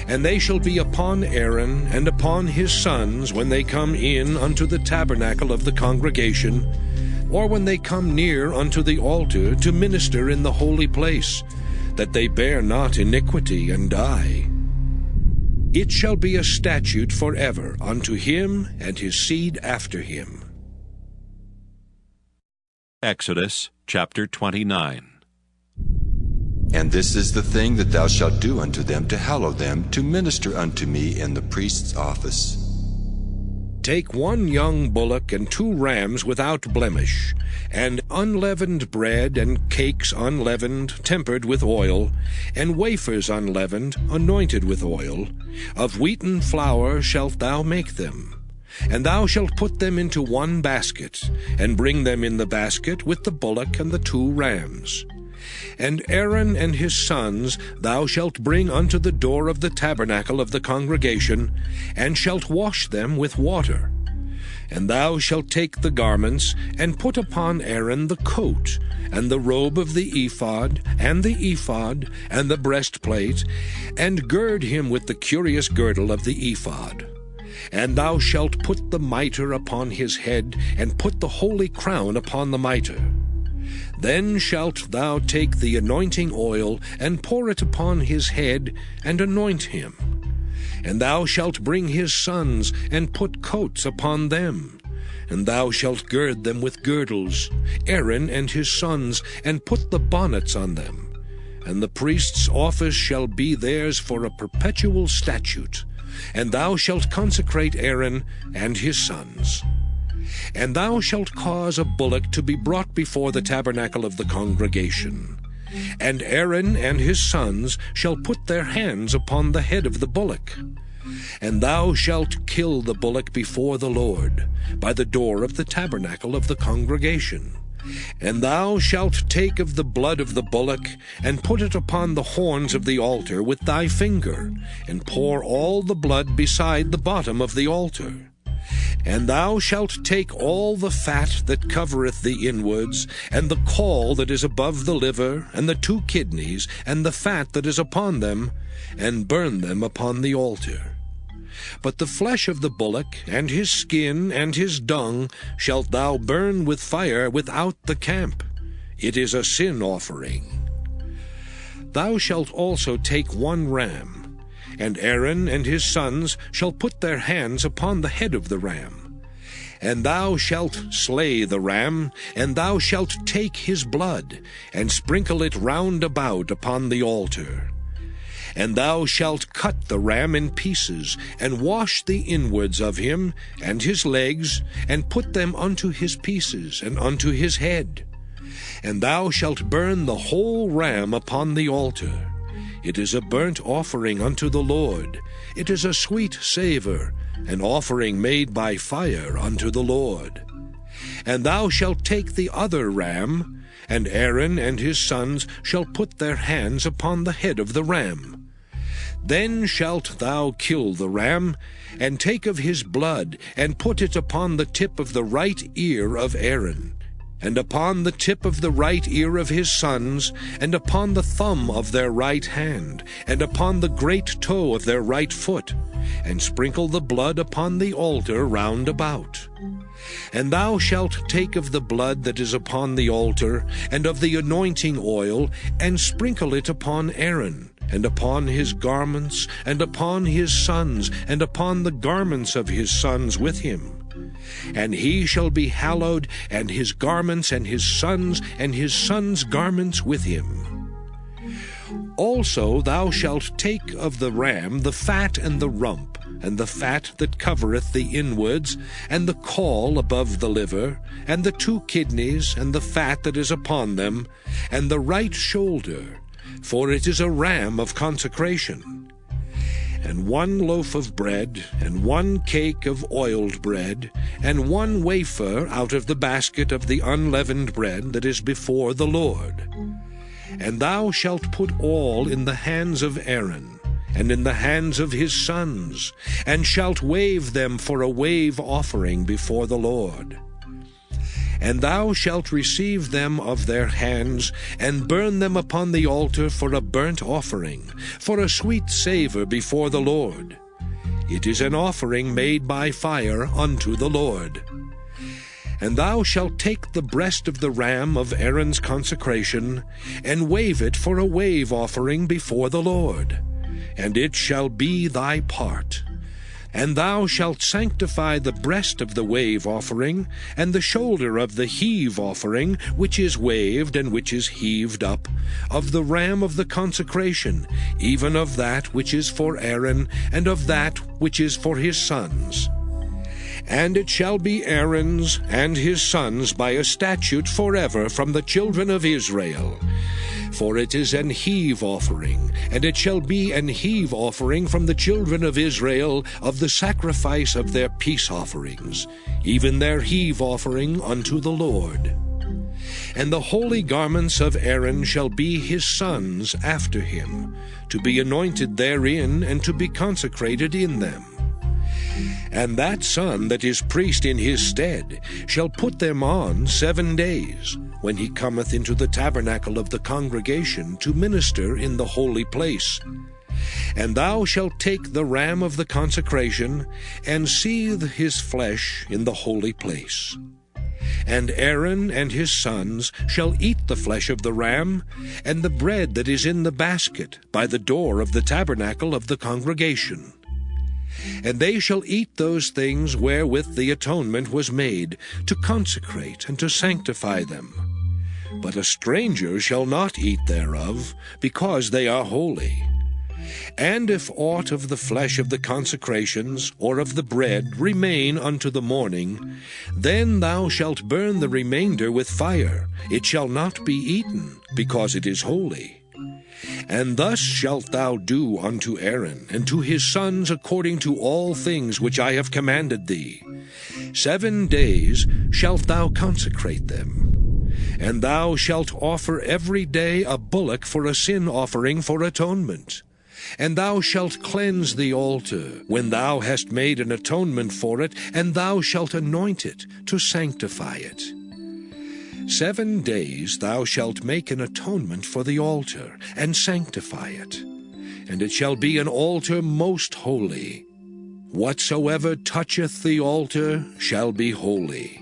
And they shall be upon Aaron and upon his sons when they come in unto the tabernacle of the congregation, or when they come near unto the altar to minister in the holy place, that they bear not iniquity and die. It shall be a statute forever unto him and his seed after him. Exodus chapter 29. And this is the thing that thou shalt do unto them to hallow them, to minister unto me in the priest's office. Take 1 young bullock and 2 rams without blemish, and unleavened bread, and cakes unleavened, tempered with oil, and wafers unleavened, anointed with oil. Of wheaten flour shalt thou make them. And thou shalt put them into 1 basket, and bring them in the basket with the bullock and the 2 rams. And Aaron and his sons thou shalt bring unto the door of the tabernacle of the congregation, and shalt wash them with water. And thou shalt take the garments, and put upon Aaron the coat, and the robe of the ephod, and the breastplate, and gird him with the curious girdle of the ephod. And thou shalt put the mitre upon his head, and put the holy crown upon the mitre. Then shalt thou take the anointing oil, and pour it upon his head, and anoint him. And thou shalt bring his sons, and put coats upon them. And thou shalt gird them with girdles, Aaron and his sons, and put the bonnets on them. And the priest's office shall be theirs for a perpetual statute. And thou shalt consecrate Aaron and his sons. And thou shalt cause a bullock to be brought before the tabernacle of the congregation. And Aaron and his sons shall put their hands upon the head of the bullock. And thou shalt kill the bullock before the Lord, by the door of the tabernacle of the congregation. And thou shalt take of the blood of the bullock, and put it upon the horns of the altar with thy finger, and pour all the blood beside the bottom of the altar. And thou shalt take all the fat that covereth the inwards, and the caul that is above the liver, and the 2 kidneys, and the fat that is upon them, and burn them upon the altar. But the flesh of the bullock, and his skin, and his dung, shalt thou burn with fire without the camp. It is a sin offering. Thou shalt also take 1 ram, and Aaron and his sons shall put their hands upon the head of the ram. And thou shalt slay the ram, and thou shalt take his blood, and sprinkle it round about upon the altar. And thou shalt cut the ram in pieces, and wash the inwards of him, and his legs, and put them unto his pieces, and unto his head. And thou shalt burn the whole ram upon the altar. It is a burnt offering unto the Lord. It is a sweet savour, an offering made by fire unto the Lord. And thou shalt take the other ram, and Aaron and his sons shall put their hands upon the head of the ram. Then shalt thou kill the ram, and take of his blood, and put it upon the tip of the right ear of Aaron, and upon the tip of the right ear of his sons, and upon the thumb of their right hand, and upon the great toe of their right foot, and sprinkle the blood upon the altar round about. And thou shalt take of the blood that is upon the altar, and of the anointing oil, and sprinkle it upon Aaron, and upon his garments, and upon his sons, and upon the garments of his sons with him. And he shall be hallowed, and his garments, and his sons' garments with him. Also thou shalt take of the ram the fat and the rump, and the fat that covereth the inwards, and the caul above the liver, and the 2 kidneys, and the fat that is upon them, and the right shoulder, for it is a ram of consecration. And 1 loaf of bread, and 1 cake of oiled bread, and 1 wafer out of the basket of the unleavened bread that is before the Lord. And thou shalt put all in the hands of Aaron, and in the hands of his sons, and shalt wave them for a wave offering before the Lord. And thou shalt receive them of their hands, and burn them upon the altar for a burnt offering, for a sweet savour before the Lord. It is an offering made by fire unto the Lord. And thou shalt take the breast of the ram of Aaron's consecration, and wave it for a wave offering before the Lord, and it shall be thy part. And thou shalt sanctify the breast of the wave offering, and the shoulder of the heave offering, which is waved and which is heaved up, of the ram of the consecration, even of that which is for Aaron, and of that which is for his sons. And it shall be Aaron's and his sons by a statute forever from the children of Israel. For it is an heave offering, and it shall be an heave offering from the children of Israel of the sacrifice of their peace offerings, even their heave offering unto the Lord. And the holy garments of Aaron shall be his sons after him, to be anointed therein, and to be consecrated in them. And that son that is priest in his stead shall put them on 7 days, when he cometh into the tabernacle of the congregation to minister in the holy place. And thou shalt take the ram of the consecration, and seethe his flesh in the holy place. And Aaron and his sons shall eat the flesh of the ram, and the bread that is in the basket by the door of the tabernacle of the congregation. And they shall eat those things wherewith the atonement was made, to consecrate and to sanctify them. But a stranger shall not eat thereof, because they are holy. And if aught of the flesh of the consecrations, or of the bread, remain unto the morning, then thou shalt burn the remainder with fire. It shall not be eaten, because it is holy. And thus shalt thou do unto Aaron, and to his sons according to all things which I have commanded thee. 7 days shalt thou consecrate them. And thou shalt offer every day a bullock for a sin offering for atonement. And thou shalt cleanse the altar, when thou hast made an atonement for it, and thou shalt anoint it, to sanctify it. 7 days thou shalt make an atonement for the altar, and sanctify it. And it shall be an altar most holy. Whatsoever toucheth the altar shall be holy.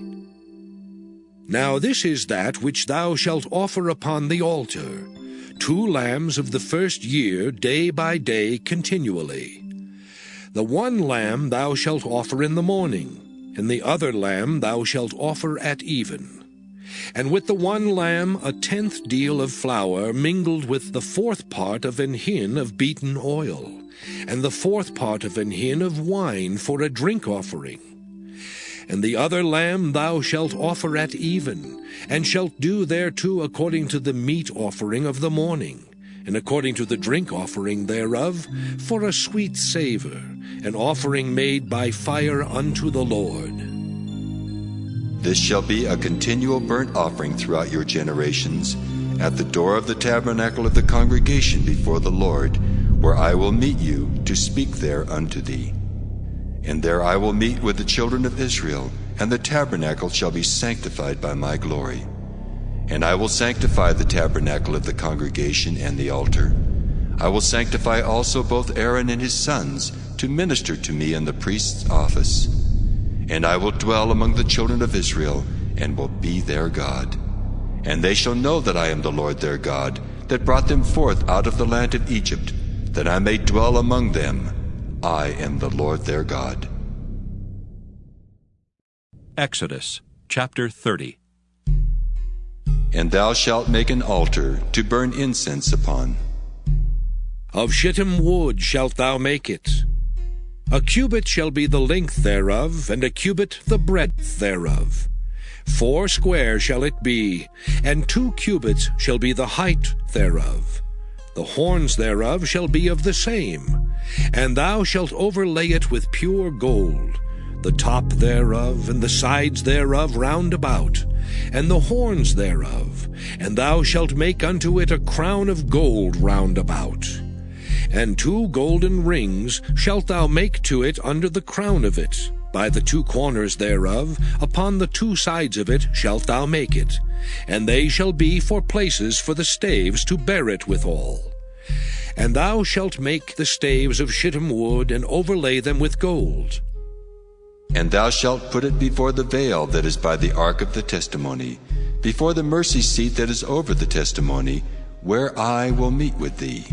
Now this is that which thou shalt offer upon the altar, 2 lambs of the first year, day by day, continually. The 1 lamb thou shalt offer in the morning, and the other lamb thou shalt offer at even. And with the 1 lamb 1/10 deal of flour mingled with the 4th part of an hin of beaten oil, and the 4th part of an hin of wine for a drink offering. And the other lamb thou shalt offer at even, and shalt do thereto according to the meat offering of the morning, and according to the drink offering thereof, for a sweet savour, an offering made by fire unto the Lord. This shall be a continual burnt offering throughout your generations, at the door of the tabernacle of the congregation before the Lord, where I will meet you to speak there unto thee. And there I will meet with the children of Israel, and the tabernacle shall be sanctified by my glory. And I will sanctify the tabernacle of the congregation and the altar. I will sanctify also both Aaron and his sons to minister to me in the priest's office. And I will dwell among the children of Israel, and will be their God. And they shall know that I am the Lord their God, that brought them forth out of the land of Egypt, that I may dwell among them. I am the Lord their God. Exodus chapter 30. And thou shalt make an altar to burn incense upon. Of shittim wood shalt thou make it. A cubit shall be the length thereof, and a cubit the breadth thereof. 4 square shall it be, and 2 cubits shall be the height thereof. The horns thereof shall be of the same. And thou shalt overlay it with pure gold, the top thereof, and the sides thereof round about, and the horns thereof, and thou shalt make unto it a crown of gold round about. And 2 golden rings shalt thou make to it under the crown of it, by the 2 corners thereof, upon the 2 sides of it shalt thou make it, and they shall be for places for the staves to bear it withal. And thou shalt make the staves of shittim wood, and overlay them with gold. And thou shalt put it before the veil that is by the ark of the testimony, before the mercy seat that is over the testimony, where I will meet with thee.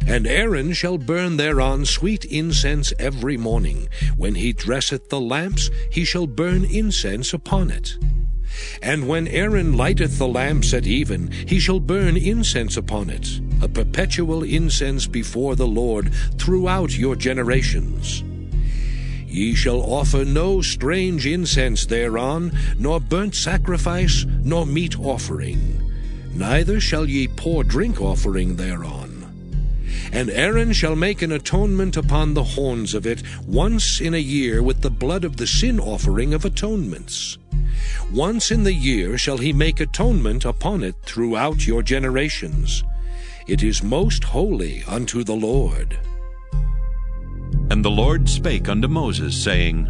And Aaron shall burn thereon sweet incense every morning. When he dresseth the lamps, he shall burn incense upon it. And when Aaron lighteth the lamps at even, he shall burn incense upon it, a perpetual incense before the Lord throughout your generations. Ye shall offer no strange incense thereon, nor burnt sacrifice, nor meat offering. Neither shall ye pour drink offering thereon. And Aaron shall make an atonement upon the horns of it once in a year with the blood of the sin offering of atonements. Once in the year shall he make atonement upon it throughout your generations. It is most holy unto the Lord. And the Lord spake unto Moses, saying,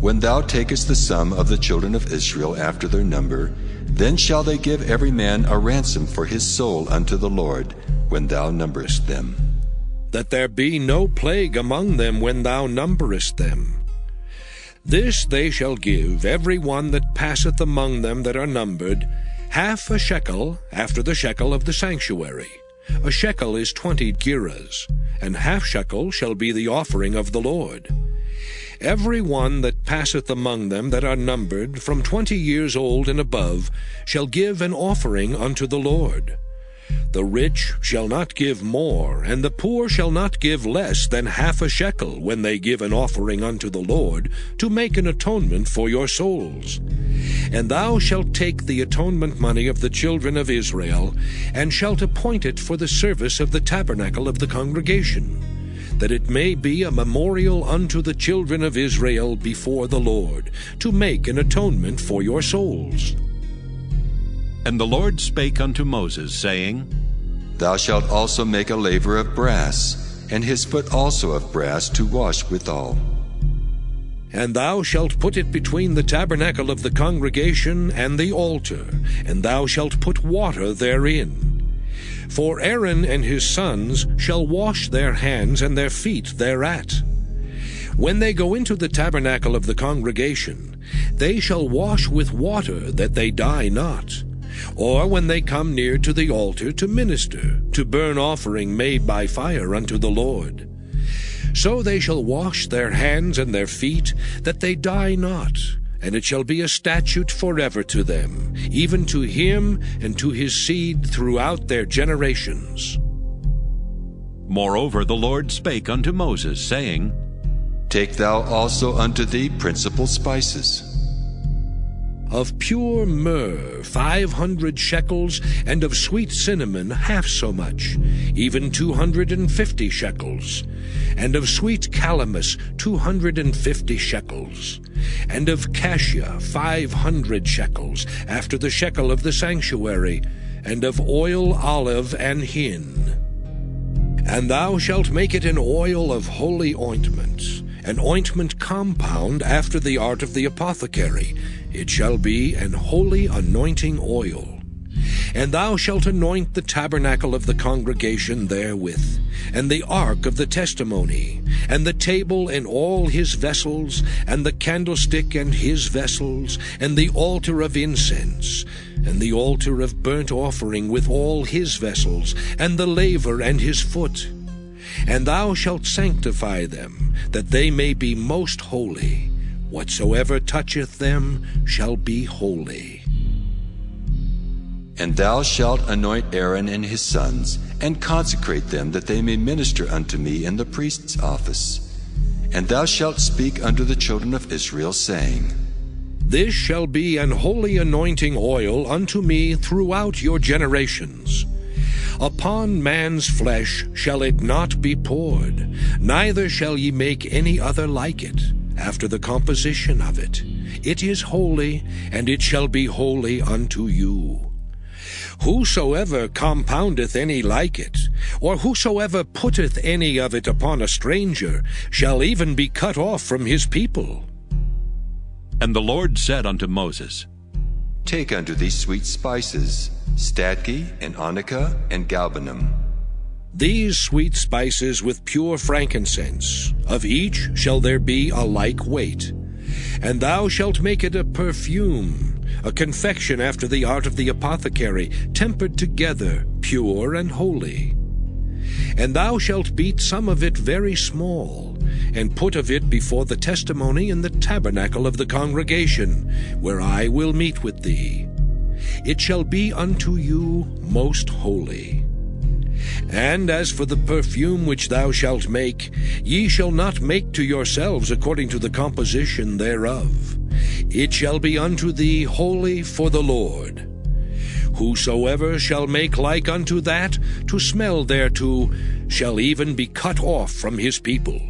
When thou takest the sum of the children of Israel after their number, then shall they give every man a ransom for his soul unto the Lord, when thou numberest them. That there be no plague among them when thou numberest them. This they shall give every one that passeth among them that are numbered, half a shekel after the shekel of the sanctuary. A shekel is 20 gerahs, and half shekel shall be the offering of the Lord. Every one that passeth among them that are numbered, from 20 years old and above, shall give an offering unto the Lord. The rich shall not give more, and the poor shall not give less than half a shekel when they give an offering unto the Lord, to make an atonement for your souls. And thou shalt take the atonement money of the children of Israel, and shalt appoint it for the service of the tabernacle of the congregation, that it may be a memorial unto the children of Israel before the Lord, to make an atonement for your souls. And the Lord spake unto Moses, saying, Thou shalt also make a laver of brass, and his foot also of brass to wash withal. And thou shalt put it between the tabernacle of the congregation and the altar, and thou shalt put water therein. For Aaron and his sons shall wash their hands and their feet thereat. When they go into the tabernacle of the congregation, they shall wash with water, that they die not. Or when they come near to the altar to minister, to burn offering made by fire unto the Lord. So they shall wash their hands and their feet, that they die not. And it shall be a statute forever to them, even to him and to his seed throughout their generations. Moreover the Lord spake unto Moses, saying, Take thou also unto thee principal spices. Of pure myrrh 500 shekels, and of sweet cinnamon half so much, even 250 shekels, and of sweet calamus 250 shekels, and of cassia 500 shekels, after the shekel of the sanctuary, and of oil, olive, and hin. And thou shalt make it an oil of holy ointment, an ointment compound after the art of the apothecary. It shall be an holy anointing oil. And thou shalt anoint the tabernacle of the congregation therewith, and the ark of the testimony, and the table and all his vessels, and the candlestick and his vessels, and the altar of incense, and the altar of burnt offering with all his vessels, and the laver and his foot. And thou shalt sanctify them, that they may be most holy. Whatsoever toucheth them shall be holy. And thou shalt anoint Aaron and his sons, and consecrate them, that they may minister unto me in the priest's office. And thou shalt speak unto the children of Israel, saying, This shall be an holy anointing oil unto me throughout your generations. Upon man's flesh shall it not be poured, neither shall ye make any other like it, after the composition of it. It is holy, and it shall be holy unto you. Whosoever compoundeth any like it, or whosoever putteth any of it upon a stranger, shall even be cut off from his people. And the Lord said unto Moses, Take unto thee sweet spices, stadke, and onycha, and galbanum. These sweet spices with pure frankincense, of each shall there be a like weight. And thou shalt make it a perfume, a confection after the art of the apothecary, tempered together, pure and holy. And thou shalt beat some of it very small, and put of it before the testimony in the tabernacle of the congregation, where I will meet with thee. It shall be unto you most holy. And as for the perfume which thou shalt make, ye shall not make to yourselves according to the composition thereof. It shall be unto thee holy for the Lord. Whosoever shall make like unto that, to smell thereto, shall even be cut off from his people.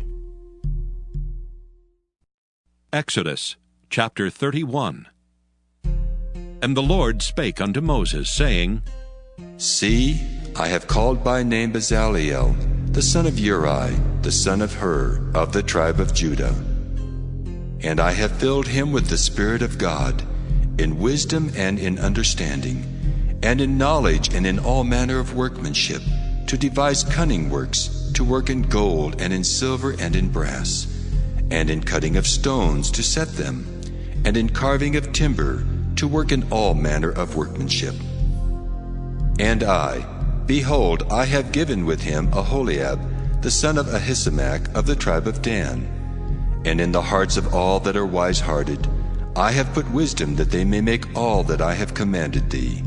Exodus chapter 31. And the Lord spake unto Moses, saying, See, I have called by name Bezaleel, the son of Uri, the son of Hur, of the tribe of Judah. And I have filled him with the Spirit of God, in wisdom and in understanding, and in knowledge and in all manner of workmanship, to devise cunning works, to work in gold and in silver and in brass, and in cutting of stones to set them, and in carving of timber, to work in all manner of workmanship. And I, behold, I have given with him Aholiab, the son of Ahisamach of the tribe of Dan. And in the hearts of all that are wise-hearted, I have put wisdom that they may make all that I have commanded thee.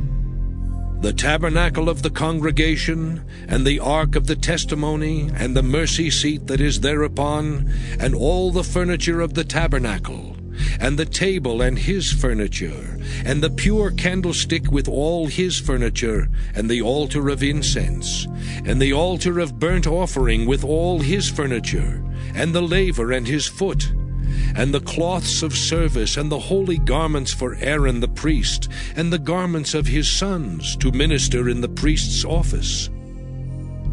The tabernacle of the congregation, and the ark of the testimony, and the mercy seat that is thereupon, and all the furniture of the tabernacle, and the table and his furniture, and the pure candlestick with all his furniture, and the altar of incense, and the altar of burnt offering with all his furniture, and the laver and his foot, and the cloths of service, and the holy garments for Aaron the priest, and the garments of his sons to minister in the priest's office.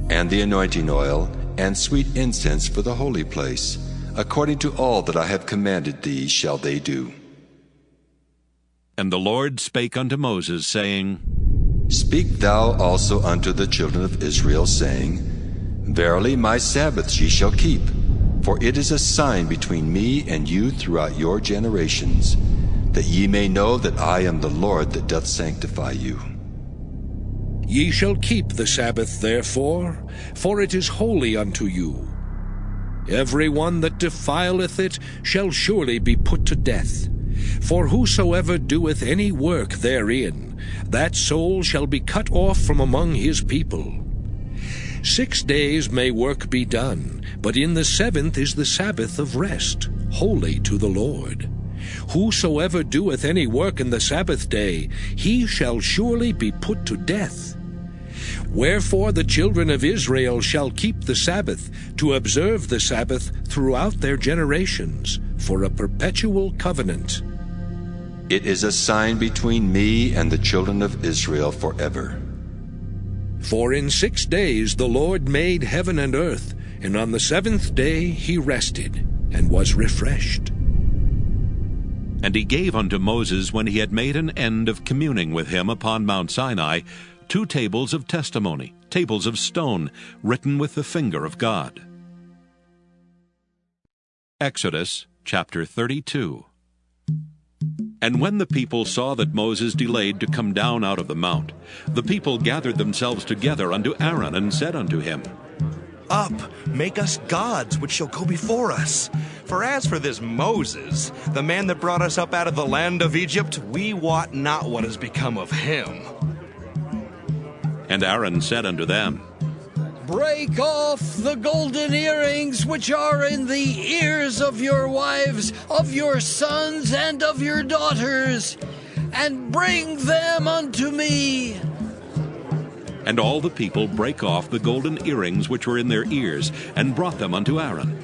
And the anointing oil, and sweet incense for the holy place, according to all that I have commanded thee shall they do. And the Lord spake unto Moses, saying, Speak thou also unto the children of Israel, saying, Verily my Sabbaths ye shall keep, for it is a sign between me and you throughout your generations, that ye may know that I am the Lord that doth sanctify you. Ye shall keep the Sabbath therefore, for it is holy unto you. Every one that defileth it shall surely be put to death. For whosoever doeth any work therein, that soul shall be cut off from among his people. 6 days may work be done, but in the 7th is the Sabbath of rest, holy to the Lord. Whosoever doeth any work in the Sabbath day, he shall surely be put to death. Wherefore the children of Israel shall keep the Sabbath, to observe the Sabbath throughout their generations, for a perpetual covenant. It is a sign between me and the children of Israel forever. For in 6 days the Lord made heaven and earth, and on the 7th day he rested, and was refreshed. And he gave unto Moses, when he had made an end of communing with him upon Mount Sinai, 2 tables of testimony, tables of stone, written with the finger of God. Exodus chapter 32. And when the people saw that Moses delayed to come down out of the mount, the people gathered themselves together unto Aaron, and said unto him, Up, make us gods which shall go before us. For as for this Moses, the man that brought us up out of the land of Egypt, we wot not what has become of him. And Aaron said unto them, Break off the golden earrings which are in the ears of your wives, of your sons, and of your daughters, and bring them unto me. And all the people brake off the golden earrings which were in their ears, and brought them unto Aaron.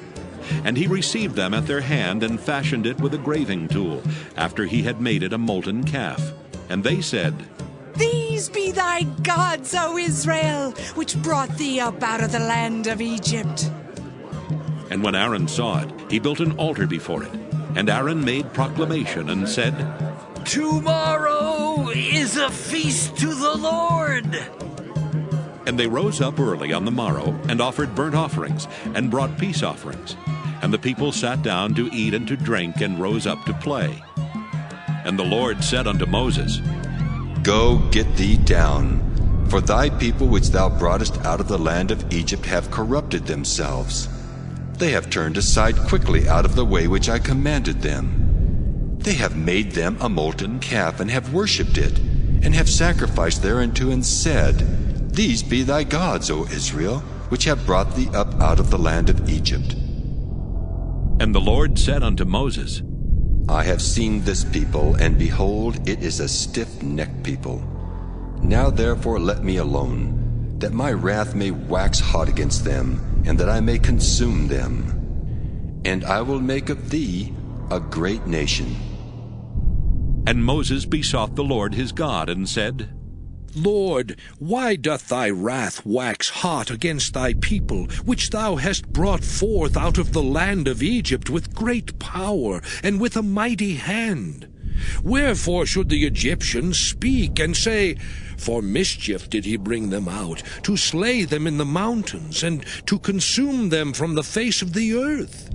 And he received them at their hand, and fashioned it with a graving tool, after he had made it a molten calf. And they said, These be thy gods, O Israel, which brought thee up out of the land of Egypt. And when Aaron saw it, he built an altar before it. And Aaron made proclamation, and said, Tomorrow is a feast to the Lord. And they rose up early on the morrow, and offered burnt offerings, and brought peace offerings. And the people sat down to eat and to drink, and rose up to play. And the Lord said unto Moses, Go, get thee down, for thy people which thou broughtest out of the land of Egypt have corrupted themselves. They have turned aside quickly out of the way which I commanded them. They have made them a molten calf, and have worshipped it, and have sacrificed thereunto, and said, These be thy gods, O Israel, which have brought thee up out of the land of Egypt. And the Lord said unto Moses, I have seen this people, and behold, it is a stiff-necked people. Now therefore let me alone, that my wrath may wax hot against them, and that I may consume them. And I will make of thee a great nation. And Moses besought the Lord his God, and said, Lord, why doth thy wrath wax hot against thy people, which thou hast brought forth out of the land of Egypt with great power and with a mighty hand? Wherefore should the Egyptians speak and say, For mischief did he bring them out, to slay them in the mountains, and to consume them from the face of the earth?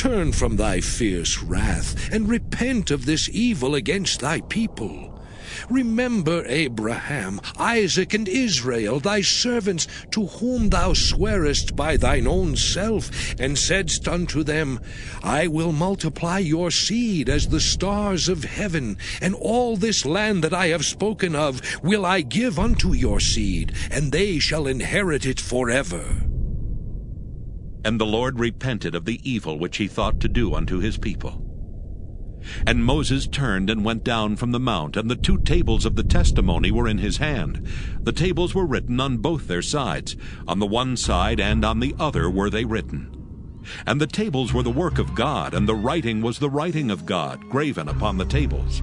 turn from thy fierce wrath, and repent of this evil against thy people. Remember Abraham, Isaac, and Israel, thy servants, to whom thou swarest by thine own self, and saidst unto them, I will multiply your seed as the stars of heaven, and all this land that I have spoken of will I give unto your seed, and they shall inherit it forever. And the Lord repented of the evil which he thought to do unto his people. And Moses turned and went down from the mount, and the 2 tables of the testimony were in his hand. The tables were written on both their sides. On the one side and on the other were they written. And the tables were the work of God, and the writing was the writing of God, graven upon the tables.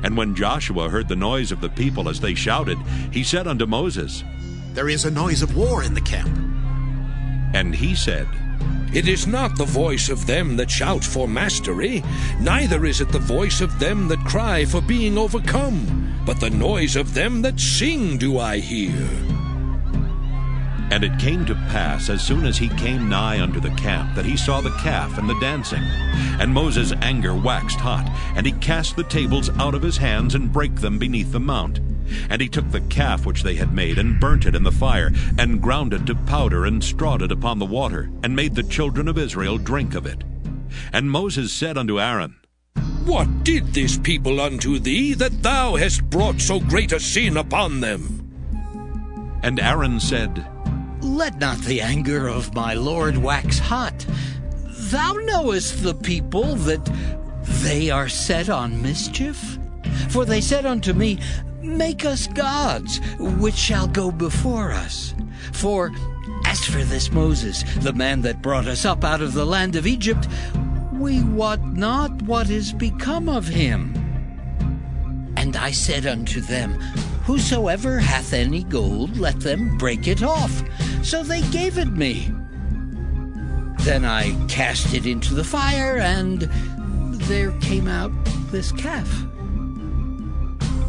And when Joshua heard the noise of the people as they shouted, he said unto Moses, There is a noise of war in the camp. And he said, It is not the voice of them that shout for mastery, neither is it the voice of them that cry for being overcome, but the noise of them that sing do I hear. And it came to pass, as soon as he came nigh unto the camp, that he saw the calf and the dancing. And Moses' anger waxed hot, and he cast the tables out of his hands, and brake them beneath the mount. And he took the calf which they had made, and burnt it in the fire, and ground it to powder, and strawed it upon the water, and made the children of Israel drink of it. And Moses said unto Aaron, What did this people unto thee, that thou hast brought so great a sin upon them? And Aaron said, Let not the anger of my Lord wax hot. Thou knowest the people, that they are set on mischief. For they said unto me, Make us gods, which shall go before us. For as for this Moses, the man that brought us up out of the land of Egypt, we wot not what is become of him. And I said unto them, Whosoever hath any gold, let them break it off. So they gave it me. Then I cast it into the fire, and there came out this calf.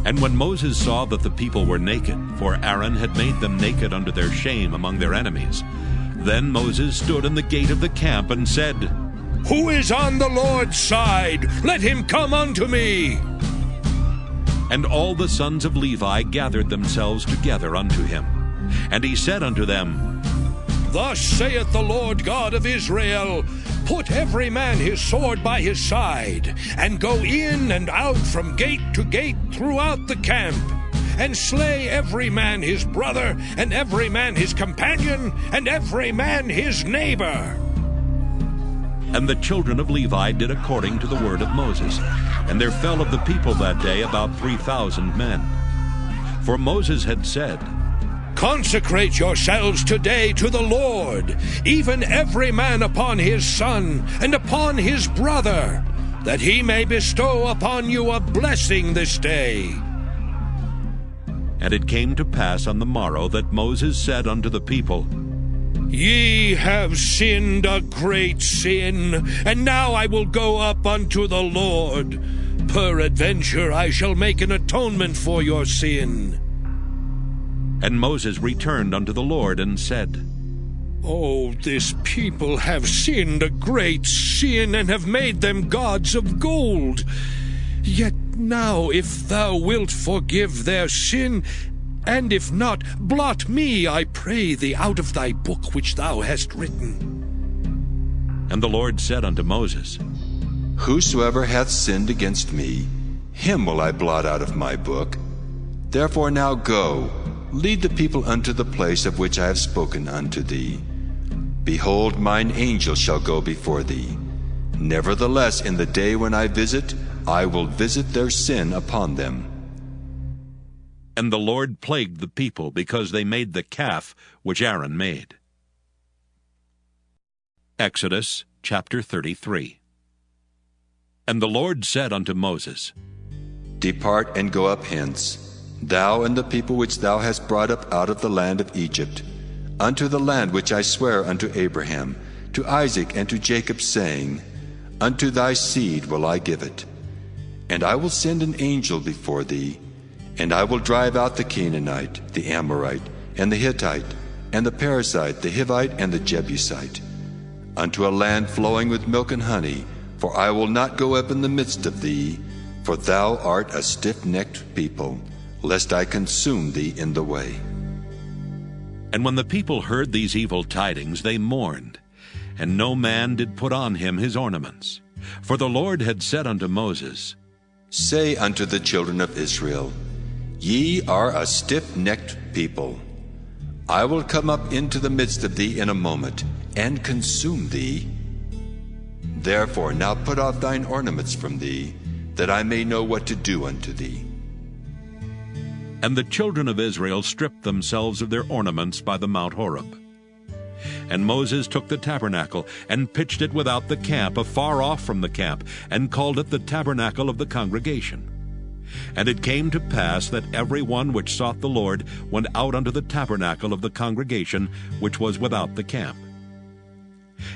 And when Moses saw that the people were naked, for Aaron had made them naked unto their shame among their enemies, then Moses stood in the gate of the camp and said, Who is on the Lord's side? Let him come unto me. And all the sons of Levi gathered themselves together unto him. And he said unto them, Thus saith the Lord God of Israel, Put every man his sword by his side, and go in and out from gate to gate throughout the camp, and slay every man his brother, and every man his companion, and every man his neighbor. And the children of Levi did according to the word of Moses. And there fell of the people that day about 3,000 men. For Moses had said, Consecrate yourselves today to the Lord, even every man upon his son, and upon his brother, that he may bestow upon you a blessing this day. And it came to pass on the morrow that Moses said unto the people, Ye have sinned a great sin, and now I will go up unto the Lord. Peradventure I shall make an atonement for your sin. And Moses returned unto the Lord and said, Oh, this people have sinned a great sin, and have made them gods of gold. Yet now, if thou wilt forgive their sin, and if not, blot me, I pray thee, out of thy book which thou hast written. And the Lord said unto Moses, Whosoever hath sinned against me, him will I blot out of my book. Therefore now go, lead the people unto the place of which I have spoken unto thee. Behold, mine angel shall go before thee. Nevertheless, in the day when I visit, I will visit their sin upon them. And the Lord plagued the people, because they made the calf which Aaron made. Exodus chapter 33. And the Lord said unto Moses, Depart and go up hence, thou and the people which thou hast brought up out of the land of Egypt, unto the land which I swear unto Abraham, to Isaac, and to Jacob, saying, Unto thy seed will I give it. And I will send an angel before thee, and I will drive out the Canaanite, the Amorite, and the Hittite, and the Perizzite, the Hivite, and the Jebusite. unto a land flowing with milk and honey, for I will not go up in the midst of thee, for thou art a stiff-necked people, lest I consume thee in the way. And when the people heard these evil tidings, they mourned, and no man did put on him his ornaments. For the Lord had said unto Moses, Say unto the children of Israel, Ye are a stiff-necked people. I will come up into the midst of thee in a moment, and consume thee. Therefore now put off thine ornaments from thee, that I may know what to do unto thee. And the children of Israel stripped themselves of their ornaments by the Mount Horeb. And Moses took the tabernacle, and pitched it without the camp, afar off from the camp, and called it the tabernacle of the congregation. And it came to pass that every one which sought the Lord went out unto the tabernacle of the congregation, which was without the camp.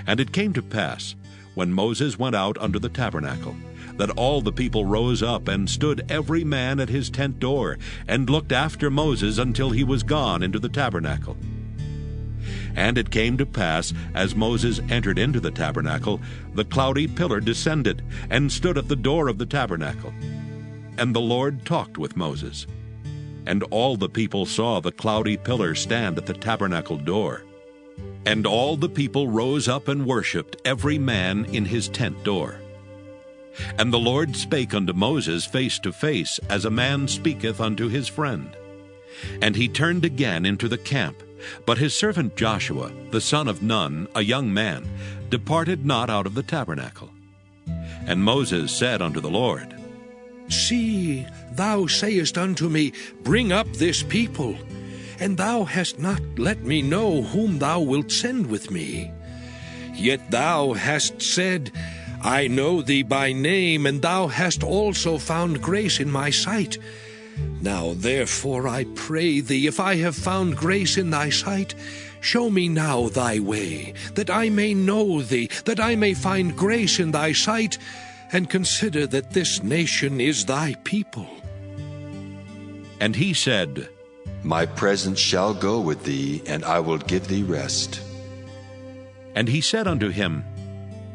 And it came to pass, when Moses went out unto the tabernacle, that all the people rose up, and stood every man at his tent door, and looked after Moses until he was gone into the tabernacle. And it came to pass, as Moses entered into the tabernacle, the cloudy pillar descended, and stood at the door of the tabernacle. And the Lord talked with Moses. And all the people saw the cloudy pillar stand at the tabernacle door. And all the people rose up and worshipped, every man in his tent door. And the Lord spake unto Moses face to face, as a man speaketh unto his friend. And he turned again into the camp. But his servant Joshua, the son of Nun, a young man, departed not out of the tabernacle. And Moses said unto the Lord, See, thou sayest unto me, Bring up this people, and thou hast not let me know whom thou wilt send with me. Yet thou hast said, I know thee by name, and thou hast also found grace in my sight. Now therefore I pray thee, if I have found grace in thy sight, show me now thy way, that I may know thee, that I may find grace in thy sight, and consider that this nation is thy people. And he said, My presence shall go with thee, and I will give thee rest. And he said unto him,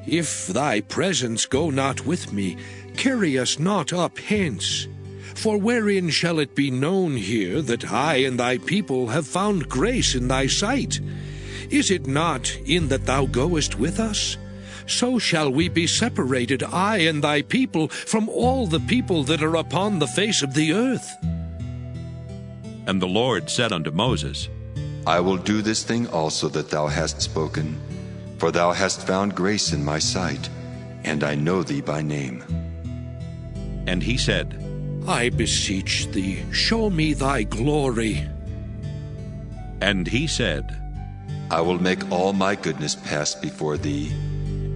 If thy presence go not with me, carry us not up hence. For wherein shall it be known here that I and thy people have found grace in thy sight? Is it not in that thou goest with us? So shall we be separated, I and thy people, from all the people that are upon the face of the earth. And the Lord said unto Moses, I will do this thing also that thou hast spoken, for thou hast found grace in my sight, and I know thee by name. And he said, I beseech thee, show me thy glory. And he said, I will make all my goodness pass before thee,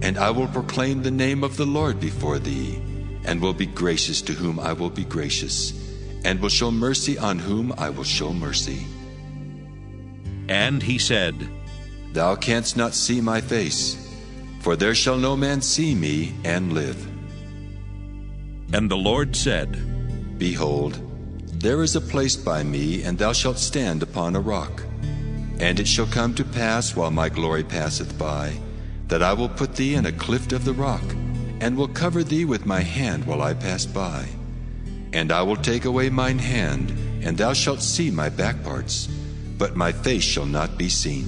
and I will proclaim the name of the Lord before thee, and will be gracious to whom I will be gracious, and will show mercy on whom I will show mercy. And he said, Thou canst not see my face, for there shall no man see me and live. And the Lord said, Behold, there is a place by me, and thou shalt stand upon a rock. And it shall come to pass, while my glory passeth by, that I will put thee in a cleft of the rock, and will cover thee with my hand while I pass by. And I will take away mine hand, and thou shalt see my back parts, but my face shall not be seen.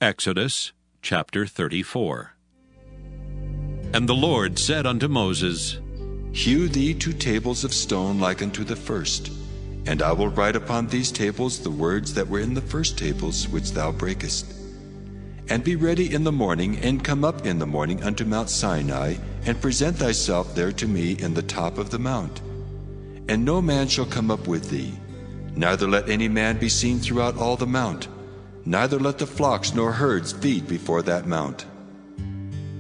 Exodus chapter 34. And the Lord said unto Moses, Hew thee 2 tables of stone like unto the first, and I will write upon these tables the words that were in the first tables which thou breakest. And be ready in the morning, and come up in the morning unto Mount Sinai, and present thyself there to me in the top of the mount. And no man shall come up with thee, neither let any man be seen throughout all the mount, neither let the flocks nor herds feed before that mount.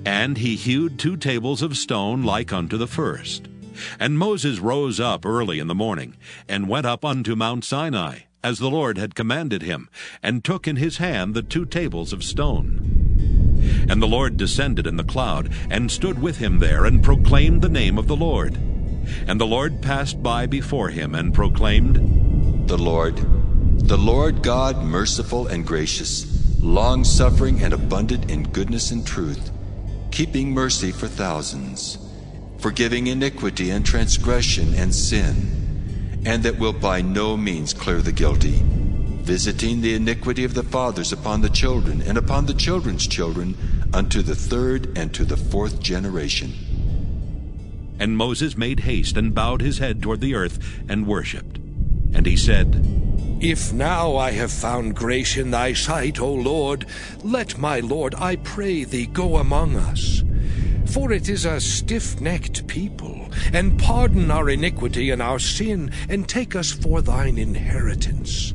And he hewed 2 tables of stone like unto the first. And Moses rose up early in the morning, and went up unto Mount Sinai, as the Lord had commanded him, and took in his hand the 2 tables of stone. And the Lord descended in the cloud, and stood with him there, and proclaimed the name of the Lord. And the Lord passed by before him, and proclaimed, The Lord God, merciful and gracious, long-suffering and abundant in goodness and truth, keeping mercy for thousands, forgiving iniquity and transgression and sin, and that will by no means clear the guilty, visiting the iniquity of the fathers upon the children and upon the children's children unto the third and to the fourth generation. And Moses made haste and bowed his head toward the earth and worshipped. And he said, If now I have found grace in thy sight, O Lord, let my Lord, I pray thee, go among us. For it is a stiff-necked people, and pardon our iniquity and our sin, and take us for thine inheritance.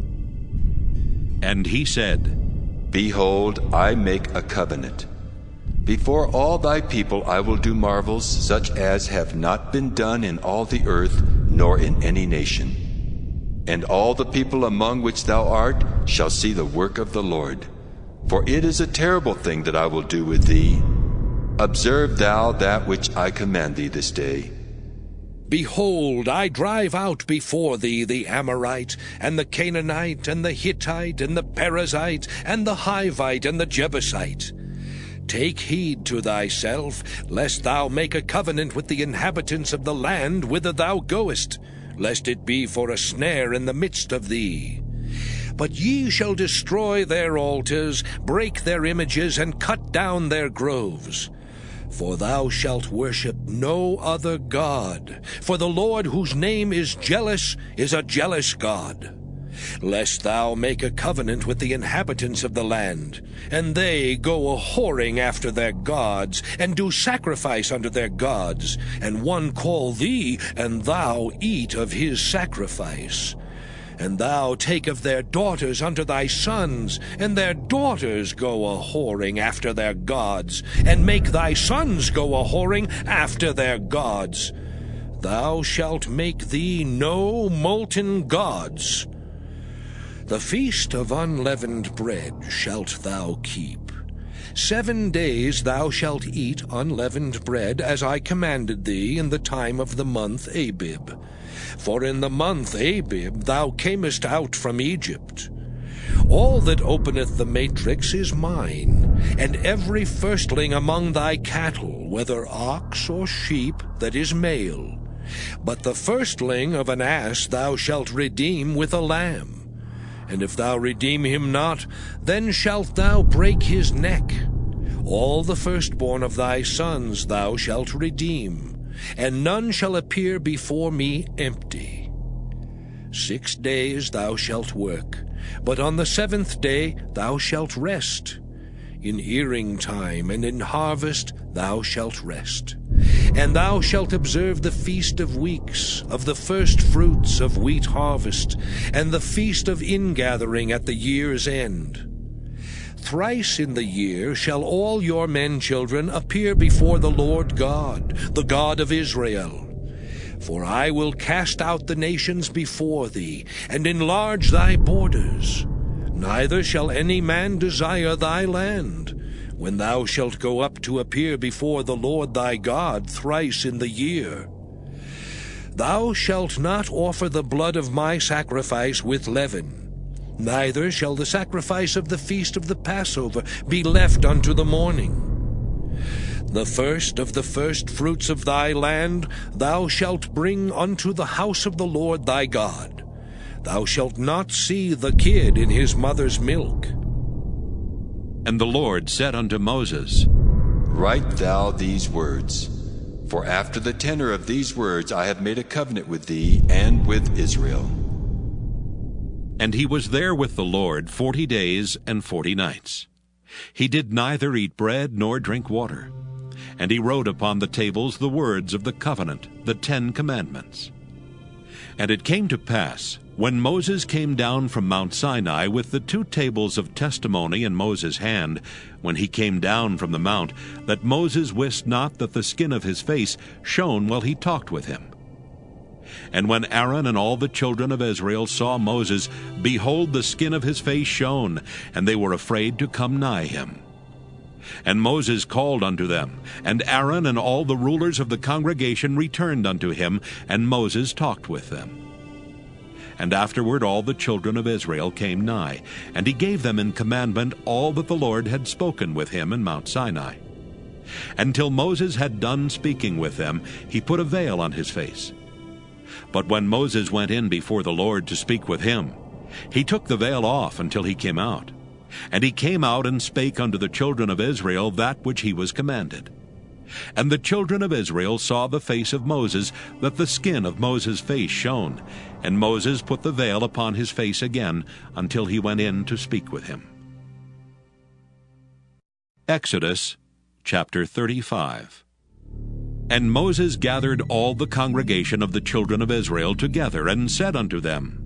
And he said, Behold, I make a covenant. Before all thy people I will do marvels such as have not been done in all the earth, nor in any nation. And all the people among which thou art shall see the work of the Lord. For it is a terrible thing that I will do with thee. Observe thou that which I command thee this day. Behold, I drive out before thee the Amorite, and the Canaanite, and the Hittite, and the Perizzite, and the Hivite, and the Jebusite. Take heed to thyself, lest thou make a covenant with the inhabitants of the land whither thou goest, lest it be for a snare in the midst of thee. But ye shall destroy their altars, break their images, and cut down their groves. For thou shalt worship no other God, for the Lord whose name is jealous is a jealous God. Lest thou make a covenant with the inhabitants of the land, and they go a-whoring after their gods, and do sacrifice unto their gods, and one call thee, and thou eat of his sacrifice. And thou take of their daughters unto thy sons, and their daughters go a-whoring after their gods, and make thy sons go a-whoring after their gods. Thou shalt make thee no molten gods. The feast of unleavened bread shalt thou keep. 7 days thou shalt eat unleavened bread, as I commanded thee in the time of the month Abib. For in the month Abib thou camest out from Egypt. All that openeth the matrix is mine, and every firstling among thy cattle, whether ox or sheep, that is male. But the firstling of an ass thou shalt redeem with a lamb. And if thou redeem him not, then shalt thou break his neck. All the firstborn of thy sons thou shalt redeem, and none shall appear before me empty. 6 days thou shalt work, but on the 7th day thou shalt rest. In earing time and in harvest thou shalt rest. And thou shalt observe the feast of weeks, of the first fruits of wheat harvest, and the feast of ingathering at the year's end. Thrice in the year shall all your men children appear before the Lord God, the God of Israel. For I will cast out the nations before thee, and enlarge thy borders. Neither shall any man desire thy land, when thou shalt go up to appear before the Lord thy God thrice in the year. Thou shalt not offer the blood of my sacrifice with leaven, neither shall the sacrifice of the feast of the Passover be left unto the morning. The first of the first fruits of thy land thou shalt bring unto the house of the Lord thy God. Thou shalt not see the kid in his mother's milk. And the Lord said unto Moses, Write thou these words, for after the tenor of these words I have made a covenant with thee and with Israel. And he was there with the Lord 40 days and 40 nights. He did neither eat bread nor drink water. And he wrote upon the tables the words of the covenant, the 10 commandments. And it came to pass, when Moses came down from Mount Sinai with the 2 tables of testimony in Moses' hand, when he came down from the mount, that Moses wist not that the skin of his face shone while he talked with him. And when Aaron and all the children of Israel saw Moses, behold, the skin of his face shone, and they were afraid to come nigh him. And Moses called unto them, and Aaron and all the rulers of the congregation returned unto him, and Moses talked with them. And afterward all the children of Israel came nigh, and he gave them in commandment all that the Lord had spoken with him in Mount Sinai. Until Moses had done speaking with them, he put a veil on his face. But when Moses went in before the Lord to speak with him, he took the veil off until he came out. And he came out and spake unto the children of Israel that which he was commanded. And the children of Israel saw the face of Moses, that the skin of Moses' face shone. And Moses put the veil upon his face again, until he went in to speak with him. Exodus chapter 35. And Moses gathered all the congregation of the children of Israel together, and said unto them,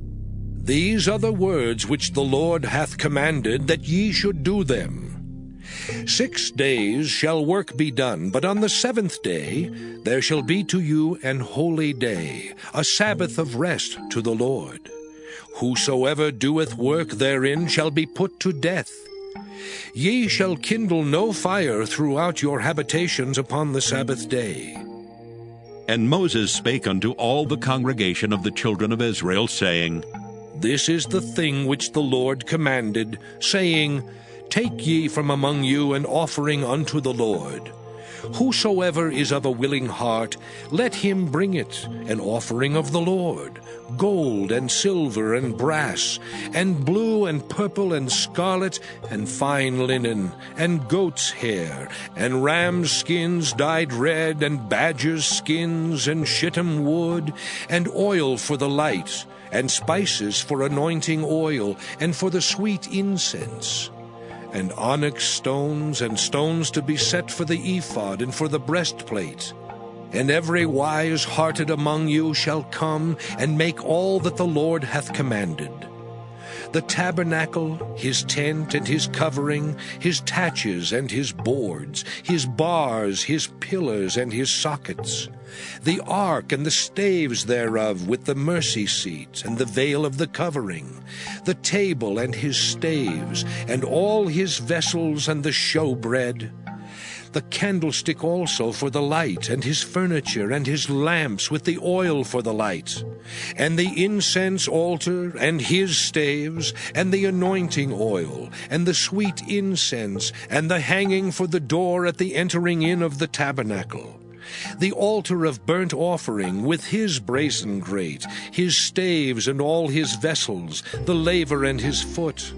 These are the words which the Lord hath commanded, that ye should do them. 6 days shall work be done, but on the 7th day there shall be to you an holy day, a Sabbath of rest to the Lord. Whosoever doeth work therein shall be put to death. Ye shall kindle no fire throughout your habitations upon the Sabbath day. And Moses spake unto all the congregation of the children of Israel, saying, This is the thing which the Lord commanded, saying, Take ye from among you an offering unto the Lord. Whosoever is of a willing heart, let him bring it, an offering of the Lord, gold and silver and brass, and blue and purple and scarlet, and fine linen, and goat's hair, and ram's skins dyed red, and badger's skins, and shittim wood, and oil for the light, and spices for anointing oil, and for the sweet incense, and onyx stones, and stones to be set for the ephod, and for the breastplate. And every wise-hearted among you shall come, and make all that the Lord hath commanded. The tabernacle, his tent and his covering, his taches and his boards, his bars, his pillars and his sockets, the ark and the staves thereof with the mercy seat and the veil of the covering, the table and his staves, and all his vessels and the showbread, the candlestick also for the light, and his furniture, and his lamps with the oil for the light, and the incense altar, and his staves, and the anointing oil, and the sweet incense, and the hanging for the door at the entering in of the tabernacle, the altar of burnt offering with his brazen grate, his staves and all his vessels, the laver and his foot,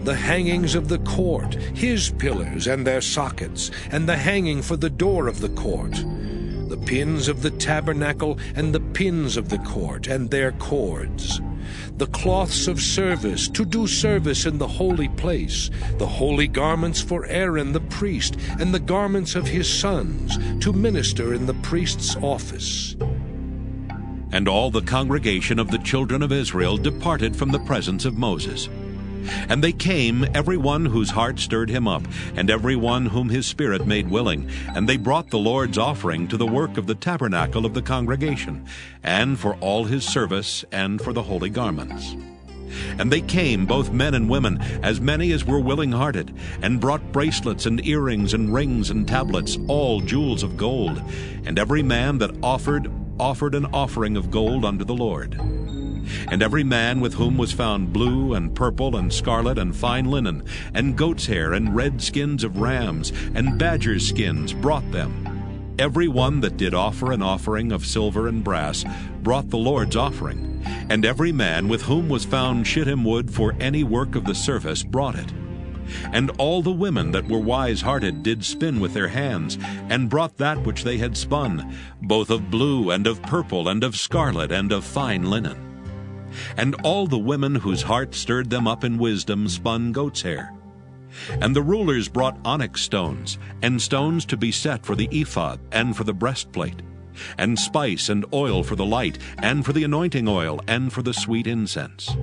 the hangings of the court, his pillars and their sockets, and the hanging for the door of the court, the pins of the tabernacle and the pins of the court and their cords, the cloths of service to do service in the holy place, the holy garments for Aaron the priest, and the garments of his sons to minister in the priest's office. And all the congregation of the children of Israel departed from the presence of Moses. And they came, every one whose heart stirred him up, and every one whom his spirit made willing, and they brought the Lord's offering to the work of the tabernacle of the congregation, and for all his service, and for the holy garments. And they came, both men and women, as many as were willing-hearted, and brought bracelets and earrings and rings and tablets, all jewels of gold. And every man that offered an offering of gold unto the Lord. And every man with whom was found blue and purple and scarlet and fine linen, and goat's hair and red skins of rams and badgers' skins brought them. Every one that did offer an offering of silver and brass brought the Lord's offering. And every man with whom was found shittim wood for any work of the service brought it. And all the women that were wise-hearted did spin with their hands, and brought that which they had spun, both of blue and of purple and of scarlet and of fine linen. And all the women whose heart stirred them up in wisdom spun goat's hair. And the rulers brought onyx stones, and stones to be set for the ephod, and for the breastplate, and spice and oil for the light, and for the anointing oil, and for the sweet incense.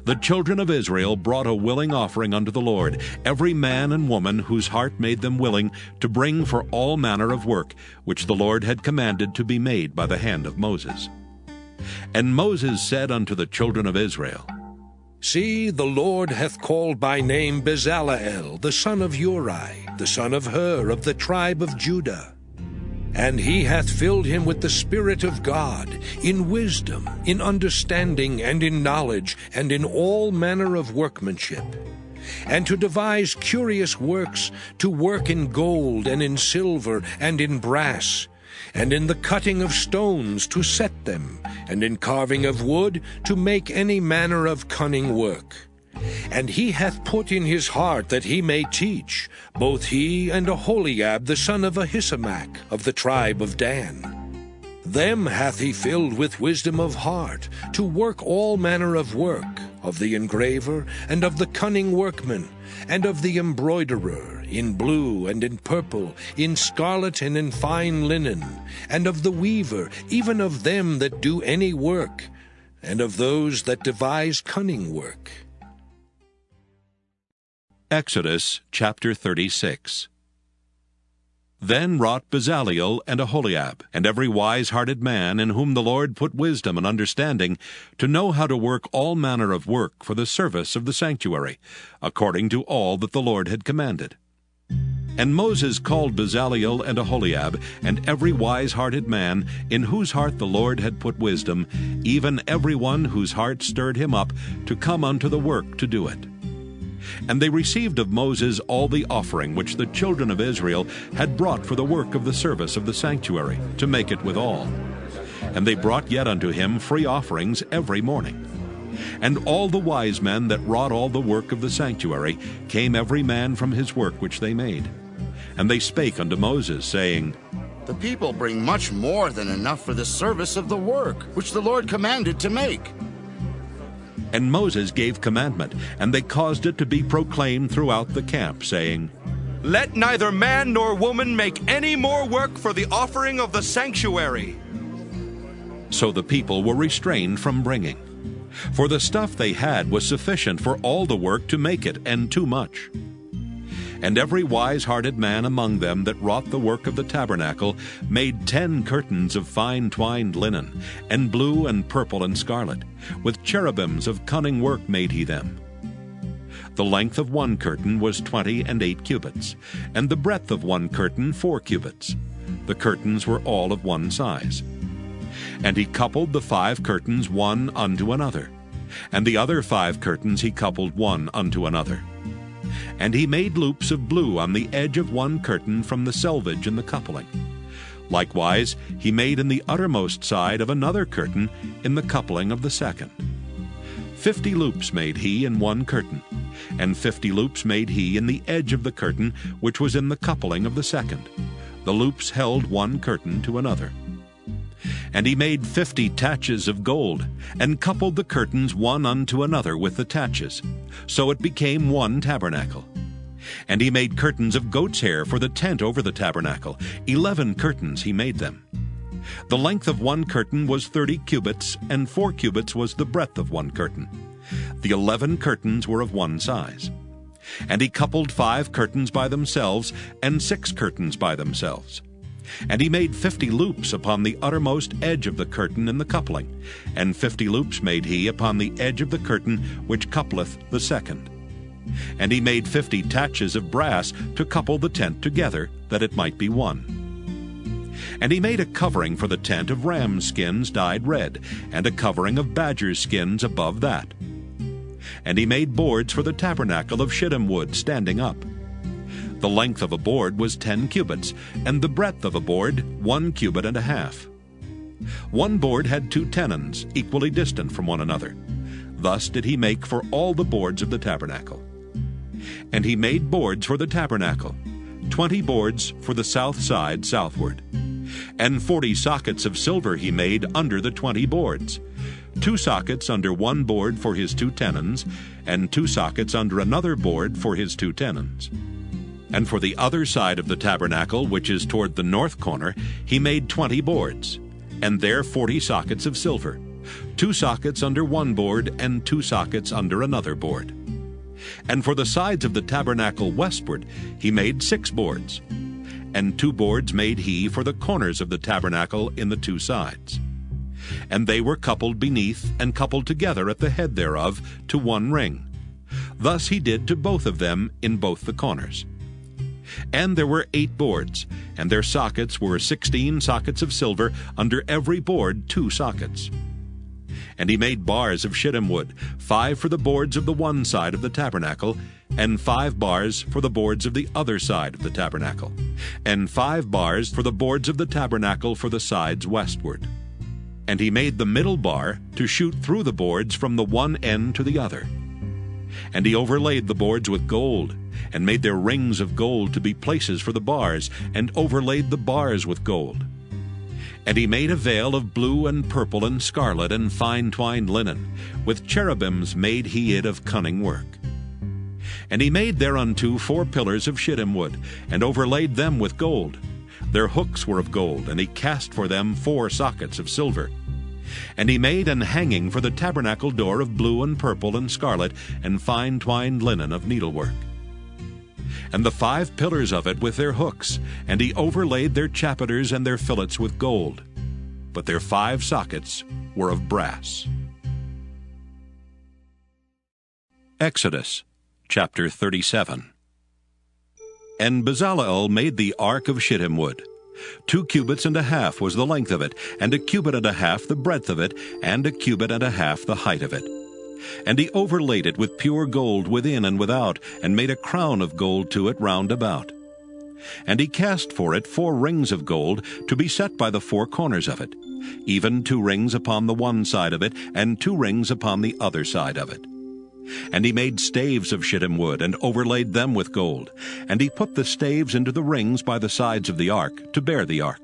The children of Israel brought a willing offering unto the Lord, every man and woman whose heart made them willing to bring for all manner of work, which the Lord had commanded to be made by the hand of Moses. And Moses said unto the children of Israel, See, the Lord hath called by name Bezaleel, the son of Uri, the son of Hur, of the tribe of Judah. And he hath filled him with the Spirit of God, in wisdom, in understanding, and in knowledge, and in all manner of workmanship, and to devise curious works, to work in gold, and in silver, and in brass, and in the cutting of stones to set them, and in carving of wood to make any manner of cunning work. And he hath put in his heart that he may teach, both he and Aholiab the son of Ahisamach of the tribe of Dan. Them hath he filled with wisdom of heart, to work all manner of work, of the engraver, and of the cunning workman, and of the embroiderer, in blue and in purple, in scarlet and in fine linen, and of the weaver, even of them that do any work, and of those that devise cunning work. Exodus chapter 36. Then wrought Bezaleel and Aholiab, and every wise-hearted man in whom the Lord put wisdom and understanding, to know how to work all manner of work for the service of the sanctuary, according to all that the Lord had commanded. And Moses called Bezaleel and Aholiab, and every wise-hearted man, in whose heart the Lord had put wisdom, even every one whose heart stirred him up, to come unto the work to do it. And they received of Moses all the offering which the children of Israel had brought for the work of the service of the sanctuary, to make it withal. And they brought yet unto him free offerings every morning. And all the wise men that wrought all the work of the sanctuary came every man from his work which they made. And they spake unto Moses, saying, The people bring much more than enough for the service of the work which the Lord commanded to make. And Moses gave commandment, and they caused it to be proclaimed throughout the camp, saying, Let neither man nor woman make any more work for the offering of the sanctuary. So the people were restrained from bringing. For the stuff they had was sufficient for all the work to make it, and too much. And every wise-hearted man among them that wrought the work of the tabernacle made 10 curtains of fine twined linen, and blue and purple and scarlet. With cherubims of cunning work made he them. The length of one curtain was 28 cubits, and the breadth of one curtain 4 cubits. The curtains were all of one size. And he coupled the 5 curtains one unto another, and the other 5 curtains he coupled one unto another. And he made loops of blue on the edge of one curtain from the selvage in the coupling. Likewise he made in the uttermost side of another curtain in the coupling of the second. 50 loops made he in one curtain, and 50 loops made he in the edge of the curtain which was in the coupling of the second. The loops held one curtain to another. And he made 50 taches of gold, and coupled the curtains one unto another with the taches. So it became one tabernacle. And he made curtains of goat's hair for the tent over the tabernacle. 11 curtains he made them. The length of one curtain was 30 cubits, and 4 cubits was the breadth of one curtain. The 11 curtains were of one size. And he coupled 5 curtains by themselves, and 6 curtains by themselves. And he made 50 loops upon the uttermost edge of the curtain in the coupling, and 50 loops made he upon the edge of the curtain which coupleth the second. And he made 50 taches of brass to couple the tent together, that it might be one. And he made a covering for the tent of ram's skins dyed red, and a covering of badger's skins above that. And he made boards for the tabernacle of shittim wood standing up. The length of a board was 10 cubits, and the breadth of a board 1 cubit and a half. One board had 2 tenons, equally distant from one another. Thus did he make for all the boards of the tabernacle. And he made boards for the tabernacle, 20 boards for the south side southward. And 40 sockets of silver he made under the 20 boards, 2 sockets under one board for his 2 tenons, and 2 sockets under another board for his 2 tenons. And for the other side of the tabernacle, which is toward the north corner, he made 20 boards, and there 40 sockets of silver, 2 sockets under one board, and 2 sockets under another board. And for the sides of the tabernacle westward he made 6 boards, and 2 boards made he for the corners of the tabernacle in the 2 sides. And they were coupled beneath, and coupled together at the head thereof to one ring. Thus he did to both of them in both the corners. And there were 8 boards, and their sockets were 16 sockets of silver, under every board 2 sockets. And he made bars of shittim wood, 5 for the boards of the one side of the tabernacle, and 5 bars for the boards of the other side of the tabernacle, and 5 bars for the boards of the tabernacle for the sides westward. And he made the middle bar to shoot through the boards from the one end to the other. And he overlaid the boards with gold, and made their rings of gold to be places for the bars, and overlaid the bars with gold. And he made a veil of blue and purple and scarlet and fine twined linen. With cherubims made he it of cunning work. And he made thereunto 4 pillars of shittim wood, and overlaid them with gold. Their hooks were of gold, and he cast for them 4 sockets of silver. And he made an hanging for the tabernacle door of blue and purple and scarlet and fine twined linen of needlework. And the 5 pillars of it with their hooks, and he overlaid their chapiters and their fillets with gold. But their 5 sockets were of brass. Exodus chapter 37. And Bezaleel made the ark of shittim wood. 2 cubits and a half was the length of it, and 1 cubit and a half the breadth of it, and 1 cubit and a half the height of it. And he overlaid it with pure gold within and without, and made a crown of gold to it round about. And he cast for it 4 rings of gold, to be set by the 4 corners of it, even 2 rings upon the one side of it, and 2 rings upon the other side of it. And he made staves of shittim wood, and overlaid them with gold. And he put the staves into the rings by the sides of the ark, to bear the ark.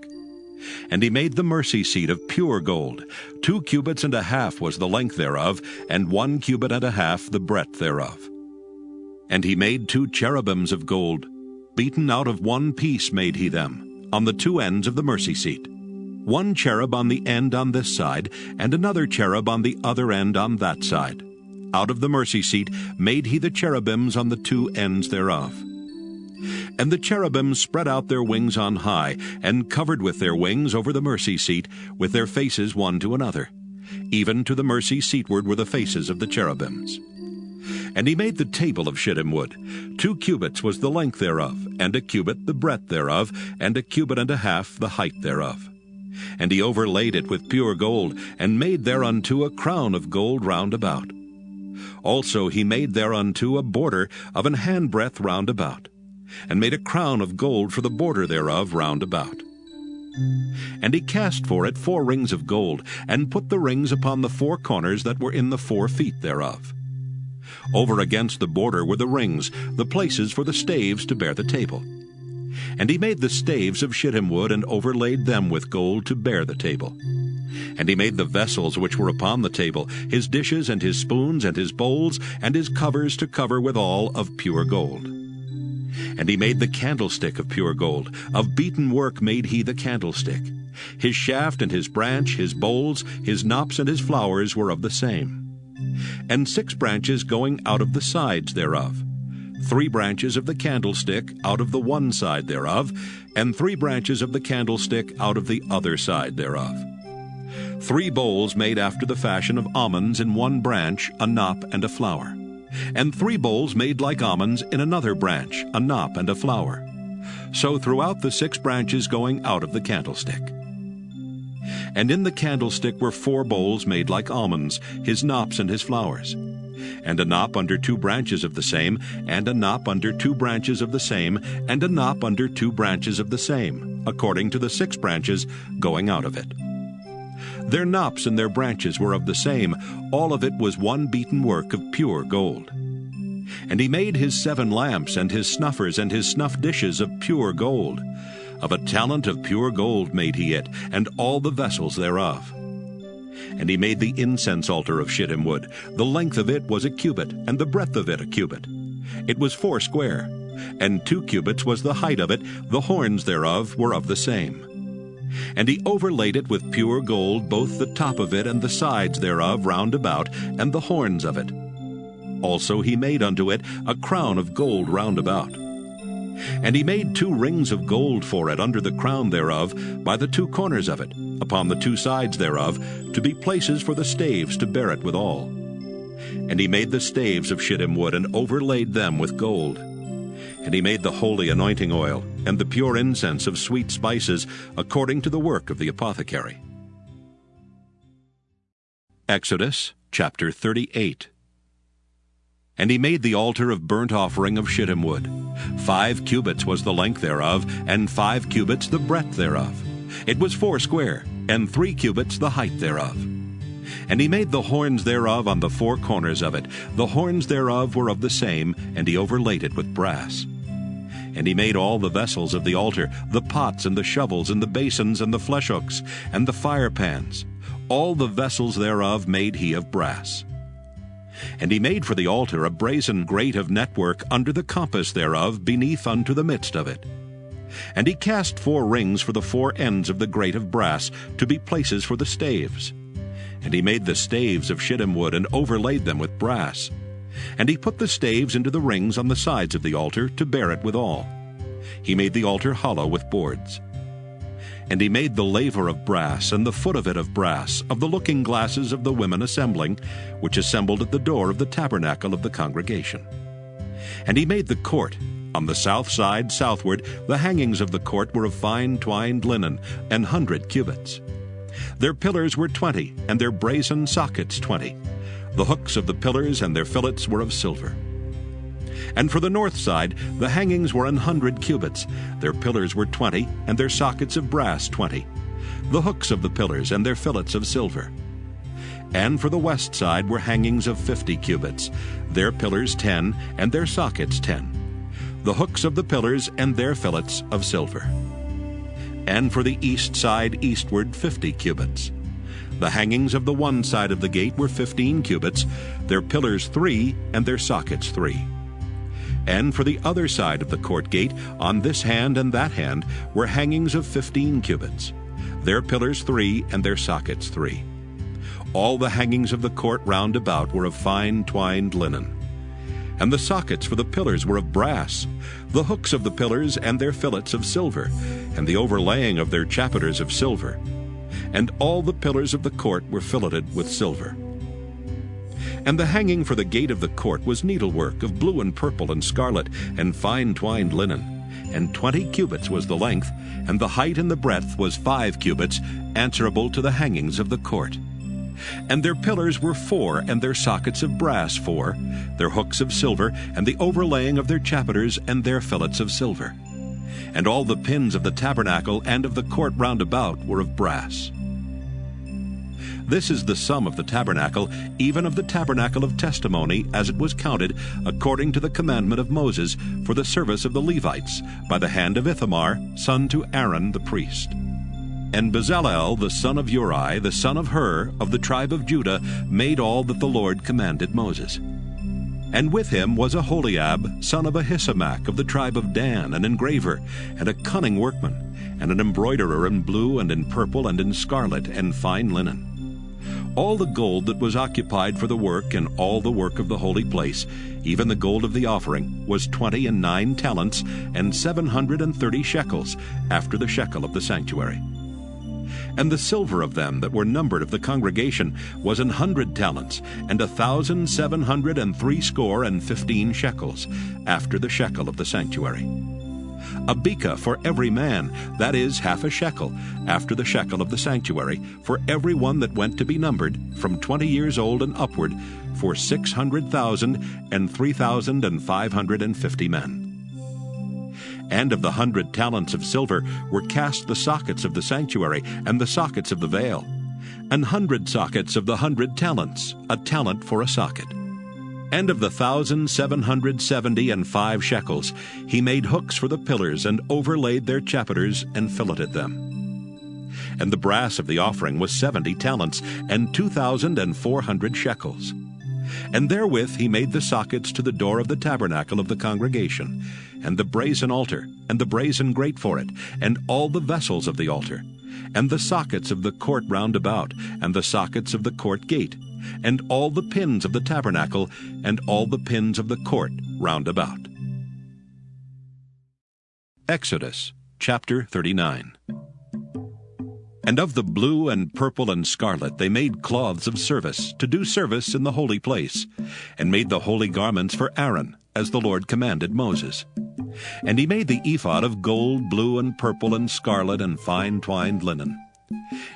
And he made the mercy seat of pure gold. 2 cubits and a half was the length thereof, and 1 cubit and a half the breadth thereof. And he made 2 cherubims of gold. Beaten out of 1 piece made he them, on the 2 ends of the mercy seat. 1 cherub on the end on this side, and another cherub on the other end on that side. Out of the mercy seat made he the cherubims on the 2 ends thereof. And the cherubims spread out their wings on high, and covered with their wings over the mercy seat, with their faces one to another. Even to the mercy seatward were the faces of the cherubims. And he made the table of shittim wood. 2 cubits was the length thereof, and 1 cubit the breadth thereof, and 1 cubit and a half the height thereof. And he overlaid it with pure gold, and made thereunto a crown of gold round about. Also he made thereunto a border of an handbreadth round about, and made a crown of gold for the border thereof round about. And he cast for it 4 rings of gold, and put the rings upon the 4 corners that were in the 4 feet thereof. Over against the border were the rings, the places for the staves to bear the table. And he made the staves of shittim wood, and overlaid them with gold to bear the table. And he made the vessels which were upon the table, his dishes and his spoons and his bowls, and his covers to cover withal of pure gold. And he made the candlestick of pure gold. Of beaten work made he the candlestick. His shaft and his branch, his bowls, his knops and his flowers were of the same. And 6 branches going out of the sides thereof. 3 branches of the candlestick out of the one side thereof, and 3 branches of the candlestick out of the other side thereof. 3 bowls made after the fashion of almonds in one branch, a knop and a flower. And 3 bowls made like almonds in another branch, a knop and a flower. So throughout the 6 branches going out of the candlestick. And in the candlestick were 4 bowls made like almonds, his knops and his flowers. And a knop under 2 branches of the same, and a knop under 2 branches of the same, and a knop under 2 branches of the same, according to the 6 branches going out of it. Their knops and their branches were of the same. All of it was one beaten work of pure gold. And he made his 7 lamps, and his snuffers, and his snuff dishes of pure gold. Of a talent of pure gold made he it, and all the vessels thereof. And he made the incense altar of shittim wood. The length of it was 1 cubit, and the breadth of it 1 cubit. It was 4 square, and 2 cubits was the height of it. The horns thereof were of the same. And he overlaid it with pure gold, both the top of it and the sides thereof round about, and the horns of it. Also he made unto it a crown of gold round about. And he made 2 rings of gold for it under the crown thereof, by the 2 corners of it, upon the 2 sides thereof, to be places for the staves to bear it withal. And he made the staves of shittim wood, and overlaid them with gold. And he made the holy anointing oil and the pure incense of sweet spices according to the work of the apothecary. Exodus chapter 38. And he made the altar of burnt offering of shittim wood. 5 cubits was the length thereof, and 5 cubits the breadth thereof. It was 4 square, and 3 cubits the height thereof. And he made the horns thereof on the 4 corners of it. The horns thereof were of the same, and he overlaid it with brass. And he made all the vessels of the altar, the pots and the shovels and the basins and the flesh hooks and the fire pans. All the vessels thereof made he of brass. And he made for the altar a brazen grate of network under the compass thereof beneath unto the midst of it. And he cast 4 rings for the 4 ends of the grate of brass to be places for the staves. And he made the staves of shittim wood and overlaid them with brass. And he put the staves into the rings on the sides of the altar to bear it withal. He made the altar hollow with boards. And he made the laver of brass, and the foot of it of brass, of the looking glasses of the women assembling, which assembled at the door of the tabernacle of the congregation. And he made the court. On the south side southward, the hangings of the court were of fine twined linen, 100 cubits. Their pillars were 20, and their brazen sockets 20. The hooks of the pillars and their fillets were of silver. And for the north side, the hangings were 100 cubits. Their pillars were 20, and their sockets of brass 20. The hooks of the pillars and their fillets of silver. And for the west side were hangings of 50 cubits. Their pillars 10, and their sockets 10. The hooks of the pillars and their fillets of silver. And for the east side eastward 50 cubits. The hangings of the one side of the gate were 15 cubits, their pillars 3, and their sockets 3. And for the other side of the court gate, on this hand and that hand, were hangings of 15 cubits, their pillars 3, and their sockets 3. All the hangings of the court round about were of fine twined linen. And the sockets for the pillars were of brass, the hooks of the pillars and their fillets of silver, and the overlaying of their chapiters of silver. And all the pillars of the court were filleted with silver. And the hanging for the gate of the court was needlework of blue and purple and scarlet, and fine twined linen. And 20 cubits was the length, and the height and the breadth was 5 cubits, answerable to the hangings of the court. And their pillars were 4, and their sockets of brass 4, their hooks of silver, and the overlaying of their chapiters and their fillets of silver. And all the pins of the tabernacle and of the court round about were of brass. This is the sum of the tabernacle, even of the tabernacle of testimony, as it was counted, according to the commandment of Moses, for the service of the Levites, by the hand of Ithamar, son to Aaron the priest. And Bezalel, the son of Uri, the son of Hur, of the tribe of Judah, made all that the Lord commanded Moses. And with him was Aholiab, son of Ahisamach, of the tribe of Dan, an engraver, and a cunning workman, and an embroiderer in blue and in purple and in scarlet and fine linen. All the gold that was occupied for the work and all the work of the holy place, even the gold of the offering, was 29 talents and 730 shekels, after the shekel of the sanctuary. And the silver of them that were numbered of the congregation was 100 talents, and 1,763 shekels, after the shekel of the sanctuary. A beka for every man, that is, half a shekel, after the shekel of the sanctuary, for every one that went to be numbered, from 20 years old and upward, for 600,000 and 3,550 men. And of the 100 talents of silver were cast the sockets of the sanctuary and the sockets of the veil, 100 sockets of the 100 talents, a talent for a socket. And of the 1,775 shekels, he made hooks for the pillars, and overlaid their chapiters, and filleted them. And the brass of the offering was 70 talents, and 2,400 shekels. And therewith he made the sockets to the door of the tabernacle of the congregation, and the brazen altar, and the brazen grate for it, and all the vessels of the altar, and the sockets of the court round about, and the sockets of the court gate, and all the pins of the tabernacle, and all the pins of the court round about. Exodus chapter 39. And of the blue and purple and scarlet they made cloths of service, to do service in the holy place, and made the holy garments for Aaron, as the Lord commanded Moses. And he made the ephod of gold, blue, and purple, and scarlet, and fine twined linen.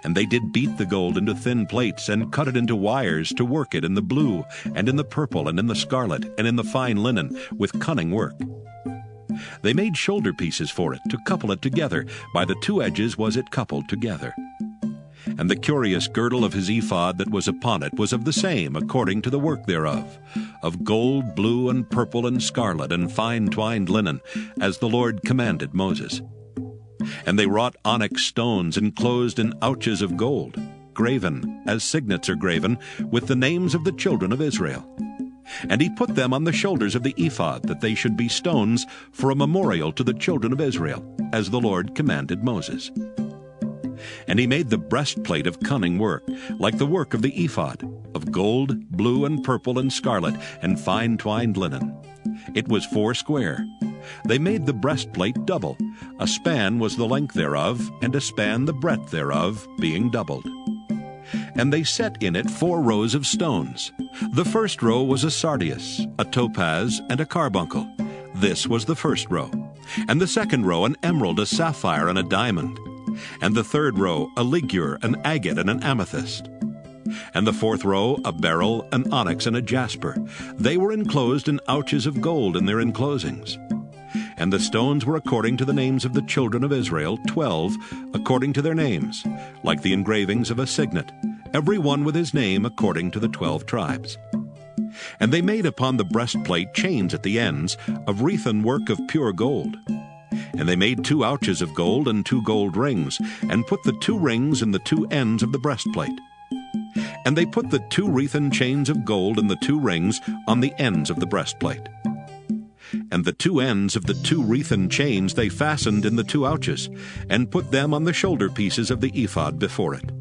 And they did beat the gold into thin plates, and cut it into wires to work it in the blue, and in the purple, and in the scarlet, and in the fine linen, with cunning work. They made shoulder pieces for it, to couple it together. By the two edges was it coupled together. And the curious girdle of his ephod that was upon it was of the same, according to the work thereof, of gold, blue, and purple, and scarlet, and fine twined linen, as the Lord commanded Moses. And they wrought onyx stones enclosed in ouches of gold, graven, as signets are graven, with the names of the children of Israel. And he put them on the shoulders of the ephod, that they should be stones for a memorial to the children of Israel, as the Lord commanded Moses. And he made the breastplate of cunning work, like the work of the ephod, of gold, blue, and purple, and scarlet, and fine twined linen. It was 4 square. They made the breastplate double. A span was the length thereof, and a span the breadth thereof, being doubled. And they set in it 4 rows of stones. The first row was a sardius, a topaz, and a carbuncle. This was the first row. And the second row an emerald, a sapphire, and a diamond. And the third row a ligure, an agate, and an amethyst. And the fourth row a beryl, an onyx, and a jasper. They were enclosed in ouches of gold in their enclosings. And the stones were according to the names of the children of Israel, 12, according to their names, like the engravings of a signet, every one with his name according to the 12 tribes. And they made upon the breastplate chains at the ends of wreathen work of pure gold. And they made 2 ouches of gold and 2 gold rings, and put the 2 rings in the 2 ends of the breastplate. And they put the 2 wreathen chains of gold and the 2 rings on the ends of the breastplate. And the 2 ends of the 2 wreathen chains they fastened in the 2 ouches, and put them on the shoulder pieces of the ephod before it.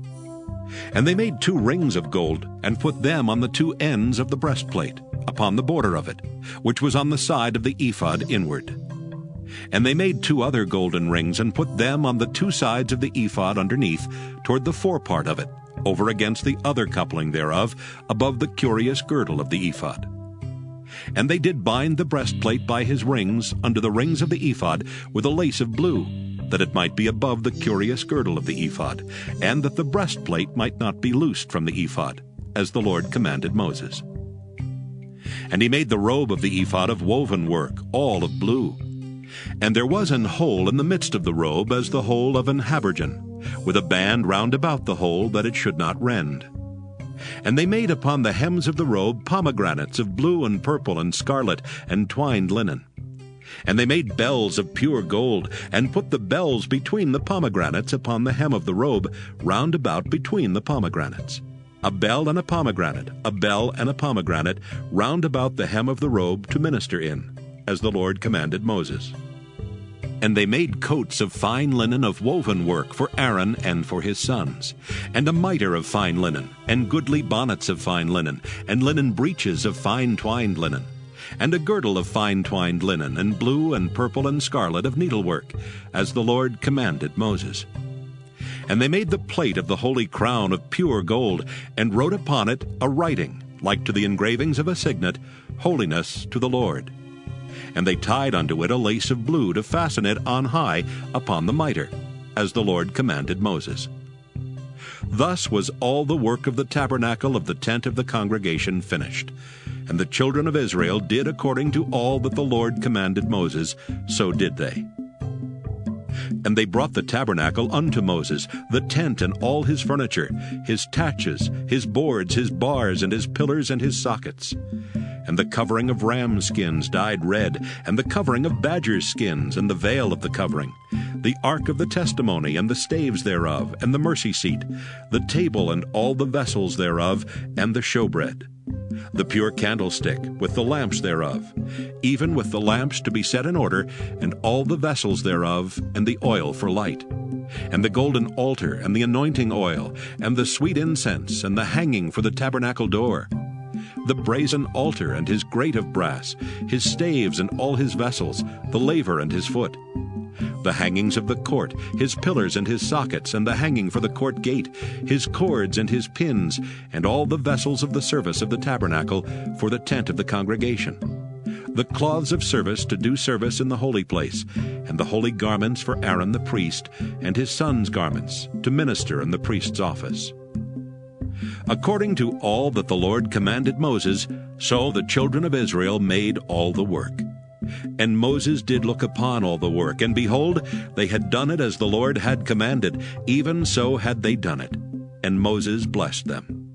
And they made 2 rings of gold, and put them on the 2 ends of the breastplate, upon the border of it, which was on the side of the ephod inward. And they made 2 other golden rings, and put them on the 2 sides of the ephod underneath, toward the forepart of it, over against the other coupling thereof, above the curious girdle of the ephod. And they did bind the breastplate by his rings under the rings of the ephod with a lace of blue, that it might be above the curious girdle of the ephod, and that the breastplate might not be loosed from the ephod, as the Lord commanded Moses. And he made the robe of the ephod of woven work, all of blue. And there was an hole in the midst of the robe as the hole of an habergeon, with a band round about the hole, that it should not rend. And they made upon the hems of the robe pomegranates of blue and purple and scarlet and twined linen. And they made bells of pure gold, and put the bells between the pomegranates upon the hem of the robe, round about between the pomegranates. A bell and a pomegranate, a bell and a pomegranate, round about the hem of the robe to minister in, as the Lord commanded Moses. And they made coats of fine linen of woven work for Aaron and for his sons, and a mitre of fine linen, and goodly bonnets of fine linen, and linen breeches of fine twined linen, and a girdle of fine twined linen, and blue and purple and scarlet of needlework, as the Lord commanded Moses. And they made the plate of the holy crown of pure gold, and wrote upon it a writing, like to the engravings of a signet, Holiness to the Lord. And they tied unto it a lace of blue to fasten it on high upon the mitre, as the Lord commanded Moses. Thus was all the work of the tabernacle of the tent of the congregation finished. And the children of Israel did according to all that the Lord commanded Moses, so did they. And they brought the tabernacle unto Moses, the tent and all his furniture, his taches, his boards, his bars, and his pillars, and his sockets. And the covering of ram skins dyed red, and the covering of badger skins, and the veil of the covering, the ark of the testimony, and the staves thereof, and the mercy seat, the table and all the vessels thereof, and the showbread, the pure candlestick, with the lamps thereof, even with the lamps to be set in order, and all the vessels thereof, and the oil for light, and the golden altar, and the anointing oil, and the sweet incense, and the hanging for the tabernacle door, the brazen altar and his grate of brass, his staves and all his vessels, the laver and his foot, the hangings of the court, his pillars and his sockets, and the hanging for the court gate, his cords and his pins, and all the vessels of the service of the tabernacle for the tent of the congregation, the cloths of service to do service in the holy place, and the holy garments for Aaron the priest, and his sons' garments, to minister in the priest's office. According to all that the Lord commanded Moses, so the children of Israel made all the work. And Moses did look upon all the work, and behold, they had done it as the Lord had commanded, even so had they done it. And Moses blessed them.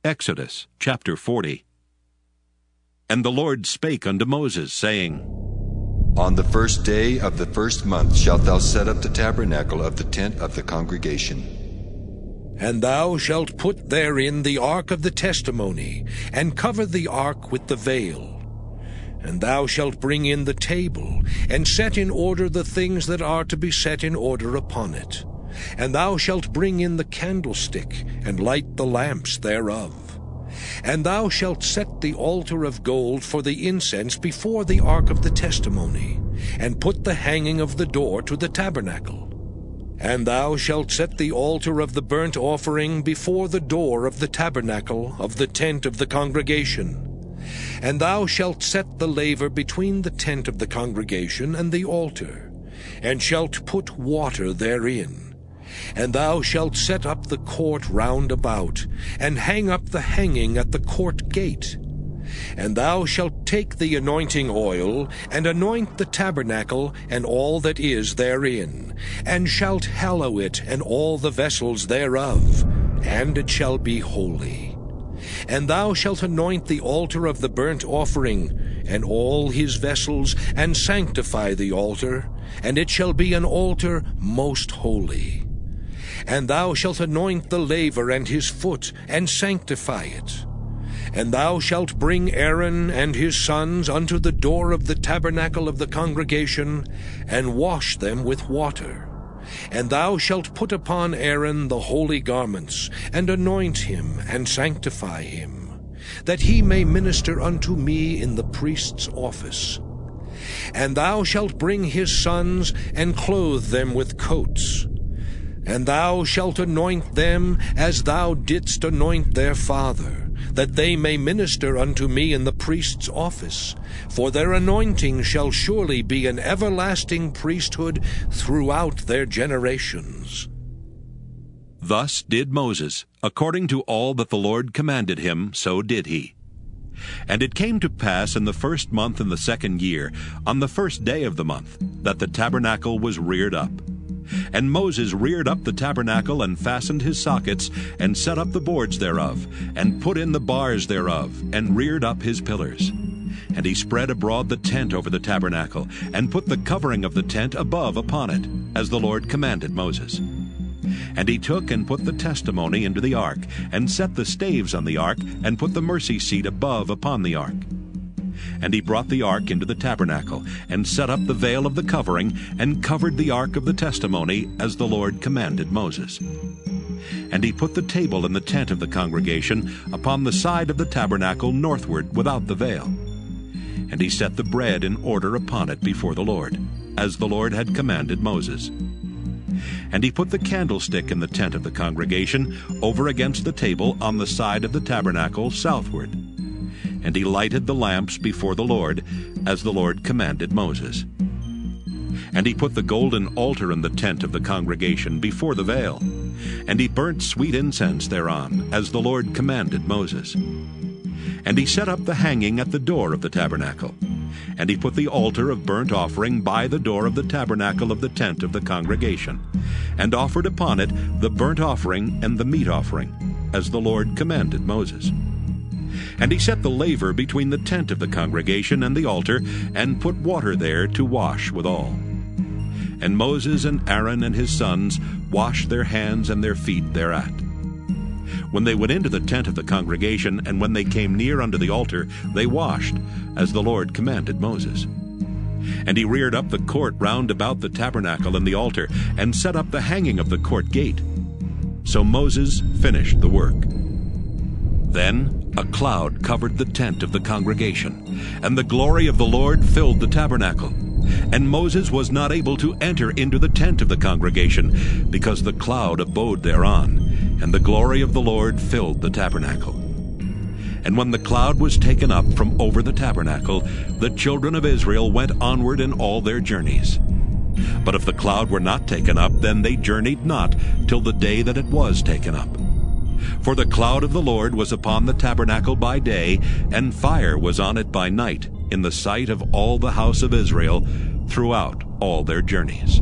Exodus chapter 40. And the Lord spake unto Moses, saying, On the first day of the first month shalt thou set up the tabernacle of the tent of the congregation. And thou shalt put therein the ark of the testimony, and cover the ark with the veil. And thou shalt bring in the table, and set in order the things that are to be set in order upon it. And thou shalt bring in the candlestick, and light the lamps thereof. And thou shalt set the altar of gold for the incense before the ark of the testimony, and put the hanging of the door to the tabernacle. And thou shalt set the altar of the burnt offering before the door of the tabernacle of the tent of the congregation. And thou shalt set the laver between the tent of the congregation and the altar, and shalt put water therein. And thou shalt set up the court round about, and hang up the hanging at the court gate. And thou shalt take the anointing oil, and anoint the tabernacle and all that is therein, and shalt hallow it and all the vessels thereof, and it shall be holy. And thou shalt anoint the altar of the burnt offering, and all his vessels, and sanctify the altar, and it shall be an altar most holy. And thou shalt anoint the laver and his foot, and sanctify it. And thou shalt bring Aaron and his sons unto the door of the tabernacle of the congregation, and wash them with water. And thou shalt put upon Aaron the holy garments, and anoint him, and sanctify him, that he may minister unto me in the priest's office. And thou shalt bring his sons, and clothe them with coats. And thou shalt anoint them as thou didst anoint their father, that they may minister unto me in the priest's office. For their anointing shall surely be an everlasting priesthood throughout their generations. Thus did Moses, according to all that the Lord commanded him, so did he. And it came to pass in the first month in the 2nd year, on the first day of the month, that the tabernacle was reared up. And Moses reared up the tabernacle, and fastened his sockets, and set up the boards thereof, and put in the bars thereof, and reared up his pillars. And he spread abroad the tent over the tabernacle, and put the covering of the tent above upon it, as the Lord commanded Moses. And he took and put the testimony into the ark, and set the staves on the ark, and put the mercy seat above upon the ark. And he brought the ark into the tabernacle, and set up the veil of the covering, and covered the ark of the testimony, as the Lord commanded Moses. And he put the table in the tent of the congregation upon the side of the tabernacle northward without the veil. And he set the bread in order upon it before the Lord, as the Lord had commanded Moses. And he put the candlestick in the tent of the congregation over against the table on the side of the tabernacle southward. And he lighted the lamps before the Lord, as the Lord commanded Moses. And he put the golden altar in the tent of the congregation before the veil. And he burnt sweet incense thereon, as the Lord commanded Moses. And he set up the hanging at the door of the tabernacle. And he put the altar of burnt offering by the door of the tabernacle of the tent of the congregation, and offered upon it the burnt offering and the meat offering, as the Lord commanded Moses. And he set the laver between the tent of the congregation and the altar, and put water there to wash withal. And Moses and Aaron and his sons washed their hands and their feet thereat. When they went into the tent of the congregation, and when they came near unto the altar, they washed, as the Lord commanded Moses. And he reared up the court round about the tabernacle and the altar, and set up the hanging of the court gate. So Moses finished the work. Then a cloud covered the tent of the congregation, and the glory of the Lord filled the tabernacle. And Moses was not able to enter into the tent of the congregation, because the cloud abode thereon, and the glory of the Lord filled the tabernacle. And when the cloud was taken up from over the tabernacle, the children of Israel went onward in all their journeys. But if the cloud were not taken up, then they journeyed not till the day that it was taken up. For the cloud of the Lord was upon the tabernacle by day, and fire was on it by night, in the sight of all the house of Israel, throughout all their journeys.